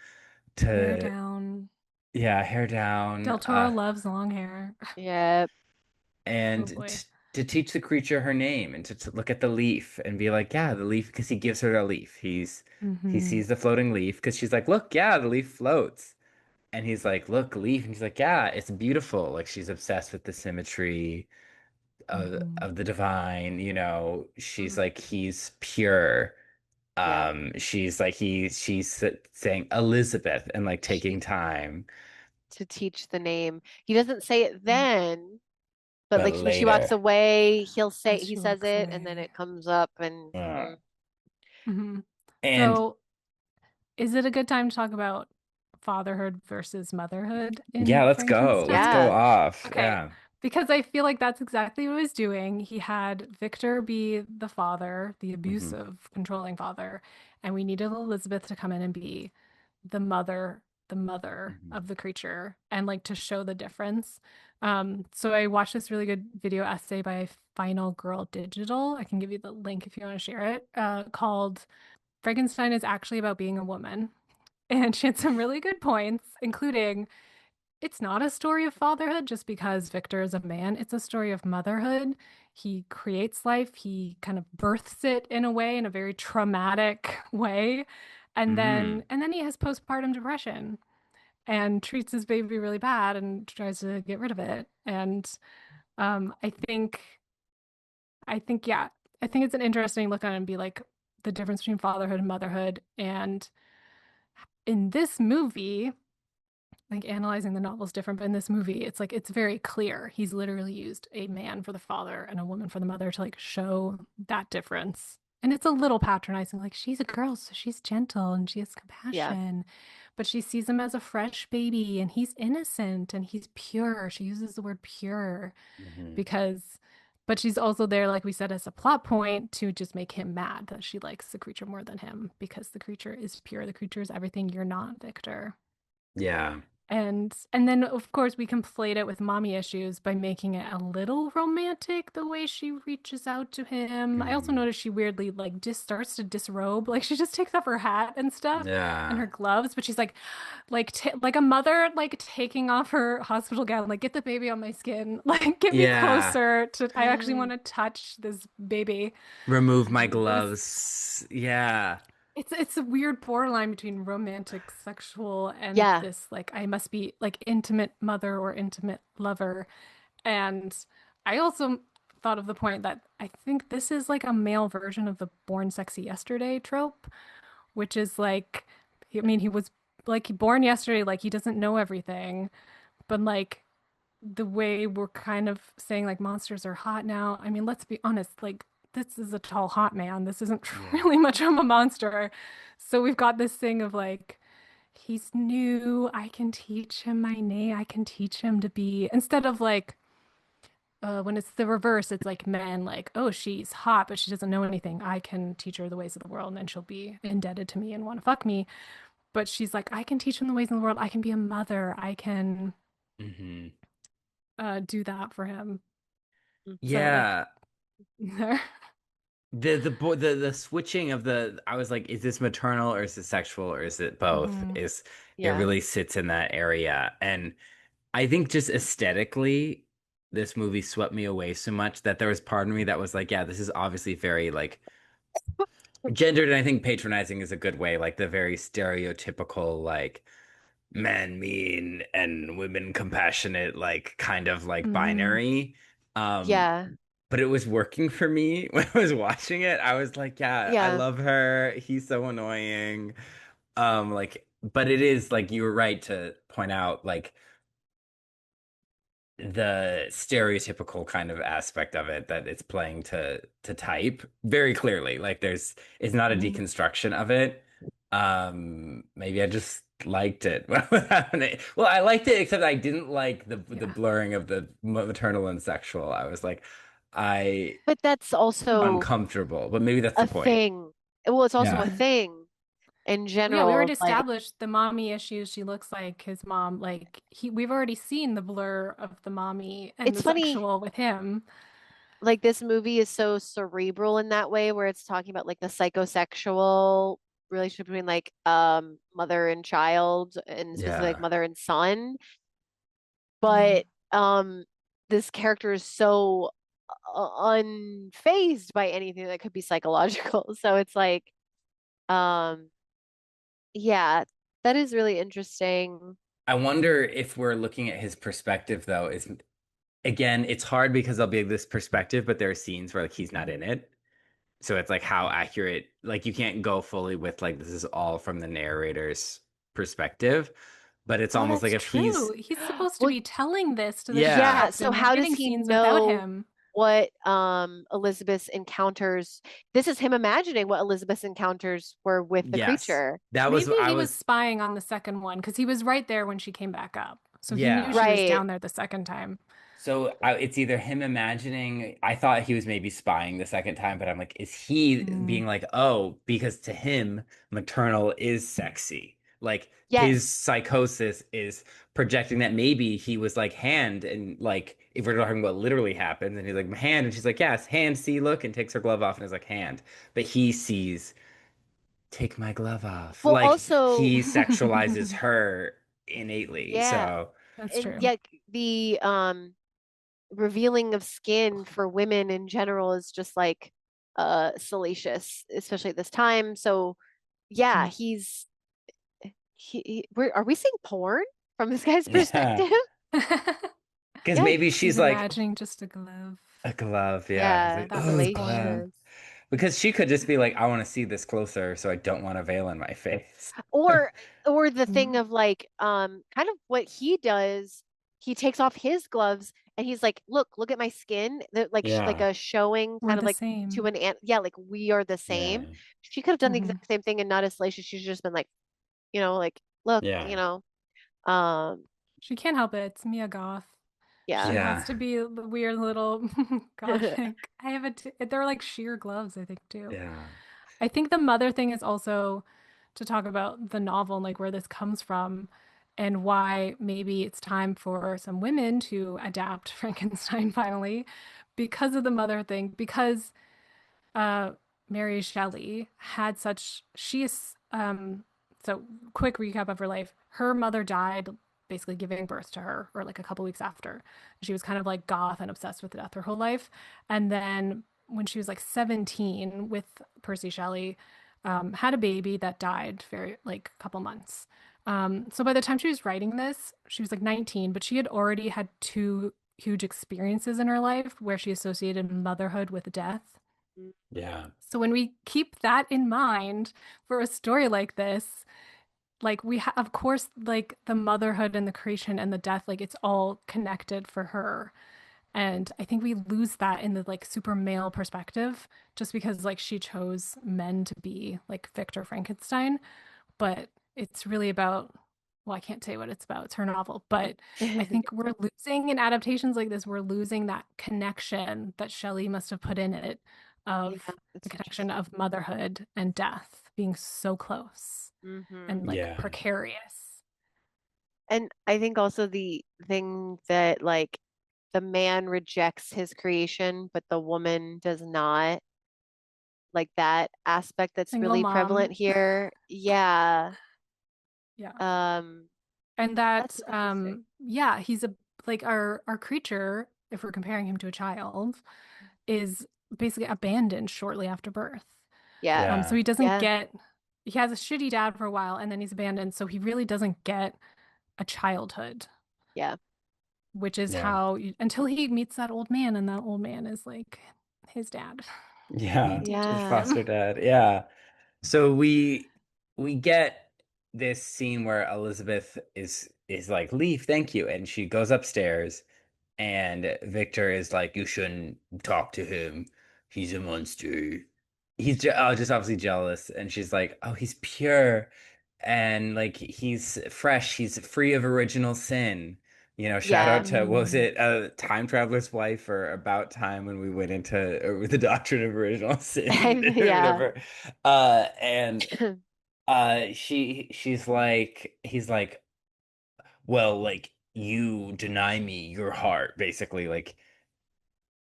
Hair to down. yeah, hair down, Del Toro loves long hair. Yeah. Oh and boy. to teach the creature her name and to look at the leaf and be like, yeah, the leaf, because he gives her a leaf. He Hmm. sees the floating leaf because she's like, look, yeah, the leaf floats. And he's like, look, leaf. And he's like, yeah, it's beautiful. Like she's obsessed with the symmetry Hmm. of the divine, you know. She's Mhm. like, he's pure. Yeah. She's like she's saying Elizabeth and like taking She time, to teach the name. He doesn't say it then, but but like when she walks later. away, As he she says walks it and then away. it comes up and Uh, Hmm. and So, is it a good time to talk about fatherhood versus motherhood yeah, in let's go. Let's Frankenstein? go yeah. off. Okay. Yeah. Because I feel like that's exactly what he was doing. He had Victor be the father, the Hmm. abusive, controlling father, and we needed Elizabeth to come in and be the mother Hmm. of the creature, and like to show the difference. So I watched this really good video essay by Final Girl Digital. I can give you the link if you want to share it, called Frankenstein is actually about being a woman. And she had some really good points, including it's not a story of fatherhood just because Victor is a man. It's a story of motherhood. He creates life, he kind of births it in a way, in a very traumatic way. Hmm. And then he has postpartum depression and treats his baby really bad and tries to get rid of it. And I think yeah, I think it's an interesting look on it and be like the difference between fatherhood and motherhood. And in this movie, like analyzing the novel is different, but in this movie, it's like it's very clear. He's literally used a man for the father and a woman for the mother to like show that difference. And it's a little patronizing, like she's a girl, so she's gentle and she has Yeah. compassion, but she sees him as a fresh baby and he's innocent and he's pure. She uses the word pure Hmm. because, but she's also there, like we said, as a plot point to just make him mad that she likes the creature more than him because the creature is pure. The creature is everything you're not, Victor. Yeah. And then of course we conflate it with mommy issues by making it a little romantic the way she reaches out to him. I also Hmm. noticed she weirdly like just starts to disrobe, like she just takes off her hat and stuff and Yeah. her gloves, but she's like a mother like taking off her hospital gown, like get the baby on my skin, like get me Yeah. closer to I actually want to touch this baby. Remove my It was gloves. Yeah. it's a weird borderline between romantic sexual and Yeah. this like I must be like intimate mother or intimate lover. And I also thought of the point that I think this is like a male version of the born sexy yesterday trope, which is like I mean he was like born yesterday, like he doesn't know everything, but like the way we're kind of saying like monsters are hot now. I mean, let's be honest, like this is a tall, hot man. This isn't Yeah. really much of a monster. So we've got this thing of like, he's new. I can teach him my name. I can teach him to be, instead of like, when it's the reverse, it's like men, like, oh, she's hot, but she doesn't know anything. I can teach her the ways of the world and then she'll be indebted to me and want to fuck me. But she's like, I can teach him the ways of the world. I can be a mother. I can Hmm. do that for him. So like, Yeah. The switching of the I was like, is this maternal or is it sexual or is it both? mhm. Is it Yeah. really sits in that area. And I think just aesthetically, this movie swept me away so much that there was part of me that was like, yeah, this is obviously very like gendered, and I think patronizing is a good way, like the very stereotypical like men mean and women compassionate, like kind of like Mhm. binary. Um, Yeah. but it was working for me when I was watching it. I was like, yeah, I Yeah. love her. He's so annoying. Like, but it is like you were right to point out like the stereotypical kind of aspect of it that it's playing to type very clearly. Like there's it's not a Mhm. deconstruction of it. Maybe I just liked it. Well, I liked it except I didn't like the Yeah. blurring of the maternal and sexual. I was like I But that's also uncomfortable, but maybe that's the a point. thing. Well, it's also a Yeah. thing in Well, yeah, we general. already Like, established the mommy issues. She looks like his mom. Like we've already seen the blur of the mommy and it's the funny. sexual with him. like this movie is so cerebral in that way where it's talking about like the psychosexual relationship between like mother and child and specifically like Yeah. mother and son. Mhm. But this character is so unfazed by anything that could be psychological. So it's like um yeah, that is really interesting. I wonder if we're looking at his perspective though, is again, it's hard because I'll be this perspective, but there are scenes where like he's not in it. So it's like how accurate, like you can't go fully with like this is all from the narrator's perspective, but it's Oh, almost like that's if he's true. He's supposed to Well, be telling this to the yeah, yeah, cast, so and we're how does getting he scenes without know him. what Elizabeth encounters? This is him imagining what Elizabeth's encounters were with the yes. creature. That was Maybe I he was was spying on the second one because he was right there when she came back up. So he knew yeah. she was Right. down there the second time. It's either him imagining. I thought he was maybe spying the second time, but I'm like, is he Mm. being like, oh, because to him, maternal is sexy. Like his Yes. psychosis is projecting that maybe he was like hand and like if we're talking about literally happens and he's like hand and she's like yes hand see look and takes her glove off and is like hand but he sees take my glove off Well, like also, he sexualizes her innately yeah, so That's and true. yet the revealing of skin for women in general is just like salacious, especially at this time. So yeah, Mm. are we seeing porn from this guy's yeah perspective? because maybe Yikes. He's she's like imagining just a glove. a glove, yeah. He's Yeah, like, That's ooh, salacious. glove. salacious. Because she could just be like, I want to see this closer, so I don't want a veil in my face. Or or the thing Mm. of like kind of what he does, he takes off his gloves and he's like, look at my skin. Like like Yeah, a showing We're kind of the like to same. an ant. Yeah, like we are the yeah, same. She could have done the Hmm. exact same thing and not as salacious. She's just been like, like, look, yeah, um, She can't help it. It's Mia Goth. yeah. She has yeah, to be the weird little gothic. I have they're like sheer gloves, I think, too. yeah, I think the mother thing is also to talk about the novel and like where this comes from and why maybe it's time for some women to adapt Frankenstein finally because of the mother thing. Because uh, Mary Shelley had such, she is, so quick recap of her life. Her mother died basically giving birth to her, or like a couple weeks after. She was kind of like goth and obsessed with death her whole life. And then when she was like 17 with Percy Shelley, had a baby that died very like a couple months. So by the time she was writing this, she was like 19, but she had already had two huge experiences in her life where she associated motherhood with death. yeah, So when we keep that in mind for a story like this, like of course like the motherhood and the creation and the death, like it's all connected for her. And I think we lose that in the like super male perspective just because like she chose men to be like Victor Frankenstein, but it's really about, well, I can't say what it's about. It's her novel, but I think we're losing in adaptations like this, we're losing that connection that Shelley must have put in it Yeah, of the that's connection interesting. of motherhood and death being so close Hmm. and like yeah, precarious. And I think also the thing that like the man rejects his creation, but the woman does not, like that aspect that's Single really prevalent mom. here. Yeah. Yeah. Um, And that's that interesting. yeah, he's a like our creature, if we're comparing him to a child, is basically abandoned shortly after birth. Yeah. So yeah, he doesn't Yeah. get, he has a shitty dad for a while and then he's abandoned. So he really doesn't get a childhood, Yeah. which is yeah, how, until he meets that old man and that old man is like his dad. He yeah. His teaches Yeah. foster him. dad, yeah. So we get this scene where Elizabeth is like, leave, thank you, and she goes upstairs, and Victor is like, you shouldn't talk to him. He's a monster. Just obviously jealous, and she's like, oh, he's pure, and like he's fresh. He's free of original sin. Shout out Yeah. to what was Mm. it, Time Traveler's Wife or About Time when we went into the doctrine of original sin, or Yeah. whatever. And she's like, he's like, well, like you deny me your heart, basically, like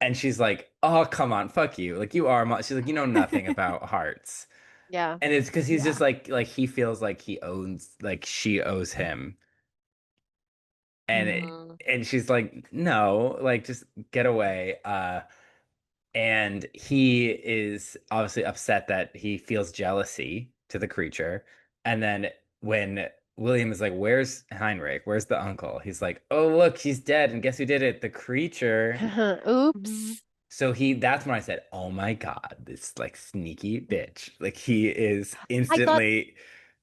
And she's like, "Oh, come on, fuck you. Like you are." She's like, "You know nothing about hearts." Yeah. And it's because he's just Yeah. like he feels like he owns, like she owes him. And Hmm. and she's like, "No, like just get away." And he is obviously upset that he feels jealousy to the creature. And then when William is like, "Where's Heinrich? Where's the uncle?" He's like, "Oh, look, he's dead. And guess who did it? The creature." Mhm. Oops. That's when I said, "Oh my God, this like sneaky bitch." Like he is I thought instantly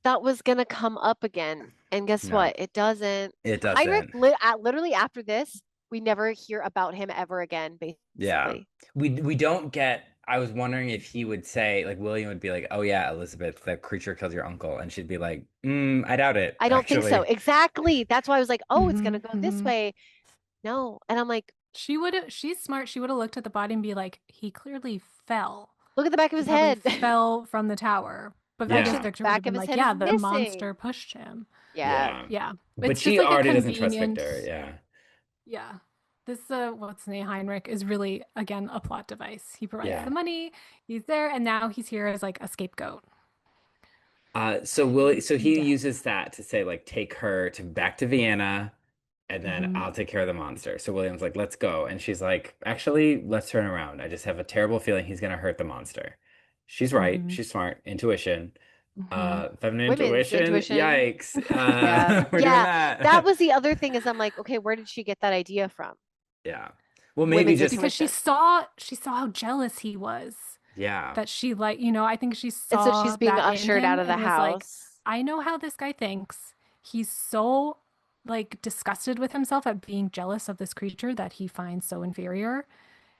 that was gonna come up again. And guess no, what? It doesn't. it Heinrich, doesn't. literally after this, we never hear about him ever again, Yeah. basically. We don't get I was wondering if he would say like William would be like, "Oh yeah, Elizabeth, the creature killed your uncle." And she'd be like, I doubt it, I don't think so. actually." Exactly. That's why I was like, oh, it's gonna Mhm. go this Mhm. way. No. And I'm like, She's smart. She would have looked at the body and be like, he clearly fell. look at the back of He his probably head. fell from the tower. But I guess Actually, Yeah. the Victor would have back of been his like, head is yeah, the monster missing. pushed him. Yeah. Yeah. Yeah. But It's just she like a already doesn't trust Victor. convenient. Yeah. Yeah. This what's his name, Heinrich, is really again a plot device. He provides Yeah. the money, he's there, and now he's here as like a scapegoat. So he Dead. uses that to say like take her to back to Vienna and then Hmm. I'll take care of the monster. So William's like, "Let's go." And she's like, "Actually, let's turn around. I just have a terrible feeling he's gonna hurt the monster." She's right. Hmm. She's smart. Intuition. Hmm. Feminine Women's intuition. intuition. Yikes. Yeah. We're doing Yeah. That that. was the other thing is I'm like, okay, where did she get that idea from? Yeah. Well, maybe Women's just Because intuition. she saw how jealous he was. yeah. That she like, I think she And so saw she's being that in ushered out him of the and was like, house. I know how this guy thinks. He's so like disgusted with himself at being jealous of this creature that he finds so inferior.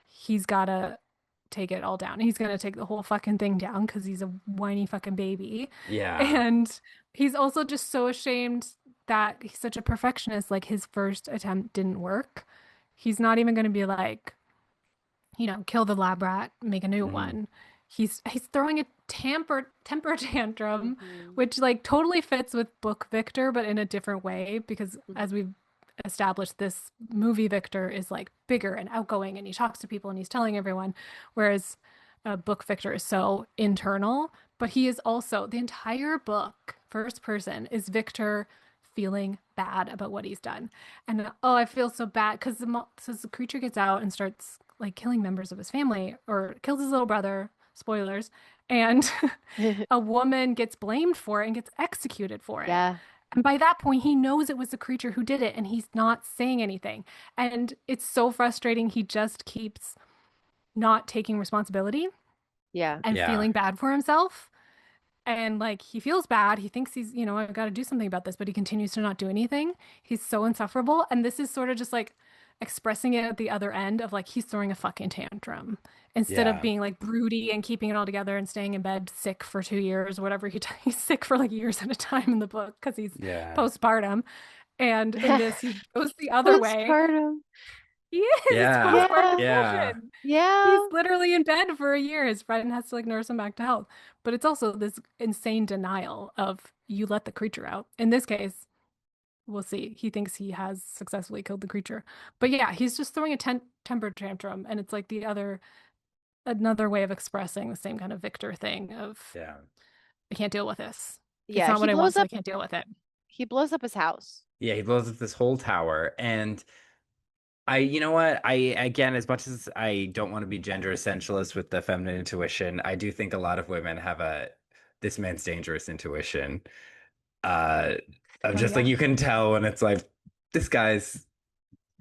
He's gotta take it all down. He's gonna take the whole fucking thing down because he's a whiny fucking baby. Yeah. And he's also just so ashamed that he's such a perfectionist. Like his first attempt didn't work. He's not even gonna be like, kill the lab rat, make a new Mhm. one. He's throwing a temper tantrum, Hmm. which like totally fits with book Victor, but in a different way because as we've established, this movie Victor is like bigger and outgoing, and he talks to people and he's telling everyone, whereas book Victor is so internal. But he is also the entire book, first person, is Victor feeling bad about what he's done. And oh, I feel so bad because the creature gets out and starts like killing members of his family or kills his little brother. Spoilers. And a woman gets blamed for it and gets executed for it. Yeah. And by that point, he knows it was the creature who did it and he's not saying anything. And it's so frustrating. He just keeps not taking responsibility Yeah. and Yeah. feeling bad for himself. And like he feels bad. He thinks I've got to do something about this, but he continues to not do anything. He's so insufferable. And this is sort of just like expressing it at the other end of like he's throwing a fucking tantrum instead of Yeah. being like broody and keeping it all together and staying in bed sick for 2 years, whatever he's sick for like years at a time in the book because he's Yeah. postpartum. And in this, he goes the other way. Postpartum. He is. It's Yeah. postpartum Yeah. Yeah. depression. He's Yeah. literally in bed for a year. His friend has to like nurse him back to health. But it's also this insane denial of you let the creature out. In this case, we'll see. He thinks he has successfully killed the creature. But yeah, he's just throwing a temper tantrum. And it's like another way of expressing the same kind of Victor thing of Yeah. I can't deal with this. It's Yeah. not He what I want, blows so I up can't deal with it. he blows up his house. Yeah, he blows up this whole tower. And you know what? Again, as much as I don't want to be gender essentialist with the feminine intuition, I do think a lot of women have this man's dangerous intuition. Uh, of Oh just like yeah. you can tell when it's like, this guy's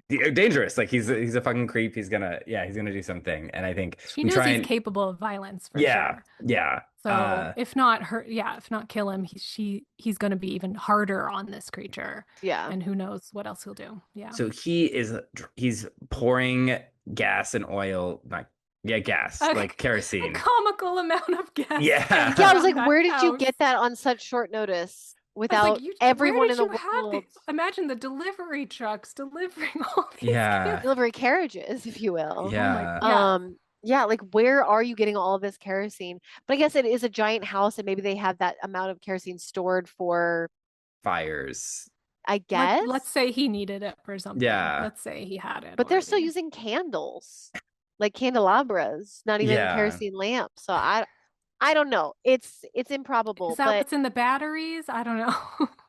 dangerous. Like he's a fucking creep. He's gonna do something. And I think She we knows try he's and, capable of violence for yeah, sure. yeah. So if not her, yeah, if not kill him, he's going to be even harder on this creature, Yeah. and who knows what else he'll do. Yeah, So he's pouring gas and oil, like yeah, gas, a, like a kerosene. comical amount of gas spent Yeah, I Yeah. was on like, that where did you house. get that on such short notice I was like, without where everyone in did the you have these? world Imagine the delivery trucks delivering all these Yeah. gifts. delivery carriages, if you will? Oh my, Yeah. yeah. Yeah, like where are you getting all of this kerosene? But I guess it is a giant house and maybe they have that amount of kerosene stored for, Fires. I Let's guess, say he needed it for something. Yeah. Let's say he had it but they're still already. using candles. like candelabras, not even Yeah. kerosene lamps. So I don't know. It's Is improbable, that but what's in the batteries? I don't know.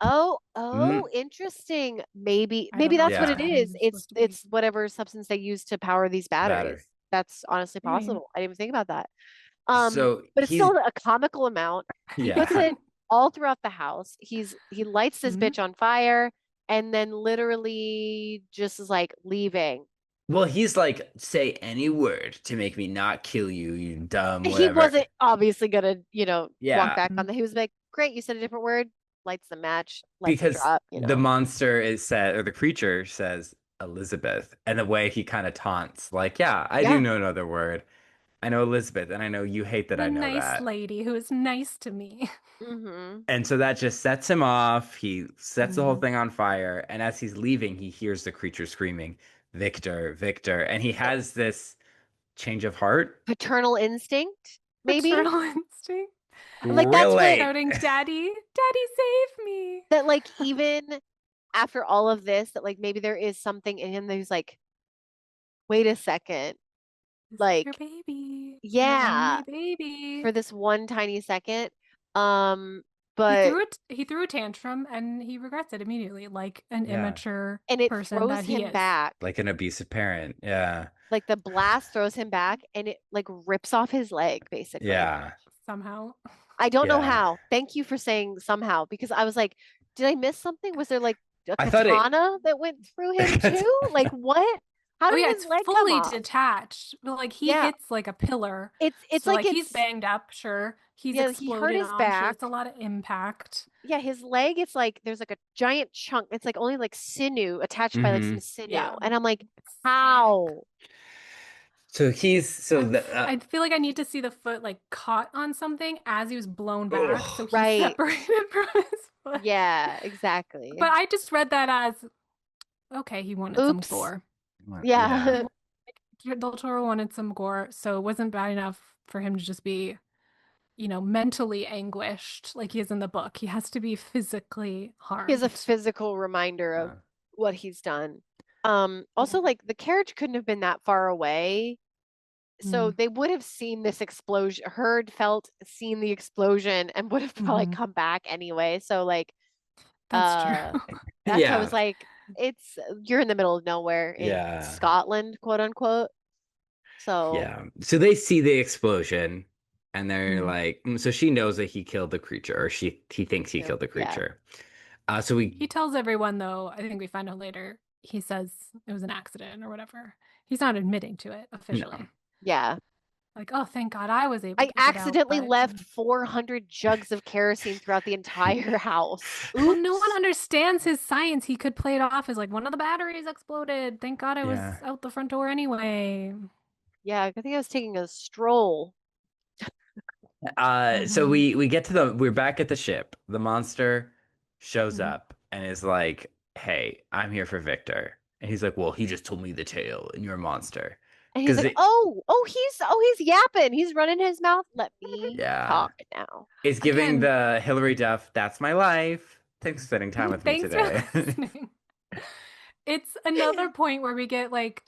oh, Mm, interesting. Maybe I don't know that's what what the it yeah. is. batteries are It's supposed to be. it's whatever substance they use to power these Battery. batteries. That's honestly Maybe. possible. I didn't even think about that. So But it's he's still a comical amount. He puts yeah. it all throughout the house. He lights this Mhm. bitch on fire and then literally just is like leaving. Well, he's like, say any word to make me not kill you, you dumb He whatever. wasn't obviously gonna, walk Yeah, back on the. He was like, "Great, you said a different word." Lights the match, lets it because the drop. monster is said, or the creature says Elizabeth, and the way he kind of taunts, like, yeah, I do Yeah. know another word. I know Elizabeth, and I know you hate that The I know nice that. lady who is nice to me. Mm-hmm. And so that just sets him off. He sets the whole Mhm. thing on fire. And as he's leaving, he hears the creature screaming, Victor, Victor. And he has this change of heart. Paternal instinct, maybe. Paternal instinct. Like that's what Relate. Shouting, Daddy, Daddy, save me. that like even after all of this, that like maybe there is something in him that he's like, wait a second, This is your like, baby, your yeah, only baby. for this one tiny second. Um, He but threw it. He threw a tantrum, and he regrets it immediately, like an Yeah. immature and it person throws that he him is. back. Like an abusive parent. Yeah. Like the blast throws him back and it like rips off his leg, basically. Yeah. Somehow. I don't know Yeah. how. Thank you for saying somehow because I was like, did I miss something? Was there like a I thought it. katana that went through him too? Like what? How Oh did yeah, his it's leg come fully off? detached. But like he Yeah, hits like a pillar. it's So like like he's it's banged up, sure. He's yeah, he hurt exploded his on, sure. It's a back. lot of impact. Yeah, his leg, it's like there's like a giant chunk. It's like only like sinew attached by like some Hmm. sinew. Yeah. And I'm like, It's sick. how? I feel like I need to see the foot like caught on something as he was blown back, so Ugh. he's Right. separated from his foot. Yeah, But exactly. I just read that as okay, he wanted some Oops. gore. Yeah. Yeah. Del Toro wanted some gore, so it wasn't bad enough for him to just be, mentally anguished like he is in the book. He has to be physically He has a harmed. physical reminder of Uh, what he's done. Yeah. Also like the carriage couldn't have been that far away. So Mm. they would have seen this explosion, heard, felt, seen the explosion, and would have probably Hmm. come back anyway. So like That's true. uh that's why I yeah. was like, you're in the middle of nowhere in Yeah. Scotland, quote unquote. So Yeah. So they see the explosion and they're Mhm. like, so she knows that he killed the creature, or he thinks he yeah, killed the yeah. creature. So we He tells everyone, though, I think we find out later, he says it was an accident or whatever. He's not admitting to it no. officially. Yeah. Like, oh, thank God I was able I to get out, accidentally but left 400 jugs of kerosene throughout the entire house. well, no one Oops. understands his science. He could play it off as like one of the batteries exploded. Thank God I was Yeah. out the front door anyway. Yeah, I think I was taking a stroll. So Hmm. we get to we're back at the ship. The monster shows Hmm. up and is like, "Hey, I'm here for Victor." And he's like, "Well, he just told me the tale, and you're a monster." And he's Because like, it, he's yapping. He's running his mouth. Let me yeah, talk now. it's giving Again, the Hillary Duff, "That's my life." Thanks for spending time with me thanks for today. listening. It's another point where we get like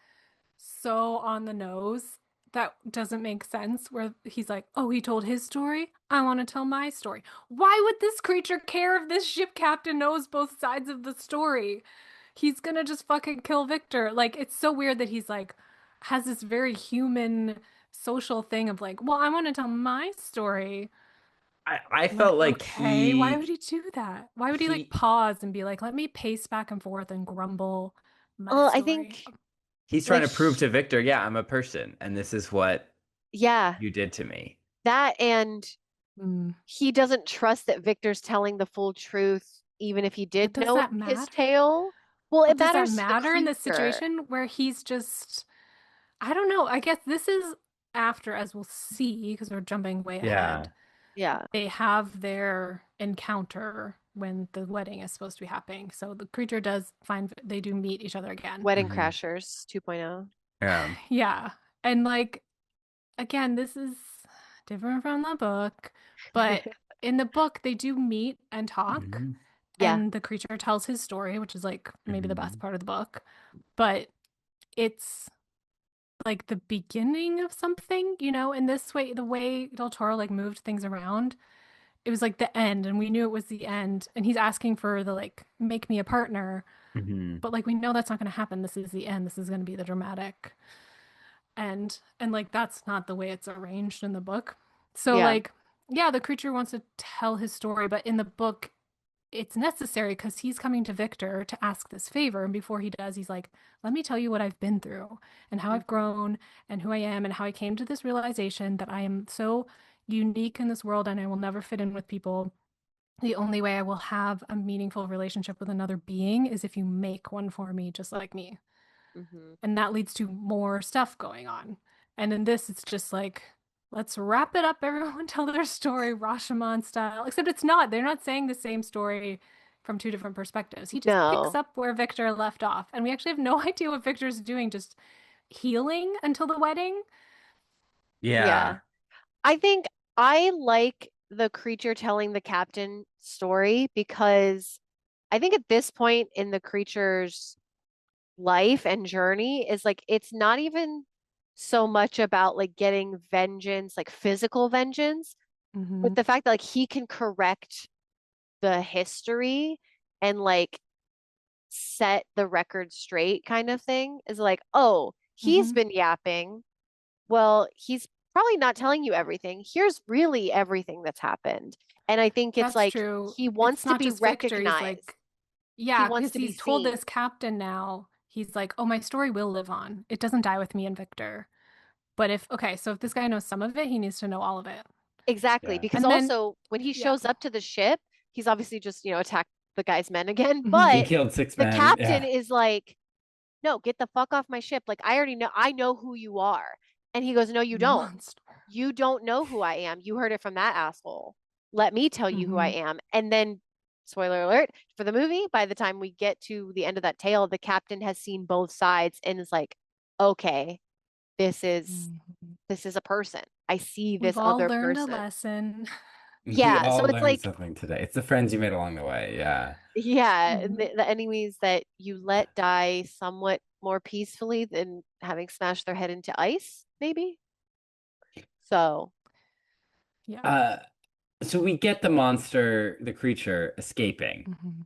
so on the nose that doesn't make sense where he's like, "Oh, he told his story. I want to tell my story." Why would this creature care if this ship captain knows both sides of the story? He's gonna just fucking kill Victor. Like, it's so weird that he's like has this very human social thing of like, "Well, I want to tell my story." I I'm felt like, like okay, why would he do that? Why would he like he pause and be like, let me pace back and forth and grumble my Well, I story? think he's trying like to prove to Victor, yeah, I'm a person, and this is what yeah, you did to me. that and Mm. he doesn't trust that Victor's telling the full truth, even if he But did does know that his matter? tale. Well, But it does that matters to the matter in this creature. situation where he's just, I don't know. I guess this is after, as we'll see, because we're jumping way ahead. Yeah. Yeah. They have their encounter when the wedding is supposed to be happening. So the creature does find, they do meet each other again. Wedding Hmm. Crashers 2.0. Yeah. Yeah. And like, again, this is different from the book, but in the book, they do meet and talk, Hmm. Yeah. and the creature tells his story, which is like maybe the best Hmm. part of the book. But it's like the beginning of something, in this way, the way Del Toro like moved things around, it was like the end, and we knew it was the end. And he's asking for the like, make me a partner, Hmm. but like we know that's not going to happen. This is the end. This is going to be the dramatic end, and like that's not the way it's arranged in the book. So Yeah. like, yeah, the creature wants to tell his story, but in the book, it's necessary because he's coming to Victor to ask this favor. And before he does, he's like, let me tell you what I've been through and how I've Hmm. grown and who I am and how I came to this realization that I am so unique in this world and I will never fit in with people. The only way I will have a meaningful relationship with another being is if you make one for me, just like me. Hmm. And that leads to more stuff going on. And in this, it's just like, let's wrap it up. Everyone tell their story, Rashomon style. Except it's not. They're not saying the same story from two different perspectives. He just picks No. up where Victor left off. And we actually have no idea what Victor's doing, just healing until the wedding. Yeah. Yeah. I think I like the creature telling the captain story because I think at this point in the creature's life and journey is like it's not even so much about like getting vengeance, like physical vengeance, but Mm-hmm. the fact that like he can correct the history and like set the record straight kind of thing is like, oh, he's Mm-hmm. been yapping. Well, he's probably not telling you everything. Here's really everything that's happened. And I think it's That's like true. he It's wants to not be just Victor. He's recognized. like, He yeah, wants because to be he's told seen. this captain now, he's like, oh, my story will live on. It doesn't die with me and Victor. But okay, so if this guy knows some of it, he needs to know all of it. Exactly. Yeah. Because And then, also when he yeah. shows up to the ship, he's obviously just, attacked the guy's men again. Mhm. He But killed six the men. captain Yeah. is like, no, get the fuck off my ship. Like, I already know, I know who you are. And he goes, no, you don't. Monster. You don't know who I am. You heard it from that asshole. Let me tell you who I Hmm. am. And then, spoiler alert for the movie, by the time we get to the end of that tale, the captain has seen both sides and is like, okay, this is Hmm. this is a person. I see We've this all other learned a person. lesson. We Yeah, so all it's learned like, something today. It's the friends you made along the way. Yeah. yeah, Hmm. the enemies that you let die somewhat more peacefully than having smashed their head into ice, maybe. So, Yeah. Uh, so we get the monster, the creature escaping Hmm.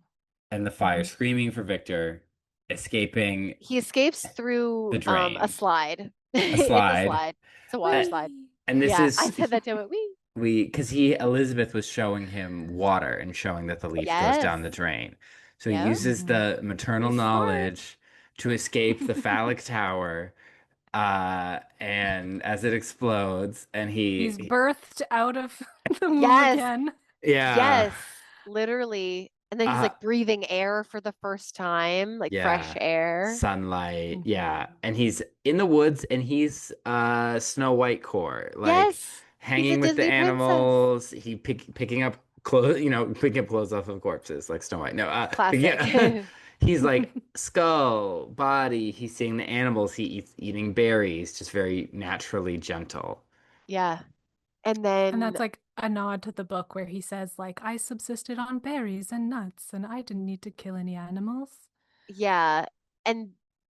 and the fire, Hmm. screaming for Victor, escaping he escapes through the a drain, slide. a It's a slide. slide. It's a water Uh, slide. Whee! and this Yeah, I is said that to it. because Elizabeth was showing him water and showing that the leech goes Yes. down the drain. So he Yep. uses Hmm. the maternal He's smart. knowledge to escape the phallic tower. And as it explodes, and He's birthed out of the womb Yes. again. yeah, Yes. Literally. And then he's uh, like breathing air for the first time, like fresh yeah, air. sunlight, yeah, Hmm. and he's in the woods, and he's Snow White core, like Yes. He's a hanging with the Disney princess. animals. Picking up clothes, picking up clothes off of corpses, like Snow White. No, Classic. he's like skull, body. He's seeing the animals. He eats, eating berries, just very naturally gentle. Yeah. And And then, that's like a nod to the book where he says, like, I subsisted on berries and nuts and I didn't need to kill any animals. yeah. And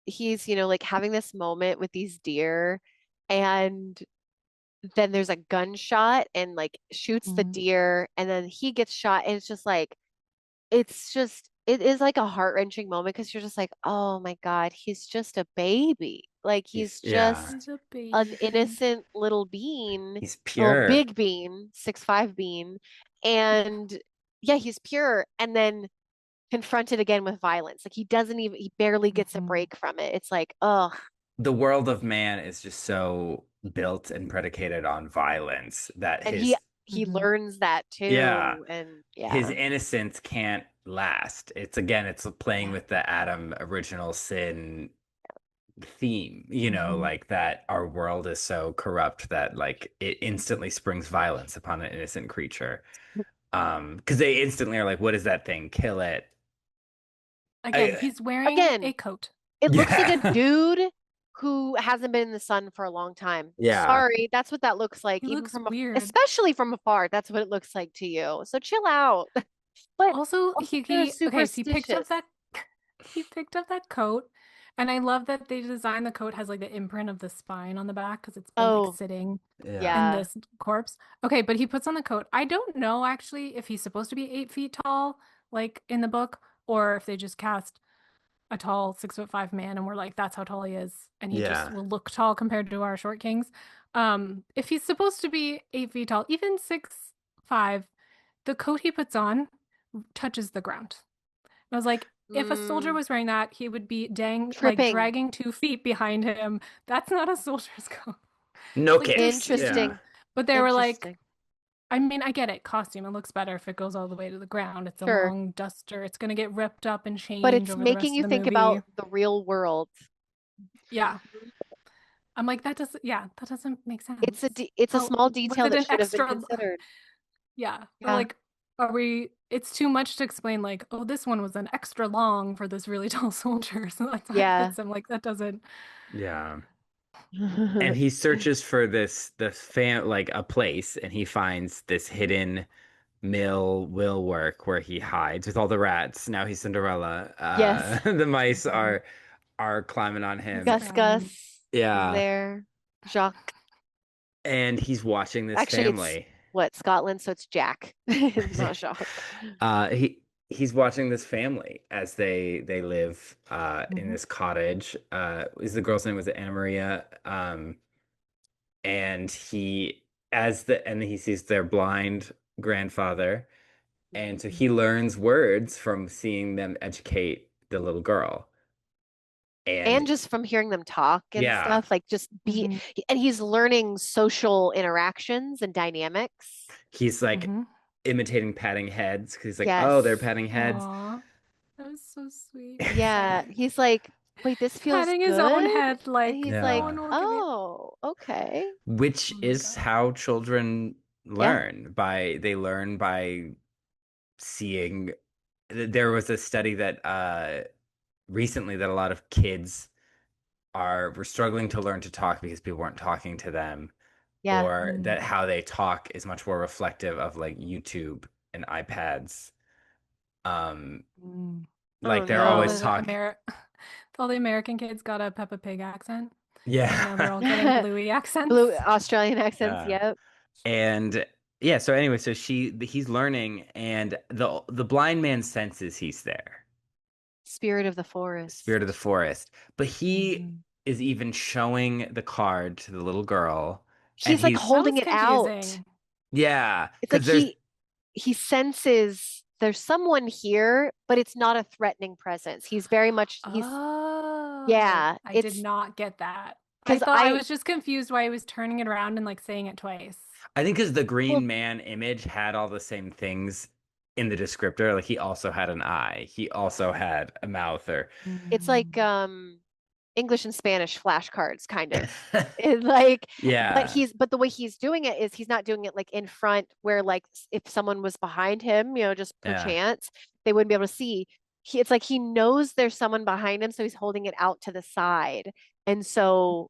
he's, like having this moment with these deer. And then there's a gunshot and like shoots the Mhm. deer. And then he gets shot. And it is like a heart-wrenching moment because you're just like, oh my God, he's just a baby. Like he's Yeah, He's just a an baby. innocent little bean, he's well, pure. big bean, 6'5" bean. And yeah, he's pure. And then confronted again with violence. Like he barely gets a Mhm. break from it. It's like, ugh. The world of man is just so built and predicated on violence that And he Mhm. learns that yeah, too. And his yeah, innocence can't last. It's playing yeah. with the Adam original sin theme, Mhm. like that our world is so corrupt that like it instantly springs violence upon an innocent creature. Because they instantly are like, what is that thing? Kill it. Again, I, he's wearing Again, a coat. it looks like a yeah. dude who hasn't been in the sun for a long time. Yeah. Sorry, that's what that looks like, He even looks from weird. especially from afar. That's what it looks like to you. So chill out. But Also, also you're okay, so he picked up superstitious. that he picked up that coat And I love that they designed the coat has like the imprint of the spine on the back because it's been like Oh, sitting Yeah. in yeah. this corpse. Okay, but he puts on the coat. I don't know actually if he's supposed to be 8 feet tall, like in the book, or if they just cast a tall 6'5" man and we're like, that's how tall he is, and he just Yeah. will look tall compared to our short kings. If he's supposed to be 8 feet tall, even 6'5", the coat he puts on touches the ground. I was like, if a soldier Mm, was wearing that, he would be like tripping. dragging 2 feet behind him. That's not a soldier's coat. No Like there's, kicks. Yeah. Interesting. but they were like, Interesting. I mean, I get it. Costume, it looks better if it goes all the way to the ground. It's a Sure. long duster. It's gonna get ripped up and But change it's over the making rest of you the think movie. about the real world. Yeah. I'm like, that doesn't make sense. It's a How small was detail it that an should have been extra? considered. Yeah. They're Yeah. like, it's too much to explain, like, oh, this one was an extra long for this really tall soldier. So that's why it Yeah. fits him. Like, that doesn't. Yeah. And he searches for the fan like a place, and he finds this hidden mill will work where he hides with all the rats. Now he's Cinderella. Yes. The mice Mhm. are climbing on him. Gus Surrounding. Gus is Yeah. there. Jacques. And he's watching this Actually, it's family. what, Scotland, so it's Jack, not Jacques. He's watching this family as they live in Mhm. this cottage. Is the girl's name was it Anna Maria? And he sees their blind grandfather, and so he learns words from seeing them educate the little girl. And And just from hearing them talk and yeah, stuff, like just be, Mhm. and he's learning social interactions and dynamics. he's like Mhm. imitating patting heads because he's like, oh, they're Yes. patting heads. Aw, that was so sweet and Yeah. sad. He's like, wait, this feels Patting his own good. head, And like, he's no like, one Yeah. will give you. oh, okay. Which Oh my is God. how children Yeah. learn by seeing. There was a study that recently that a lot of kids were struggling to learn to talk because people weren't talking to them, Yeah. or Mm. that how they talk is much more reflective of like YouTube and iPads. Um, Mm. Oh like they're All always no. the talking. all the American kids got a Peppa Pig accent, and now they're Yeah. all getting Bluey Blue accents. Australian accents. Yeah. Yep. And yeah, so anyway, so he's learning, and the blind man senses he's there, Spirit of the spirit of the forest. forest. But he Mhm. is even showing the card to the little girl, and He's like he's That holding was it out. confusing. yeah, It's like because there's he senses there's someone here, but it's not a threatening presence. He's very much he's Oh, yeah, I did it's not get that. I because thought I I was just confused why he was turning it around and like saying it twice. I think because the well Green Man image had all the same things in the descriptor. Like he also had an eye, he also had a mouth, or it's like Mm. English and Spanish flashcards kind of. It like yeah, but the way he's doing it is he's not doing it like in front where like if someone was behind him, just yeah. perchance, they wouldn't be able to see. It's like he knows there's someone behind him, so he's holding it out to the side. And so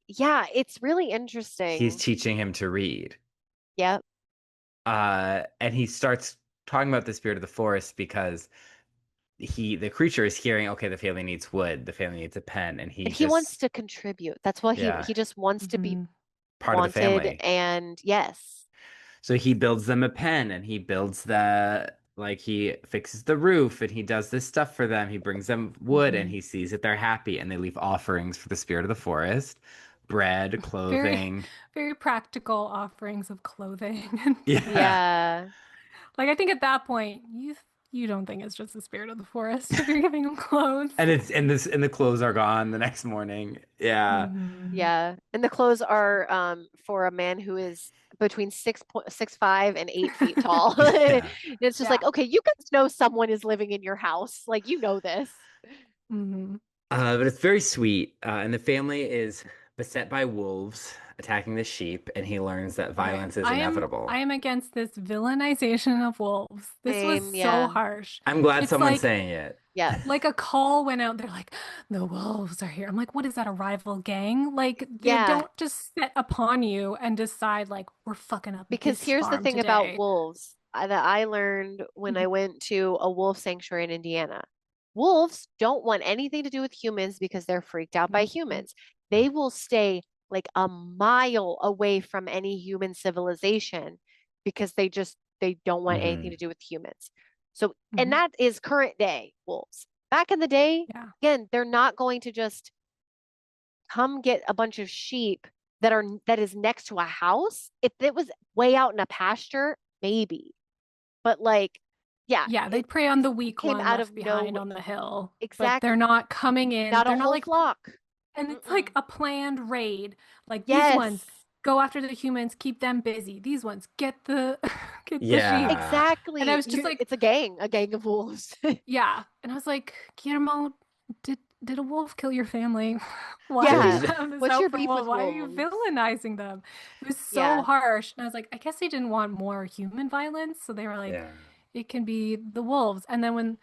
yeah, it's really He's interesting. teaching him to read. Yep. And he starts talking about the spirit of the forest because the creature is hearing, okay, the family needs wood, the family needs a pen, and he And he wants just, to contribute. That's why yeah, he just wants to be Mhm. part of the wanted family. and yes. So he builds them a pen, and he builds like he fixes the roof, and he does this stuff for them. He brings them wood, and Mhm. he sees that they're happy, and they leave offerings for the spirit of the forest, bread, Very, clothing. very practical offerings of clothing and food. Yeah. Yeah. Like I think at that point, you don't think it's just the spirit of the forest if you're giving them clothes. And the clothes are gone the next morning. Yeah. Mhm. Yeah. And the clothes are for a man who is between 6'5" and 8 feet tall. Yeah. It's just Yeah. like, okay, you guys know someone is living in your house. Like you know this. Mhm. But it's very sweet. And the family is beset by wolves attacking the sheep, and he learns that Okay. violence is I inevitable. am against this villainization of wolves. This was Same, so yeah. harsh. I'm glad It's someone's saying it. Yes. like a call went out. They're like, the wolves are here. I'm like, what is that, a rival gang? Like they Yeah. don't just set upon you and decide like we're fucking up Because this here's the farm thing about today. wolves that I learned when Mhm. I went to a wolf sanctuary in Indiana. wolves don't want anything to do with humans because they're freaked out by Mhm. humans. They will stay like a mile away from any human civilization because they don't want anything Hmm. to do with humans. So, and Mhm. that is current day wolves. Back in the day, Yeah. again, they're not going to just come get a bunch of sheep that is next to a house. If it was way out in a pasture, maybe. But like, yeah, Yeah, they'd prey on the weak came one out of left behind no on the hill, but they're exactly not coming in. not a They're not whole like, flock. and it's like Mm-mm. a planned raid. Like these ones Yes, go after the humans, keep them busy. These ones get the get the sheep. Yeah. And I exactly. was just like, It's a gang of wolves. yeah. And I was like, Guillermo, did a wolf kill your family? Why It do Yeah. you was, have this What's your out for beef wolves? with Why are you wolves? villainizing them? It was so Yeah, harsh. And I was like, I guess they didn't want more human violence, so they were like, yeah. it can be the wolves. And then when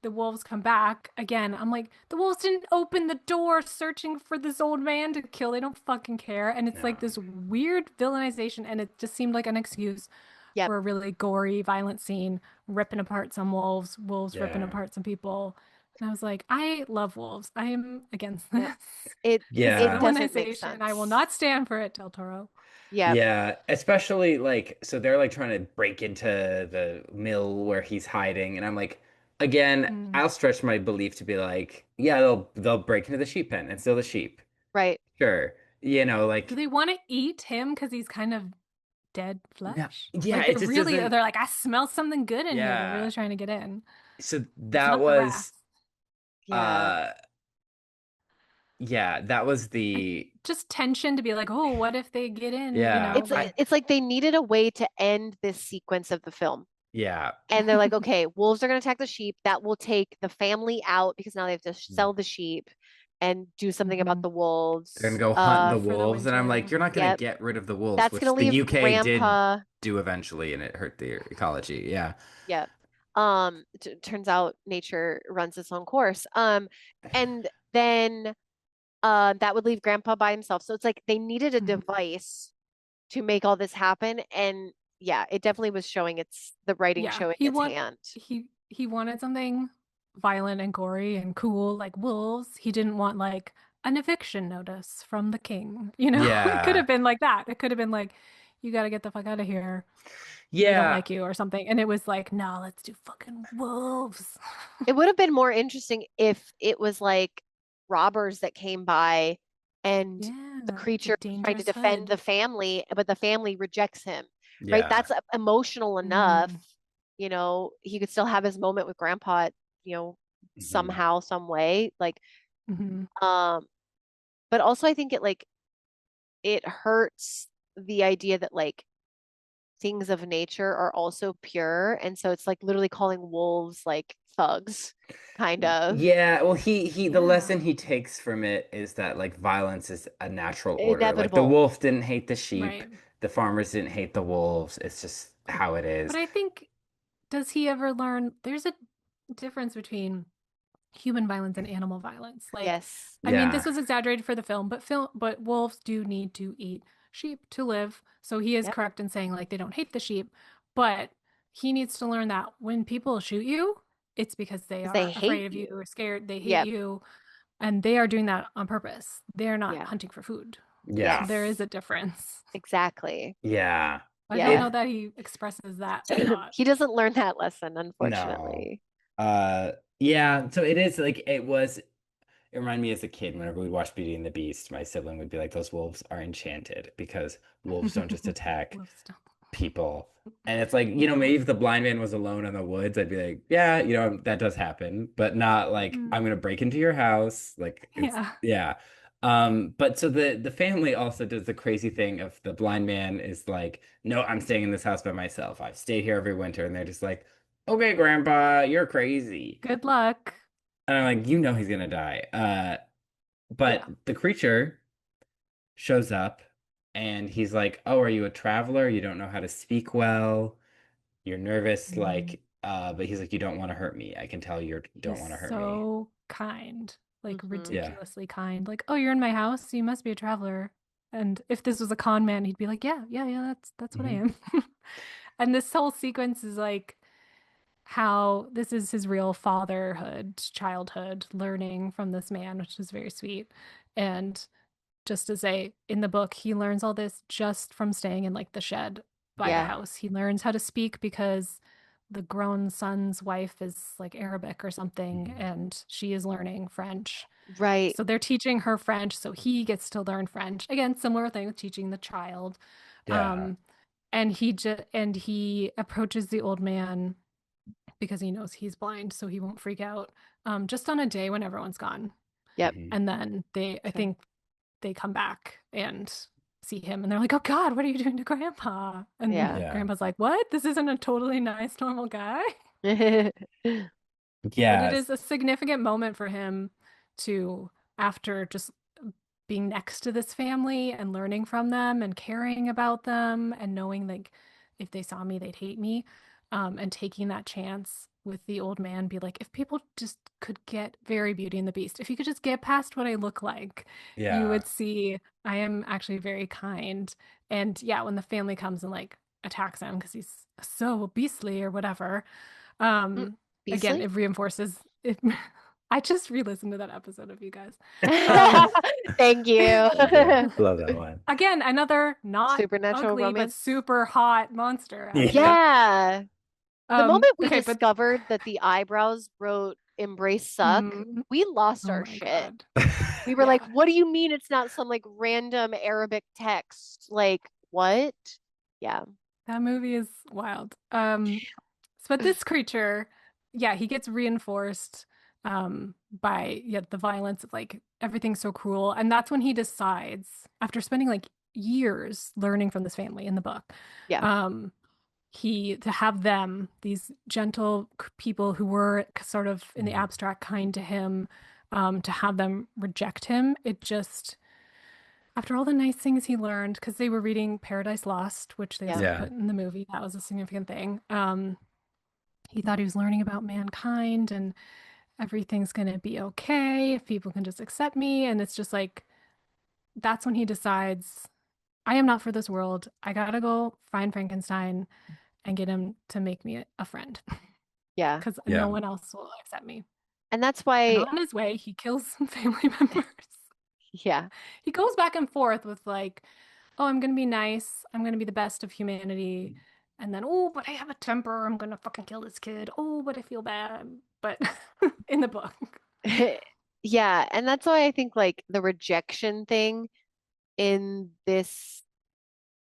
the wolves come back again, I'm like, the wolves didn't open the door searching for this old man to kill. They don't fucking care. And it's like No. this weird villainization, and it just seemed like an excuse yep, for a really gory, violent scene, ripping apart some wolves, wolves ripping Yeah. apart some people. And I was like, I love wolves. I am against yep. this. It This it Yeah. doesn't make villainization. I will sense. not stand for it, Del Toro. Yep. Yeah, especially like so they're like trying to break into the mill where he's hiding, and I'm like, again, Mm. I'll stretch my belief to be like, yeah, they'll break into the sheep pen and steal the sheep. Right. Sure. You know, Do like they want to eat him because he's kind of dead no, flesh? yeah, Like it just doesn't they're like, I smell something good in here. They're yeah. really trying to get in. So It's that not the was rats. Yeah. uh yeah, that was I, the just tension to be like, oh, what if they get in, yeah. like, It's like they needed a way to end this sequence of the film. Yeah. And they're like, okay, wolves are going to attack the sheep. That will take the family out because now they have to sell the sheep and do something about Mhm. the They're gonna wolves. go hunt the For the wolves, and I'm like, winter. you're not gonna Yep. get rid of the wolves, That's going which to the leave UK did grandpa. do eventually, and it hurt the ecology. Yeah. Yep. Turns out nature runs its own course. And then that would leave grandpa by himself. So it's like they needed a Mhm. device to make all this happen. And yeah, it definitely was showing the writing Yeah, showing its hand. he wanted something violent and gory and cool like wolves. He didn't want like an eviction notice from the king. It could Yeah. have been like that. It could have been like, you got to get the fuck out of here. We don't Yeah. like you or something. And it was like, no, let's do fucking wolves. It would have been more interesting if it was like robbers that came by and the Yeah, the creature was trying to dangerous defend the hood. family, but the family rejects him, right? Yeah. That's emotional enough. Mm, He could still have his moment with grandpa, Mhm. somehow, some way. Like, mhm. um, but also I think it hurts the idea that like things of nature are also pure. And so it's like literally calling wolves like thugs, kind of. Yeah, well, the Yeah, lesson he takes from it is that like violence is a natural order. Like the Inevitable. wolf didn't hate the sheep, right. the farmers didn't hate the wolves. It's just how it But is. I think, does he ever learn there's a difference between human violence and animal violence? Like, Yes. I mean, Yeah. this was exaggerated for the film, but wolves do need to eat sheep to live. So he is Yep. correct in saying like they don't hate the sheep, but he needs to learn that when people shoot you, it's because they Because they are hate afraid of you you. or scared, they hate Yep. you, and they are doing that on purpose. They're not Yeah. hunting for food. So Yeah. there Yes. is a difference. Exactly. Yeah. I don't Yeah. know It that he expresses that a lot. He doesn't learn that lesson, no. unfortunately. Yeah, so it is like it reminded me as a kid whenever we watched Beauty and the Beast, my sibling would be like, those wolves are enchanted because wolves don't just attack Wolf stuff. people. And it's like, No. maybe if the blind man was alone in the woods, I'd be like, yeah, that does happen, but not like Mm. I'm gonna break into your house. Like it's Yeah. yeah. But so the family also does the crazy thing of the blind man is like, no, I'm staying in this house by myself. I've stayed here every winter, and they're just like, okay, grandpa, you're crazy. Good luck. And I'm like, he's gonna die. But Yeah. the creature shows up and he's like, oh, are you a traveler? You don't know how to speak well. You're nervous, Mm. but he's like, you don't want to hurt me. I can tell you don't He's want to hurt me. so kind, like Hmm. Yeah. ridiculously kind. Like, oh, you're in my house, you must be a traveler. And if this was a con man, he'd be like, yeah, yeah, yeah, that's what I Hmm. am. And this whole sequence is like how this is his real fatherhood, childhood, learning from this man, which is very sweet. And just to say, in the book, he learns all this just from staying in like the shed by the Yeah. house. He learns how to speak because the grown son's wife is like Arabic or something, and she is learning French. Right. So they're teaching her French, so he gets to learn French. Again, similar thing with teaching the child. Yeah. And he approaches the old man because he knows he's blind, so he won't freak out. Just on a day when everyone's gone. Yep. And then I think they come back and see him and they're like, "Oh God, what are you doing to Grandpa?" And Yeah. Grandpa's like, "What? This isn't a totally nice, normal guy." But it is Yes. a significant moment for him to, after just being next to this family and learning from them and caring about them and knowing like if they saw me, they'd hate me, and taking that chance with the old man, be like, if people just could get very Beauty and the Beast, if you could just get past what I look like, you Yeah. would see I am actually very kind. And yeah, when the family comes and like attacks him because he's so beastly or whatever, again, Beasley? it reinforces it. I just re-listened to that episode of you guys. Um, Thank you. Love that one. again, another not Supernatural ugly but romance. super hot monster, Yeah. actually. Yeah. The moment we Okay, but discovered that the eyebrows wrote "embrace suck," we lost oh our my shit. God. We were like, Yeah, what do you mean it's not some like random Arabic text? Like, what? Yeah. that movie is wild. But this creature, yeah, he gets reinforced by the violence of like everything's so cruel. And that's when he decides, after spending like years learning from this family in the book, Yeah. he to have them, these gentle people who were sort of in the abstract kind to him, to have them reject him, it just after all the nice things he learned, because they were reading Paradise Lost, which they Yeah. also Yeah. put in the movie, that was a significant thing. He thought he was learning about mankind and everything's going to be okay if people can just accept me. And it's just like, that's when he decides, I am not for this world. I gotta go find Frankenstein and get him to make me a friend Yeah. because Yeah. no one else will accept me. And that's And why, on his way, he kills some family members. yeah. He goes back and forth with like, oh, I'm gonna be nice. I'm gonna be the best of humanity. And then, oh, but I have a temper. I'm gonna fucking kill this kid. Oh, but I feel bad. But in the book. Yeah. And that's why I think like the rejection thing in this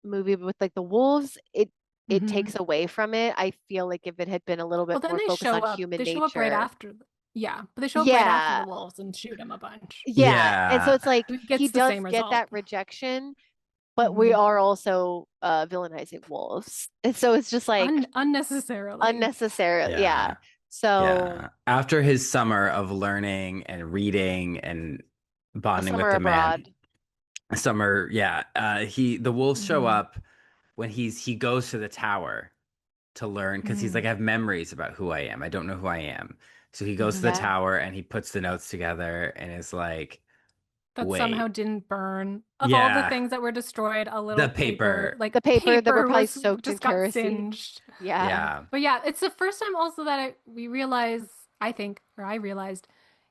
movie with like the wolves, it Mhm. takes away from it. I feel like if it had been a little Well, bit then more they focused show on up. human They show up right nature. after. Yeah, but they show up right after Yeah. the wolves and shoot him a bunch. Yeah. And so Yeah. it's like He he gets the does same get result. that rejection, but we Mhm. are also villainizing wolves. And so it's just like Unnecessarily. unnecessary. Yeah. Yeah. So Yeah. After his summer of learning and reading and a bonding with summer the man, abroad. summer, yeah. The wolves show Mhm. up when he goes to the tower to learn because he's like, Mm. I have memories about who I am. I don't know who I am. So he goes to the Mhm. Yeah. tower and he puts the notes together and is like, That somehow wait, didn't burn. Of all the yeah, things that were destroyed, a the little paper, paper. like The paper that were paper probably was soaked in just got kerosene. singed. Yeah. Yeah. But yeah, it's the first time also that we realize, I think, or I realized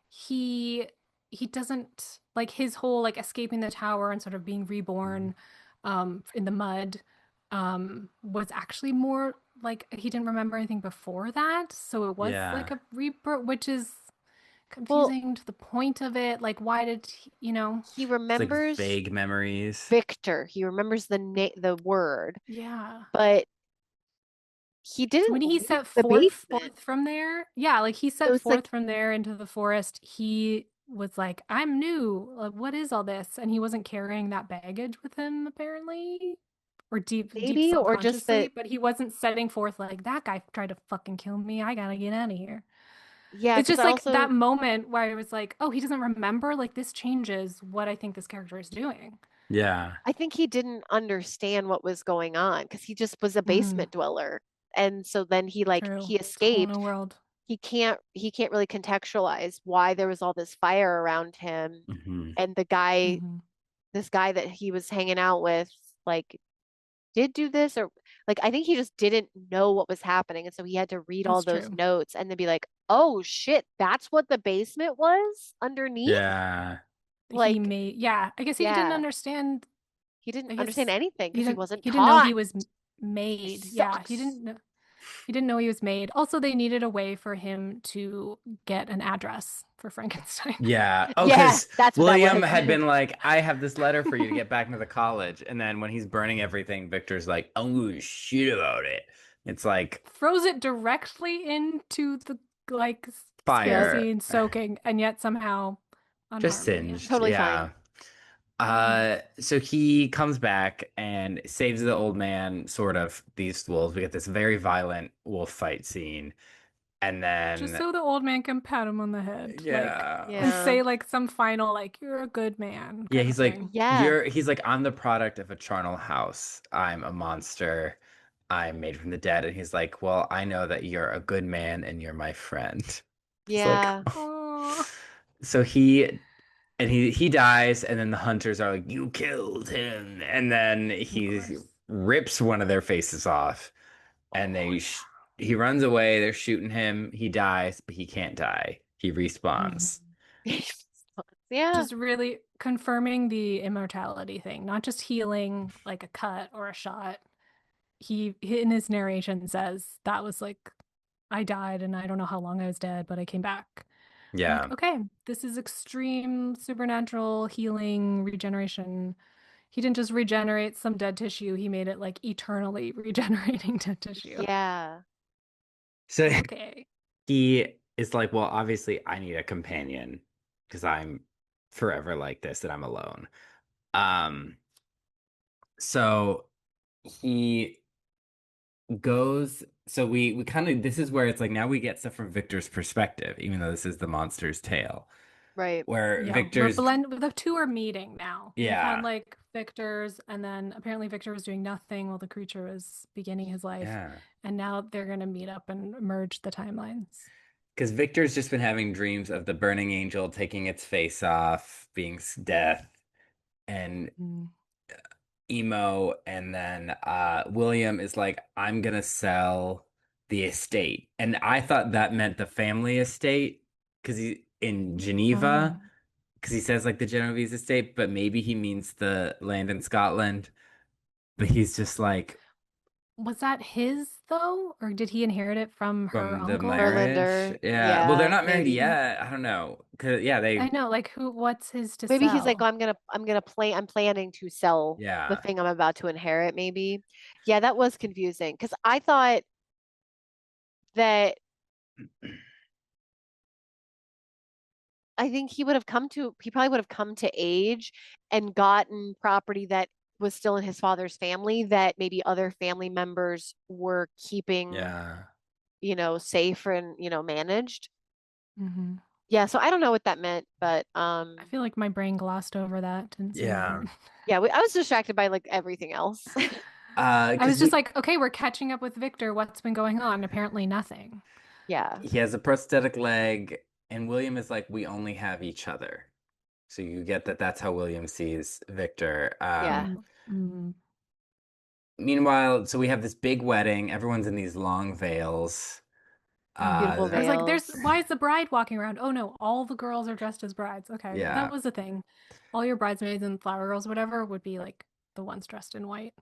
he he doesn't like his whole like escaping the tower and sort of being reborn in the mud was actually more like he didn't remember anything before that. So it was Yeah. like a rebirth, which is Well, confusing to the point of it. Like, why did he It's like remembers vague memories. Victor. He remembers the word, yeah. but he So didn't when he leave set the basement. forth from there, yeah, like he So set it's like forth from there into the forest, he was like, I'm new. Like, what is all this? And he wasn't carrying that baggage with him, apparently, or deep maybe, or just subconsciously, that, but he wasn't setting forth like that guy tried to fucking kill me. I gotta get out of here. yeah, It's because just I like that also, moment where I was like, oh, he doesn't remember. Like this changes what I think this character is doing. Yeah. I think he didn't understand what was going on because he just was a Mm, basement dweller. And so then true. he It's a whole escaped. new world. He can't really contextualize why there was all this fire around him. Hmm. And Hmm. this guy that he was hanging out with, like, did do this, or Like, I think he just didn't know what was happening. And so he had to read all That's those true. notes and then be like, oh shit, that's what the basement was underneath? Yeah. He Like, made, yeah, I guess he didn't yeah, understand. he didn't I understand guess anything because he wasn't he didn't know taught. he was made. It Yeah, sucks. he didn't know he was made. Also, they needed a way for him to get an address for Frankenstein. Yeah. Oh, Yeah, because that's what that William was. had been like, I have this letter for you to get back into the college. And then when he's burning everything, Victor's like, I'm going to shit about it. It's like Throws it directly into the like skin Yep, fire, scene, soaking, and yet somehow just unharmed in the end. singed. totally fine. Yeah. So he comes back and saves the old man, sort of, these wolves. We get this very violent wolf fight scene. And Just then, so the old man can pat him on the head, like, yeah. and Yeah. say like some final like "you're a good man" Yeah, kind of he's like, thing. Yeah. he's like, I'm the product of a charnel house. I'm a monster. I'm made from the dead. And he's like, well, I know that you're a good man and you're my friend. It's like, Yeah. Oh, so he dies, and then the hunters are like, you killed him. And then of he course. rips one of their faces off, and Oh yeah. he runs away. They're shooting him. He dies, but he can't die. He Mhm. respawns. Yeah. Just really confirming the immortality thing, not just healing like a cut or a shot. He in his narration says that was like I died and I don't know how long I was dead, but I came back. I'm like, Yeah. okay, this is extreme supernatural healing regeneration. He didn't just regenerate some dead tissue, he made it like eternally regenerating dead tissue. Yeah. So Okay. he is like, well, obviously, I need a companion because I'm forever like this and I'm alone. Um, so he goes. So we kind of this is where it's like now we get stuff from Victor's perspective, even though this is the monster's tale, Right. where Yeah, Victor's the two are meeting now. We've had yeah, like Victor's, and then apparently Victor was doing nothing while the creature was beginning his life, yeah, and now they're gonna meet up and merge the timelines. because Victor's just been having dreams of the burning angel taking its face off, being death, and Mm. emo, and then William is like, I'm gonna sell the estate. And I thought that meant the family estate because he in Geneva, Oh. because he says like the Genovese estate, but maybe he means the land in Scotland. But he's just like Was that his though, or did he inherit it from her from the uncle? marriage. Verlander. Yeah. Well, they're Yeah, not married maybe. yet. I don't know. 'Cause yeah, I they know, like who? What's his to Maybe he's like, oh, sell? I'm planning to sell the yeah. thing I'm about to inherit, maybe. Yeah, that was confusing because I thought that I think he probably would have come to age and gotten property that was still in his father's family that maybe other family members were keeping, Yeah. safe and, managed. Hmm. Yeah, so I don't know what that meant, but I feel like my brain glossed over that, didn't see the Yeah. point. yeah, I was distracted by like everything else. I Because was just like, okay, we're catching up with Victor. What's been going on? Apparently nothing. Yeah. he has a prosthetic leg, and William is like, we only have each other. So you get that that's how William sees Victor. Yeah. Mm. Meanwhile, so we have this big wedding. Everyone's in these long veils. Beautiful I was like, there's veils. why is the bride walking around? Oh no, all the girls are dressed as brides. Okay, that Yeah. was the thing. All your bridesmaids and flower girls, whatever, would be like the ones dressed in white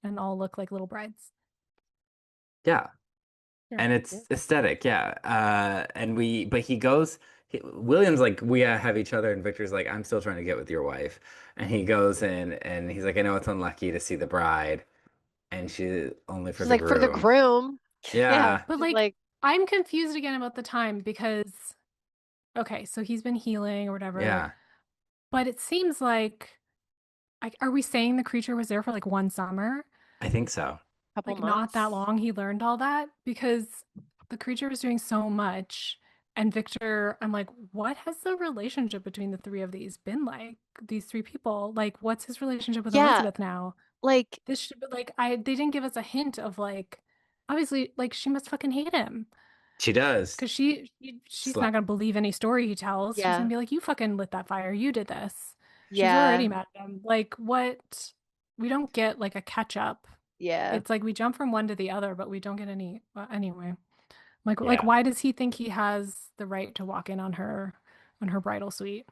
and all look like little brides. Yeah. Sure. And Yeah. it's aesthetic, yeah. But William's like, we have each other, and Victor's like, I'm still trying to get with your wife. And he goes in, and he's like, I know it's unlucky to see the bride, and she's only for She's the like, for the groom. groom. Yeah. Yeah, But She's like, like, I'm confused again about the time because okay, so he's been healing or whatever, yeah, but it seems like are we saying the creature was there for like one summer? I think so. couple Like not that months. long he learned all that because the creature was doing so much. And Victor, I'm like, what has the relationship between the three of these been like? These three people, like, what's his relationship with Yeah. Elizabeth now? Like, This should be like, they didn't give us a hint of like, obviously, like, she must fucking hate him She does. because she's not Slap. gonna believe any story he tells. She's gonna yeah. be like, you fucking lit that fire, you did this. She's already Yeah. mad at him. Like, what? We don't get like a catch up. Yeah. It's like we jump from one to the other, but we don't get any anyway. Like Yeah. why does he think he has the right to walk in on her bridal suite?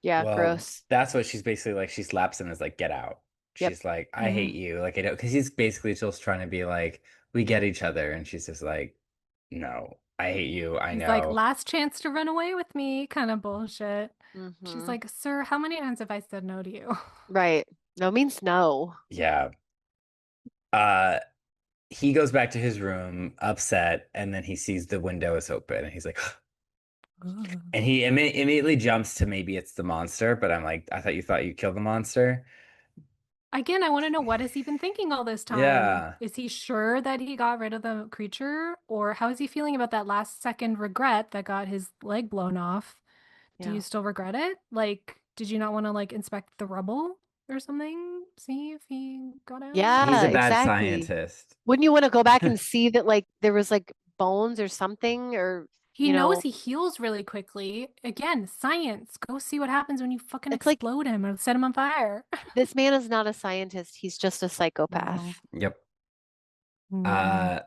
Yeah, Well, gross. that's what she's basically like. She slaps him as like, get out. Yep. She's like, I hate Mm. you. Like, I don't, because he's basically just trying to be like, we get each other. And she's just like, no, I hate you. I He's like, know. last chance to run away with me, kind of bullshit. She's Hmm. like, sir, how many times have I said no to you? Right. No means no. Yeah. Uh, he goes back to his room upset, and then he sees the window is open, and he's like, and he immediately jumps to maybe it's the monster, but I'm like, I thought you killed the monster. Again, I want to know what has he been thinking all this time? Yeah. Is he sure that he got rid of the creature? Or how is he feeling about that last second regret that got his leg blown off? Do you Yeah. still regret it? Like, did you not want to like inspect the rubble or something? See if he got out? He's Yeah, a bad exactly. scientist. Wouldn't you want to go back and see that like there was like bones or something or He you knows know, he heals really quickly. Again, science. Go see what happens when you fucking it's like explode him or set him on fire. this man is not a scientist. He's just a No. psychopath. Yep. Mm. Uh,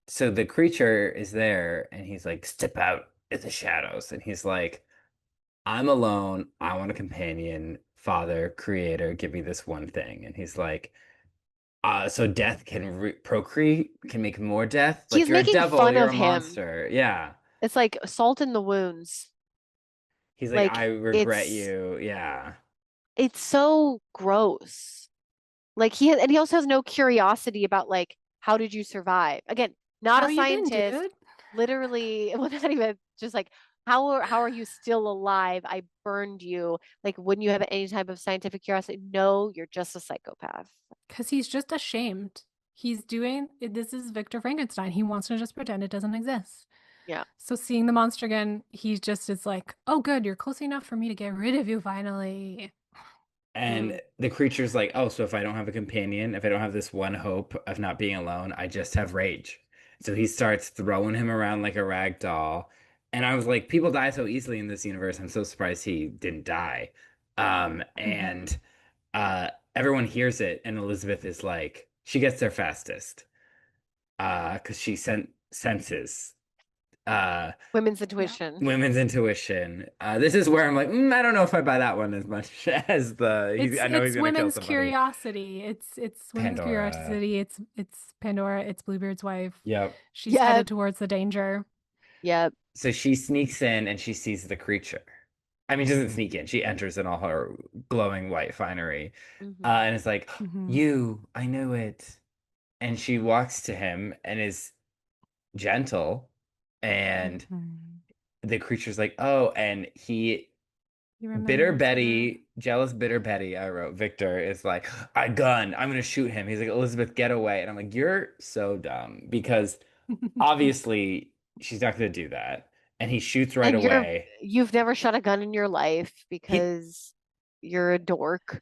so the creature is there, and he's like, step out in the shadows. And he's like, I'm alone. I want a companion. Father, creator, give me this one thing. And he's like, so death can re procreate, can make more death. Like He's you're a making devil, fun you're of a him. monster. Yeah. It's like salt in the wounds. He's like, I Like regret it's you. Yeah. it's so gross. Like and he also has no curiosity about like how did you survive? Again, not How a you been, scientist, dude? literally, well, not even just like how are you still alive? I burned you. Like, wouldn't you have any type of scientific curiosity? No, you're just a psychopath. Because he's just ashamed. He's doing this is Victor Frankenstein. He wants to just pretend it doesn't exist. Yeah. So seeing the monster again, he just is like, oh, good, you're close enough for me to get rid of you finally. Mm. And the creature's like, oh, so if I don't have a companion, if I don't have this one hope of not being alone, I just have rage. So he starts throwing him around like a rag doll. And I was like, people die so easily in this universe. I'm so surprised he didn't die. Mhm. And everyone hears it, and Elizabeth is like, she gets there fastest. Because she senses. Uh, Women's Yeah. intuition. Women's intuition. This is where I'm like, I don't know if I buy that one as much as I know he's It's gonna kill women's somebody. curiosity. It's women's Pandora. curiosity. It's Pandora. It's Bluebeard's wife. Yep. She's Yep. headed towards the danger. Yep. So she sneaks in and she sees the creature. I mean, she doesn't sneak in. She enters in all her glowing white finery, Hmm. and it's like, Hmm. you, I knew it. And she walks to him and is gentle, and Hmm. the creature's like, oh, and he He Bitter remembers her. Betty, jealous bitter Betty, I wrote. Victor is like, I gun, I'm gonna shoot him. He's like, Elizabeth, get away. And I'm like, you're so dumb because obviously she's not gonna do that. And he shoots right And away. you've never shot a gun in your life He because you're a dork.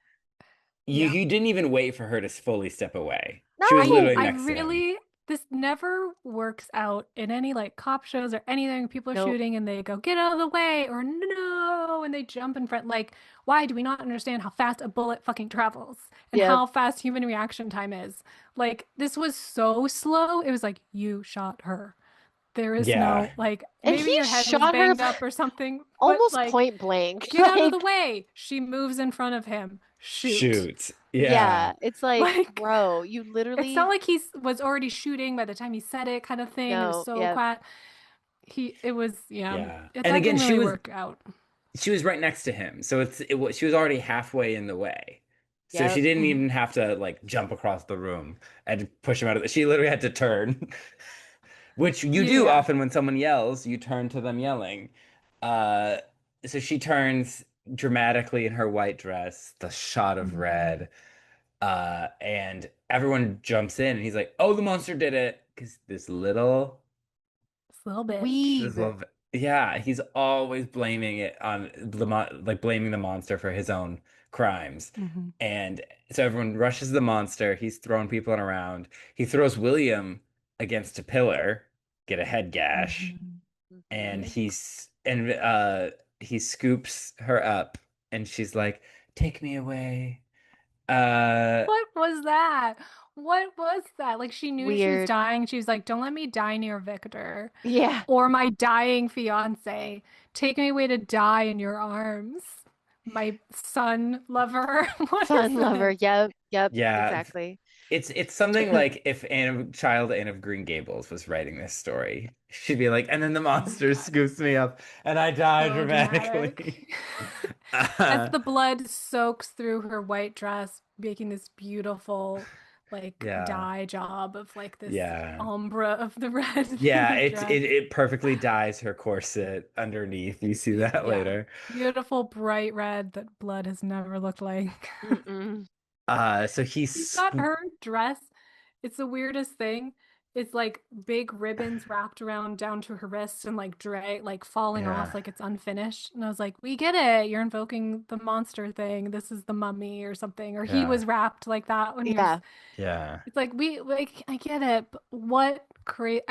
Yeah. you didn't even wait for her to fully step away. She was No. literally I next to him. really, this never works out in any like cop shows or anything. People are Nope. shooting and they go, get out of the way, or no, and they jump in front. Like, why do we not understand how fast a bullet fucking travels and Yep. how fast human reaction time is? Like, this was so slow. It was like, you shot her. There is Yeah. no, like, And maybe he your head was shot her banged up or something, but almost like, point blank. get out of the Like, way. She moves in front of him. Shoot. Shoot. Yeah. yeah, it's like, Like, bro, you it's not literally like he was already shooting by the time he said it, kind of thing. It was no. so Yep. quiet. It was, yeah, Yeah. And that again, didn't really work out. she was right next to him. So it was she was already halfway in the way. So she Yep. didn't Mhm. even have to like jump across the room and push him out of the she literally had to turn, which you do Yeah. often when someone yells, you turn to them yelling. Uh so she turns dramatically in her white dress, the shot of Mhm. red. And everyone jumps in and he's like, "Oh, the monster did it." Because This little bitch. this Weeb. little, yeah, he's always blaming it on like blaming the monster for his own crimes. Hmm. And so everyone rushes the monster. He's throwing people around. He throws William against a pillar, get a head gash, Hmm. and Hmm. he scoops her up, and she's like, "Take me away." Uh, What was that? What was that? Like she knew she was Weird. dying. She was like, "Don't let me die near Victor Yeah. or my dying fiance. Take me away to die in your arms, my son lover." What is Son lover. this? Yep. Yep. Yeah, Exactly. it's something like if Anne of Green Gables was writing this story, she'd be like, and then the Oh my monster God. scoops me up and I die So dramatically. dramatic. As Uh, the blood soaks through her white dress, making this beautiful, like, yeah, dye job of like this yeah. ombre of the red in Yeah, the dress. it perfectly dyes her corset underneath. You see that Yeah. later. Beautiful bright red that blood has never looked like. Mm-mm. So You've he's got her dress. It's the weirdest thing. It's like big ribbons wrapped around down to her wrists and like drag like falling off yeah, like it's unfinished. And I was like, we get it. You're invoking the monster thing. This is the mummy or something. Or he yeah, was wrapped like that when he was. Yeah. yeah. It's like we like I get it, but what create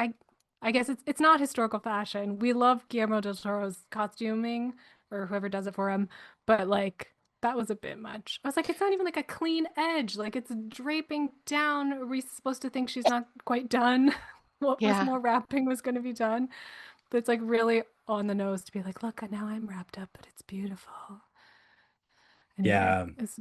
I guess it's not historical fashion. We love Guillermo del Toro's costuming or whoever does it for him, but like that was a bit much. I was like, it's not even like a clean edge. Like it's draping down. Are we supposed to think she's not quite done? What was Yeah. more wrapping was going to be done? But it's like really on the nose to be like, look, now I'm wrapped up, but it's beautiful. Anyway, Yeah. it's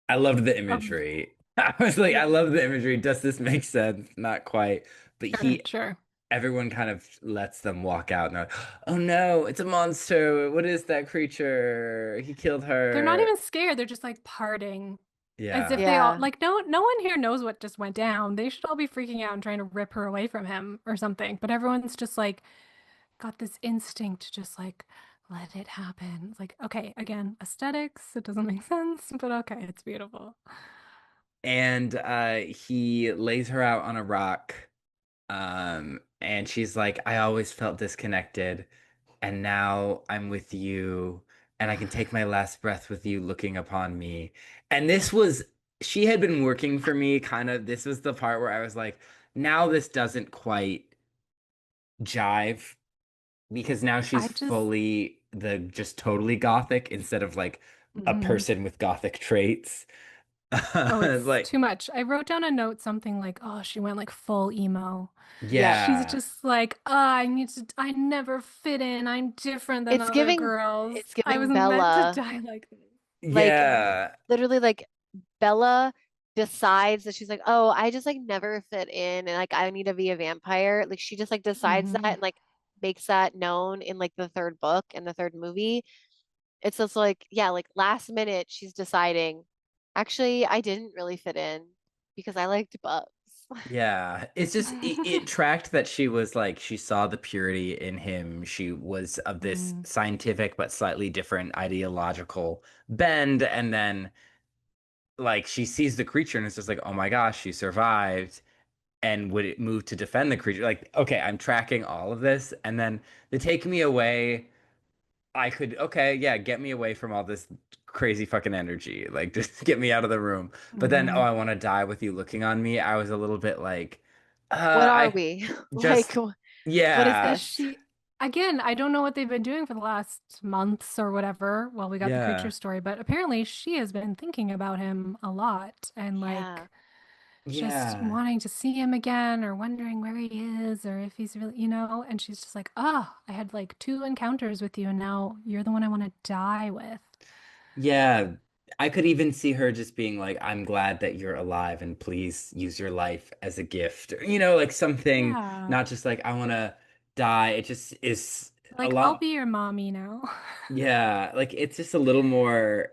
I loved the um, imagery. I was like, I yeah, love the imagery. Does this make sense? Not quite. But sure, sure. everyone kind of lets them walk out and they're like, oh no, it's a monster. What is that creature? He killed They're not her. even scared. They're just like parting as if Yeah. they all Yeah. like no one here knows what just went down. They should all be freaking out and trying to rip her away from him or something. But everyone's just like got this instinct to just like let it happen. It's like, okay, again, aesthetics, it doesn't make sense, but okay, it's beautiful. And he lays her out on a rock. And she's like, I always felt disconnected, and now I'm with you, and I can take my last breath with you looking upon me. And she had been working for me, kind of. This was the part where I was like, now this doesn't quite jive because now she's I just fully the just totally gothic instead of like a mhm. person with gothic traits. Oh, it's Like, too much. I wrote down a note, something like, oh, she went like full emo. Yep. She's yeah, just like, I need to, I never fit in. I'm different than It's other giving girls. it's I giving wasn't meant to Bella die like this. like yeah, literally like Bella decides that she's like, oh, I just like never fit in and like I need to be a vampire. Like she just like decides that Hmm. and like makes that known in like the third book and the third movie. It's just like, yeah, like last minute she's deciding, actually, I didn't really fit in because I liked bugs. yeah. It's just it tracked that she was like she saw the purity in him. She was of this Mm. scientific but slightly different ideological bend, and then like she sees the creature and it's just like, oh my gosh, she survived. And would it move to defend the creature? Like, okay, I'm tracking all of this, and then they take me away. I could, okay, yeah, get me away from all this crazy fucking energy. Like, just get me out of the room. But then, oh, Hmm. I want to die with you looking on me. I was a little bit like, What are I we? Like, just, what is yeah, Is this? she, again, I don't know what they've been doing for the last months or whatever while we got the creature yeah, story, but apparently she has been thinking about him a lot and Yeah. like just yeah, wanting to see him again or wondering where he is or if he's really, and she's just like, oh, I had like two encounters with you and now you're the one I want to die with. yeah. I could even see her just being like, I'm glad that you're alive and please use your life as a gift. Like something, Yeah. not just like, I want to die. It just is a Like, I'll lot. be your mommy now. Yeah, like it's just a little more.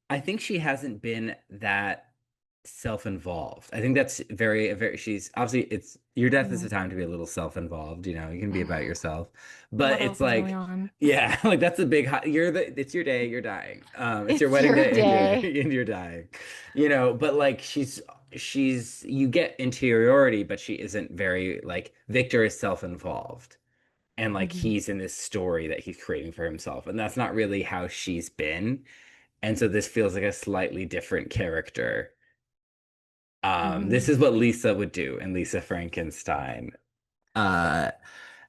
I think she hasn't been that self-involved. I think that's very, she's obviously it's your death is the Mm. time to be a little self-involved, you can be about yourself. But What it's else is going like, on? yeah, like that's a big it's your day, you're dying. It's your It's wedding your day and you're day. and you're dying. But like she's you get interiority, but she isn't very like Victor is self-involved. And like Hmm. he's in this story that he's creating for himself. And that's not really how she's been. And so this feels like a slightly different character. This Hmm. is what Lisa would do in Lisa Frankenstein. Uh,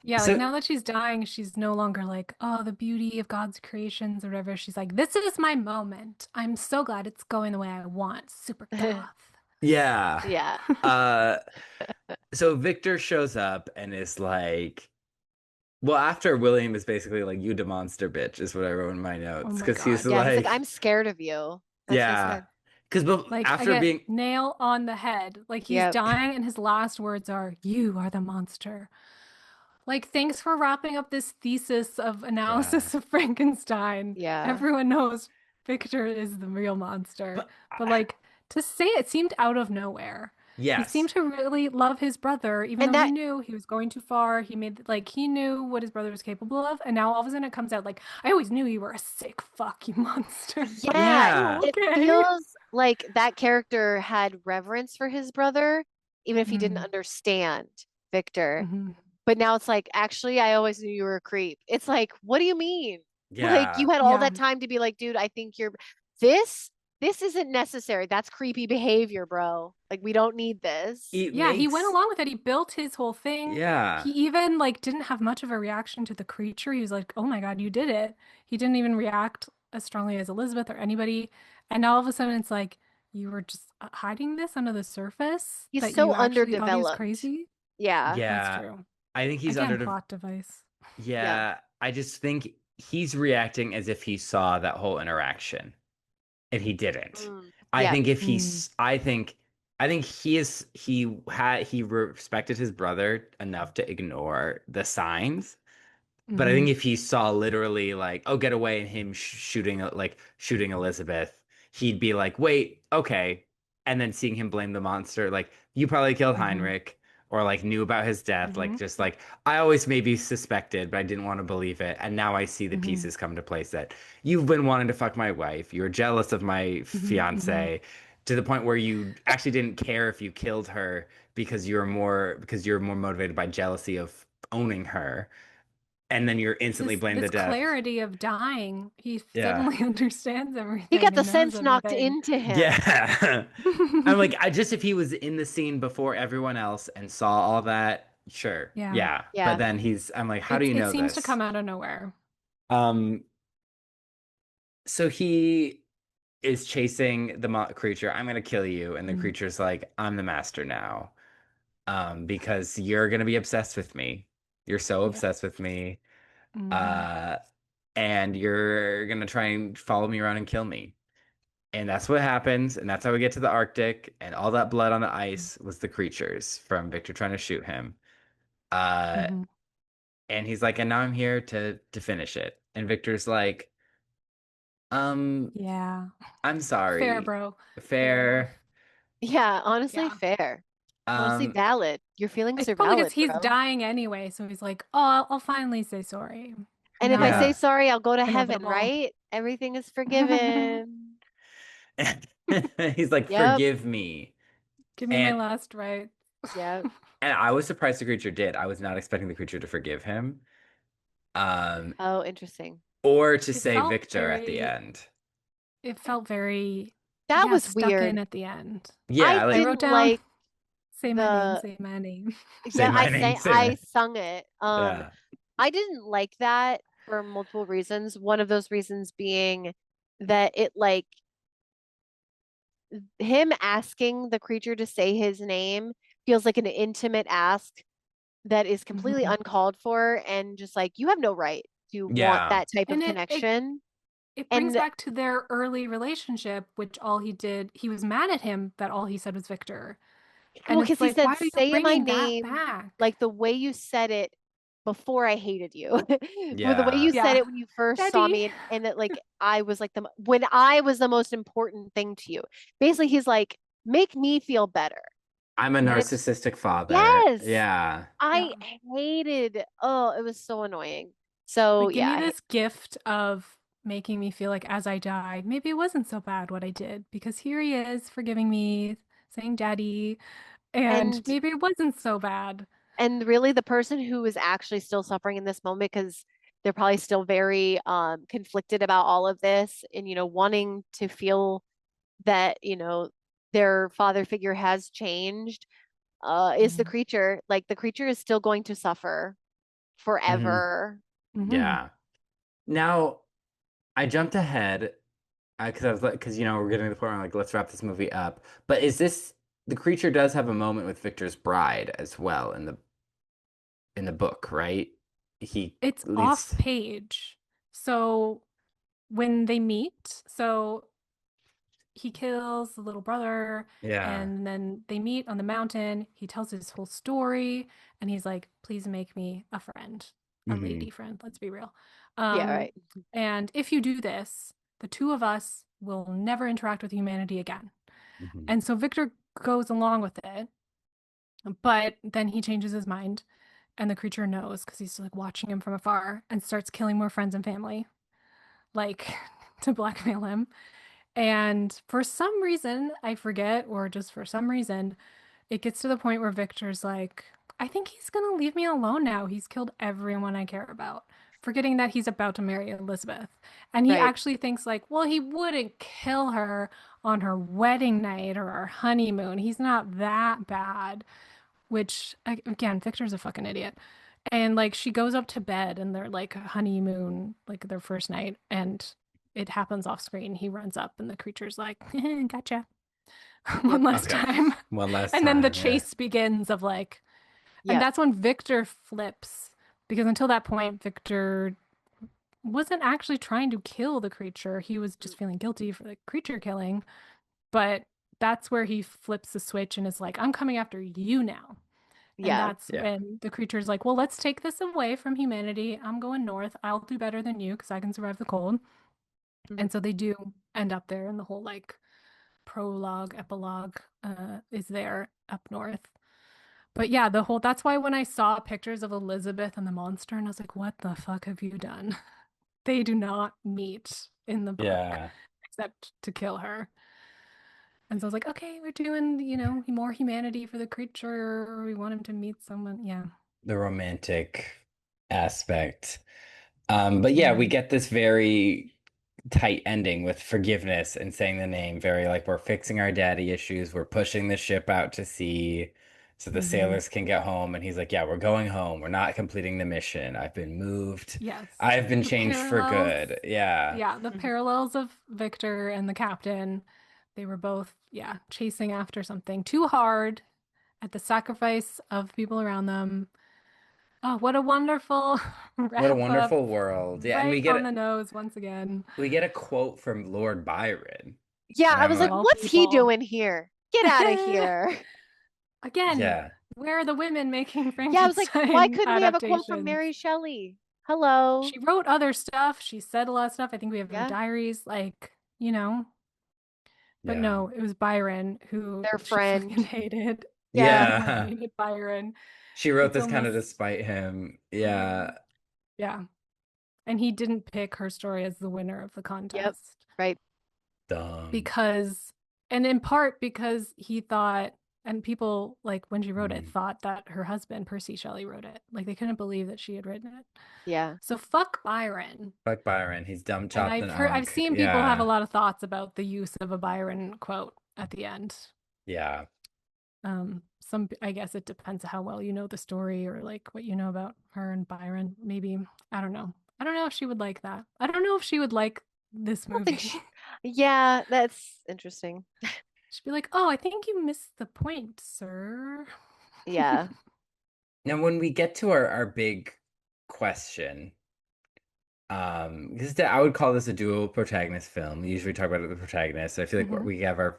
Yeah, like so now that she's dying, she's no longer like, oh, the beauty of God's creations or whatever. She's like, this is my moment. I'm so glad it's going the way I want. Super goth. Yeah. Yeah. Uh, so Victor shows up and is like, well, after William is basically like, you the monster bitch, is what I wrote in my Oh notes. my Because he's God. Yeah, he's like, like, I'm scared of you. That's what he yeah. said. Because Like, I after get being, nail on the head. Like, he's Yep. dying, and his last words are, "You are the monster." Like, thanks for wrapping up this thesis of yeah. analysis of Frankenstein. Yeah. Everyone knows Victor is the real monster. But, But, like, to say it seemed out of nowhere. He yes. seemed to really love his brother, even And though he that, knew he was going too far. He made, like, he knew what his brother was capable of. And now all of a sudden it comes out, like, I always knew you were a sick fuck, you monster. It's like, yeah, Yeah. oh, it okay. feels like that character had reverence for his brother, even if he didn't Mm, understand Victor. mhm. But now it's like, actually, I always knew you were a creep. It's like, what do you mean? Like, you Yeah. had all Yeah. that time to be like, dude, I think you're this, this isn't necessary. That's creepy behavior, bro. Like, we don't need this. It Yeah, he went makes, along with it. He built his whole thing. yeah. He even like didn't have much of a reaction to the creature. He was like, "Oh my God, you did it." He didn't even react as strongly as Elizabeth or anybody. And now all of a sudden it's like you were just hiding this under the surface He's that so you actually thought he was underdeveloped. crazy. Yeah. That's Yeah. true. I think he's Again, under, plot device. Yeah. yeah. I just think he's reacting as if he saw that whole interaction. And he didn't. Mm. I Yeah. think if Mm. he's, I think he respected his brother enough to ignore the signs. But I think Hmm. if he saw literally like, oh, get away, and him shooting Elizabeth, he'd be like, wait, okay. And then seeing him blame the monster, like, you probably killed Hmm. Heinrich, or like knew about his death, like Hmm. just like I always maybe suspected, but I didn't want to believe it. And now I see the Hmm. pieces come to place that you've been wanting to fuck my wife, you're jealous of my Hmm. Hmm. fiance, to the point where you actually didn't care if you killed her because you're more motivated by jealousy of owning her, and then you're It's instantly blame the this death. clarity of dying. He Yeah. suddenly understands He got everything the and knows sense knocked everything. into him. Yeah. I'm like, I just if he was in the scene before everyone else and saw all that, sure. Yeah. Yeah. But Yeah. then I'm like, how do you It know seems to this? come out of nowhere. Um, so he is chasing the creature. I'm gonna kill you, and the Mm. creature's like, I'm the master now. Because you're gonna be obsessed with me. You're so Yeah. obsessed with me. Hmm. Uh, and you're gonna try and follow me around and kill me. And that's what happens, and that's how we get to the Arctic, and all that blood on the ice was the creatures from Victor trying to shoot him. Uh, Hmm. and he's like, and now I'm here to finish it. And Victor's like, um, Yeah. I'm Fair, sorry. bro. Fair enough. Fair. Yeah. Honestly, Yeah. fair. Honestly, Um, valid. Your feelings It's are probably because valid, he's bro. dying anyway. So he's like, oh, I'll finally say sorry. And if Now I say yeah. that's sorry, I'll go to heaven, inevitable. right? Everything is forgiven. He's like, Yep. forgive me. Give me my And last rites. Yep. I was surprised the creature did. I was not expecting the creature to forgive him. Um, Oh, interesting. or to It say felt Victor at the very, end. it felt very, That yeah, was stuck in weird. at the end. I Yeah, I like wrote didn't down, like say my name, the say my name. say yeah, my name, say I my sung it. yeah. I didn't like that for multiple reasons. One of those reasons being that it like him asking the creature to say his name feels like an intimate ask that is completely Mhm. uncalled for and just like you have no right to want Yeah. that type of And connection. it brings And back to their early relationship, which all he did, he was mad at him that all he said was Victor. And well, because it's he like, said, why are you say my bringing that name back? like the way you said it before I hated you. With the way Yeah. you said Yeah. it when you first saw Daddy. me and that like I was like when I was the most important thing to you. Basically, he's like, make me feel better. I'm a And Yeah. it's narcissistic father. yes. Yeah. I Yeah. hated oh, it was so annoying. So Like, give yeah, me this gift of making me feel like as I die, maybe it wasn't so bad what I did because here he is forgiving me, saying daddy, and and maybe it wasn't so bad. really the person who is actually still suffering in this moment because they're probably still very conflicted about all of this and wanting to feel that their father figure has changed is the Mhm. creature. Like the creature is still going to suffer Hmm. forever. Mhm. Yeah. Now, I jumped ahead because I was like, because we're getting to the point where I'm like, let's wrap this movie up. But is this the creature does have a moment with Victor's bride as well in the book, right? He It's off leads. page. So when they meet, so he kills the little brother Yeah. and then they meet on the mountain. He tells his whole story and he's like, please make me a friend, a Hmm. lady friend. Let's be real. Yeah, Um, right. and if you do this, the two of us will never interact with humanity again. Hmm. And so Victor goes along with it, but then he changes his mind and the creature knows because he's like watching him from afar and starts killing more friends and family, like to blackmail him. And for some reason, I forget, or just for some reason, it gets to the point where Victor's like, I think he's gonna leave me alone now. He's killed everyone I care about, forgetting that he's about to marry Elizabeth. And he Right. actually thinks like, well, he wouldn't kill her on her wedding night or our honeymoon. He's not that bad, which again, Victor's a fucking idiot. And like she goes up to bed and they're like honeymoon, like their first night, and it happens off screen. He runs up and the creature's like, gotcha. Yep. One last Okay. time. One last And then the time. Yeah. chase begins of like, and Yep. that's when Victor flips because until that point, Victor wasn't actually trying to kill the creature. He was just feeling guilty for the creature killing. But that's where he flips the switch and is like, I'm coming after you now. And Yeah. that's Yeah. when the creature's like, well, let's take this away from humanity. I'm going north. I'll do better than you because I can survive the cold. Mhm. And so they do end up there, and the whole like prologue, epilogue is there up north. But yeah, the whole that's why when I saw pictures of Elizabeth and the monster, and I was like, what the fuck have you done? They do not meet in the book Yeah. except to kill her. And so I was like, okay, we're doing, more humanity for the creature. We want him to meet someone. Yeah. The romantic aspect. But yeah, we Mm. get this very tight ending with forgiveness and saying the name, very like we're fixing our daddy issues. We're pushing the ship out to sea so the Mm-hmm. sailors can get home. And he's like, yeah, we're going home. We're not completing the mission. I've been moved. Yes. I've been The changed for parallels, good. Yeah. yeah, the Mhm. parallels of Victor and the captain, they were both, yeah, chasing after something too hard at the sacrifice of people around them. Oh, what a wonderful What a wrap up. wonderful world. Yeah, and Right on the nose once again. we get a quote from Lord Byron. Yeah, And I I'm was Of like, like, all what's he people. doing here? Get out of here. Again, yeah. where are the women making Yeah, I was like, why Frankenstein couldn't we have a quote from adaptations? Mary Shelley? Hello. She wrote other stuff. She said a lot of stuff. I think we have her Yeah, diaries, but Yeah. no, it was Byron who their she fucking friend. hated. Yeah. Everyone Yeah. hated Byron. She wrote It's this kind of almost, despite him. Yeah. mm, yeah. And he didn't pick her story as the winner of the Yep. contest Right. Dumb. because, and in part because he thought, and people like when she wrote it Mm. thought that her husband, Percy Shelley, wrote it. Like they couldn't believe that she had written it. Yeah. So fuck Byron. Fuck Byron. He's dumb, And chopped, I've and heard, I've unk. seen people have a Yeah. lot of thoughts about the use of a Byron quote at the end. Yeah. I guess it depends how well you know the story or like what you know about her and Byron. Maybe, I don't know. I don't know if she would like that. I don't know if she would like this I don't think movie. yeah, that's interesting. She'd be like, "Oh, I think you missed the point, sir." Yeah. Now, when we get to our big question, because I would call this a dual protagonist film. We usually talk about the protagonist. So I feel like Hmm. we have our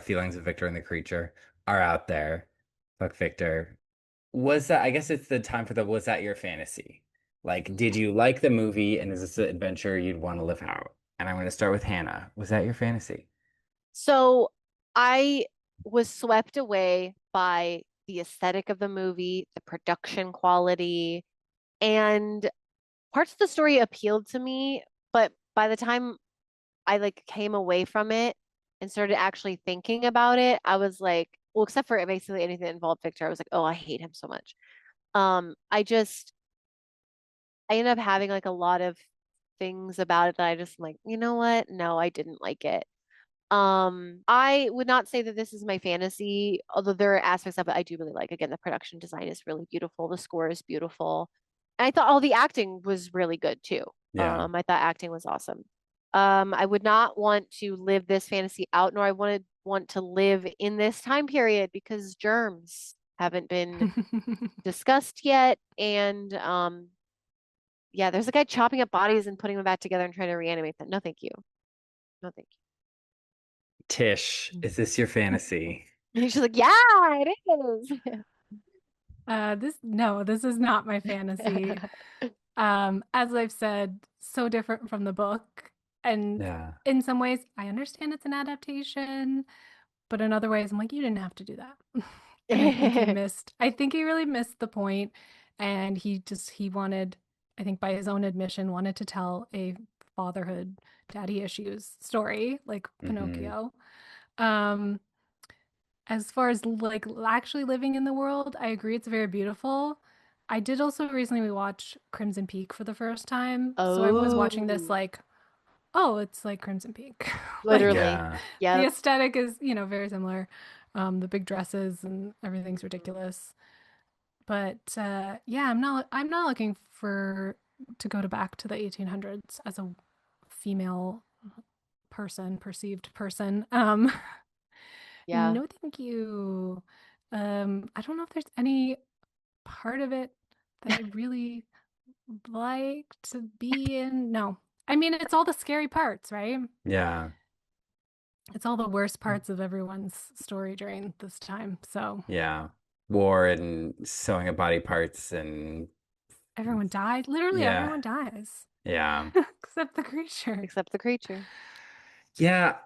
feelings of Victor and the creature are out there. Fuck Victor. Was that, I guess it's the time for was that your fantasy? Like, did you like the movie and is this an adventure you'd want to live out? And I'm going to start with Hannah. Was that your fantasy? So I was swept away by the aesthetic of the movie, the production quality, and parts of the story appealed to me, but by the time I like came away from it and started actually thinking about it, I was like, well, except for basically anything that involved Victor, I was like, oh, I hate him so much. I ended up having like a lot of things about it that I just like, you know what? No, I didn't like it. I would not say that this is my fantasy, although there are aspects of it I do really like. Again, the production design is really beautiful, the score is beautiful. And I thought all the acting was really good too. Yeah. I thought acting was awesome. I would not want to live this fantasy out, nor I want to live in this time period because germs haven't been discussed yet. And yeah, there's a guy chopping up bodies and putting them back together and trying to reanimate them. No, thank you. No, thank Tish, you. is this your fantasy? And she's like, yeah, it is. This is not my fantasy. As I've said, so different from the book. And Yeah. in some ways, I understand it's an adaptation, but in other ways, I'm like, you didn't have to do that. And I think he really missed the point. And he wanted, I think by his own admission, wanted to tell a fatherhood, daddy issues story like Mm-hmm. Pinocchio. Um, as far as like actually living in the world, I agree it's very beautiful. I did also recently watch Crimson Peak for the first time. So I was watching this Oh, like, oh, it's like Crimson Peak. Like literally. Yeah. the Yep. aesthetic is, very similar. The big dresses and everything's ridiculous. But yeah, I'm not looking for to go to back to the 1800s as a female perceived person. Yeah. No, thank you. I don't know if there's any part of it that I really like to be in. No. I mean, it's all the scary parts, right? Yeah. It's all the worst parts of everyone's story during this time. So Yeah. War and sewing up body parts and everyone died. Literally, yeah. everyone dies Yeah. except the creature. Except the creature. Yeah.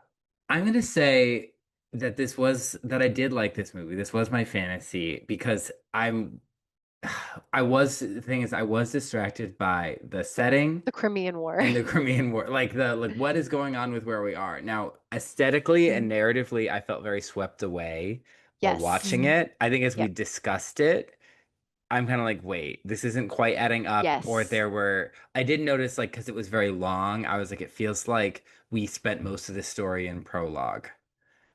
I'm gonna say that that I did like this movie. This was my fantasy because the thing is I was distracted by the setting The Crimean War. and the Crimean War. Like what is going on with where we are. Now, aesthetically and narratively, I felt very swept away while Yes. watching it. I think as we Yep. discussed it, I'm kind of like, wait, this isn't quite adding up. Or Yes. I did notice, like, because it was very long, I was like, it feels like we spent most of the story in prologue.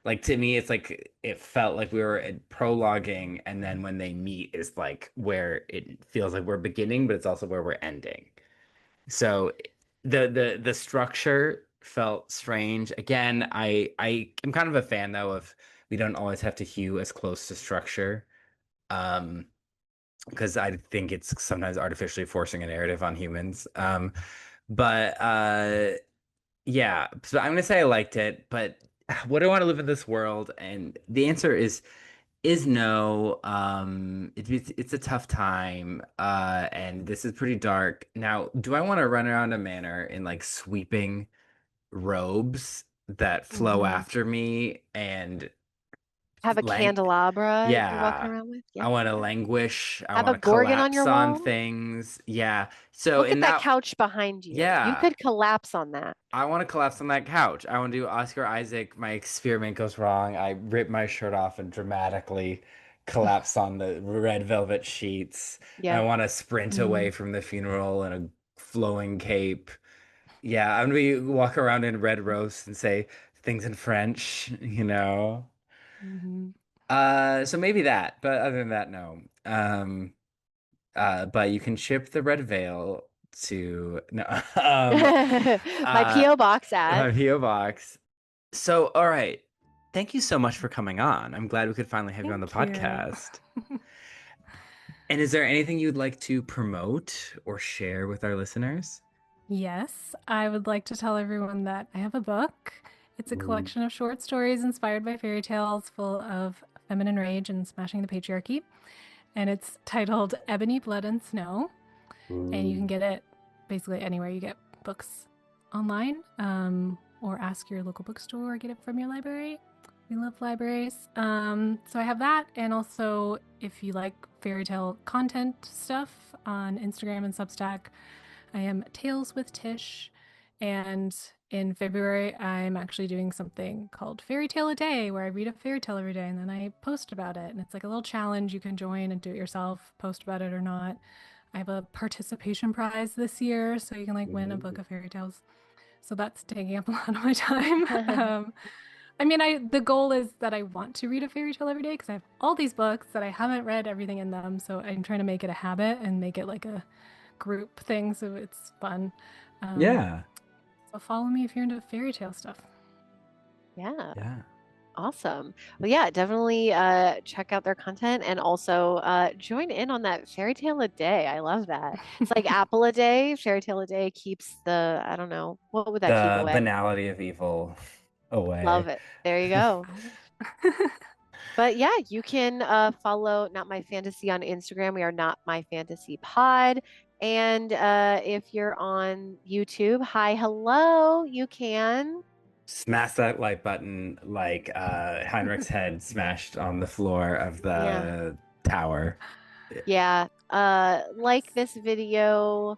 Like, to me, it's like, it felt like we were prologuing, and then when they meet is like where it feels like we're beginning, but it's also where we're ending. So the structure felt strange. Again, I am kind of a fan though of we don't always have to hew as close to structure. Um, because I think it's sometimes artificially forcing a narrative on humans. But yeah, so I'm gonna say I liked it, but would I want to live in this world? And the answer is no. It's a tough time, and this is pretty dark. Now, do I want to run around a manor in like sweeping robes that flow Mm-hmm. after me and Have a lang candelabra you're walking yeah. around with. I Yeah. want to languish. I Have a want to gorgon on collapse your on wall. things. Yeah. So Look at in that that, couch behind you. You yeah, could collapse on that. I want to collapse on that couch. I want to do Oscar Isaac. My experiment goes wrong. I rip my shirt off and dramatically collapse on the red velvet sheets. And I Yeah. want to sprint Mm-hmm. away from the funeral in a flowing cape. Yeah, I'm gonna be walk around in red roast and say things in French, you know. Mm-hmm. So maybe that, but other than that, no. But you can ship the red veil to no, My uh, P.O. box at. my PO box. So, all right. Thank you so much for coming on. I'm glad we could finally have you on the Thank you. podcast. And is there anything you'd like to promote or share with our listeners? Yes, I would like to tell everyone that I have a book. It's a Ooh. collection of short stories inspired by fairy tales full of feminine rage and smashing the patriarchy. And it's titled Ebony, Blood, and Snow. And you Ooh. can get it basically anywhere you get books online, or ask your local bookstore or get it from your library. We love libraries. So I have that. And also, if you like fairy tale content stuff on Instagram and Substack, I am Tales with Tish. And in February, I'm actually doing something called Fairy Tale a Day, where I read a fairy tale every day and then I post about it. And it's like a little challenge you can join and do it yourself, post about it or not. I have a participation prize this year, so you can like win a book Ooh. of fairy tales. So that's taking up a lot of my time. I mean, the goal is that I want to read a fairy tale every day because I have all these books that I haven't read everything in them. So I'm trying to make it a habit and make it like a group thing so it's fun. Um, Yeah. so follow me if you're into fairy tale stuff. Yeah. Yeah. Awesome. Well, yeah, definitely check out their content and also join in on that fairy tale a day. I love that. It's like apple a day, fairy tale a day keeps the, I don't know, what would that keep The away? banality of evil Love away. it. There you go. But yeah, you can follow Not My Fantasy on Instagram. We are Not My Fantasy Pod. And if you're on YouTube, hi, hello, you can. Smash that like button like Heinrich's head smashed on the floor of Yeah. the tower. Yeah. Like this video,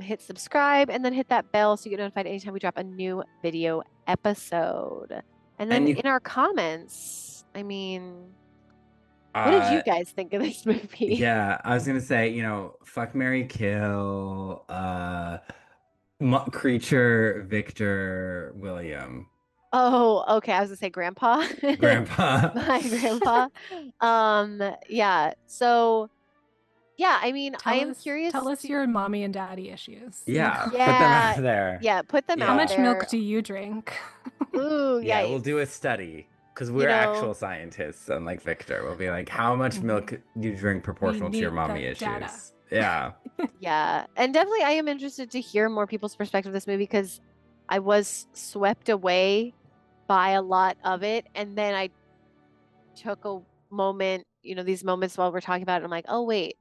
hit subscribe, and then hit that bell so you get notified anytime we drop a new video episode. And then And you in our comments, I mean, what did you uh guys think of this movie? yeah, I was gonna say, fuck Mary Kill, Creature, Victor, William, Oh, okay. I was gonna say grandpa. Grandpa. My grandpa. Yeah. So yeah, I mean, I am Tell curious us to, your mommy and daddy issues. Yeah, put them out yeah, there. yeah, put them How out much Yeah. milk there. do you drink? Ooh, Yeah, we'll do a yikes. study because You we're know, actual scientists, unlike Victor. We'll be like, how much milk Mhm. do you drink We proportional to your need mommy the data. issues? Yeah. yeah. And definitely I am interested to hear more people's perspective of this movie because I was swept away by a lot of it. And then I took a moment, these moments while we're talking about it, I'm like, oh wait,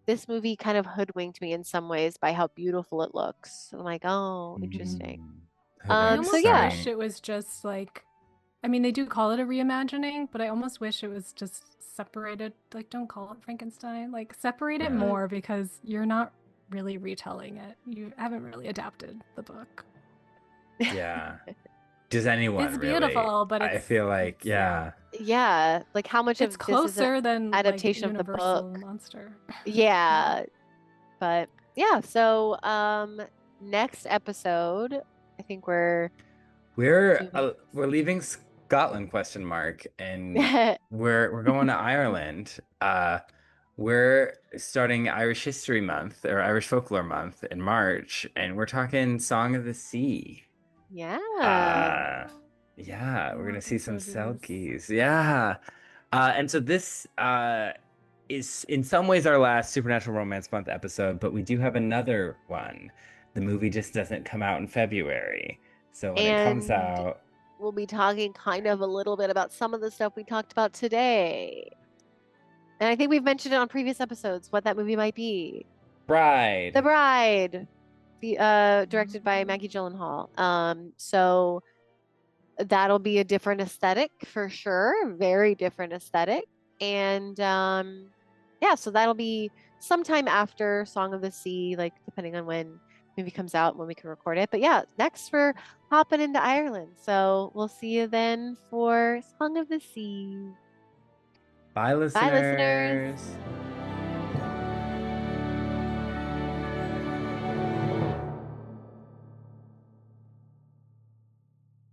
this movie kind of hoodwinked me in some ways by how beautiful it looks. I'm like, oh, interesting. Mhm. I Hoodwink So almost yeah, wish starring. it was just like, I mean, they do call it a reimagining, but I almost wish it was just separated. Like, don't call it Frankenstein. Like, separate it Right. more because you're not really retelling it. You haven't really adapted the book. Yeah. Does anyone It's really? beautiful, but I feel like, yeah. yeah. yeah, like how much It's of this is an closer than like adaptation of the Universal book? Monster. Yeah. Yeah, but yeah, so next episode, I think we're doing We're leaving Scotland question mark and we're going to Ireland. We're starting Irish History Month or Irish Folklore Month in March, and we're talking Song of the Sea. yeah. Uh, yeah, I'm we're gonna see looking some forward to this. Selkies. Yeah. And so this is in some ways our last Supernatural Romance Month episode, but we do have another one. The movie just doesn't come out in February. So when it comes And out, we'll be talking kind of a little bit about some of the stuff we talked about today. And I think we've mentioned it on previous episodes what that movie might be. The Bride. Bride, directed by Maggie Gyllenhaal. So that'll be a different aesthetic for sure, very different aesthetic. And yeah, so that'll be sometime after Song of the Sea, like depending on when movie comes out, when we can record it. But yeah, next we're hopping into Ireland. So we'll see you then for Song of the Sea. Bye, Bye, listeners. listeners.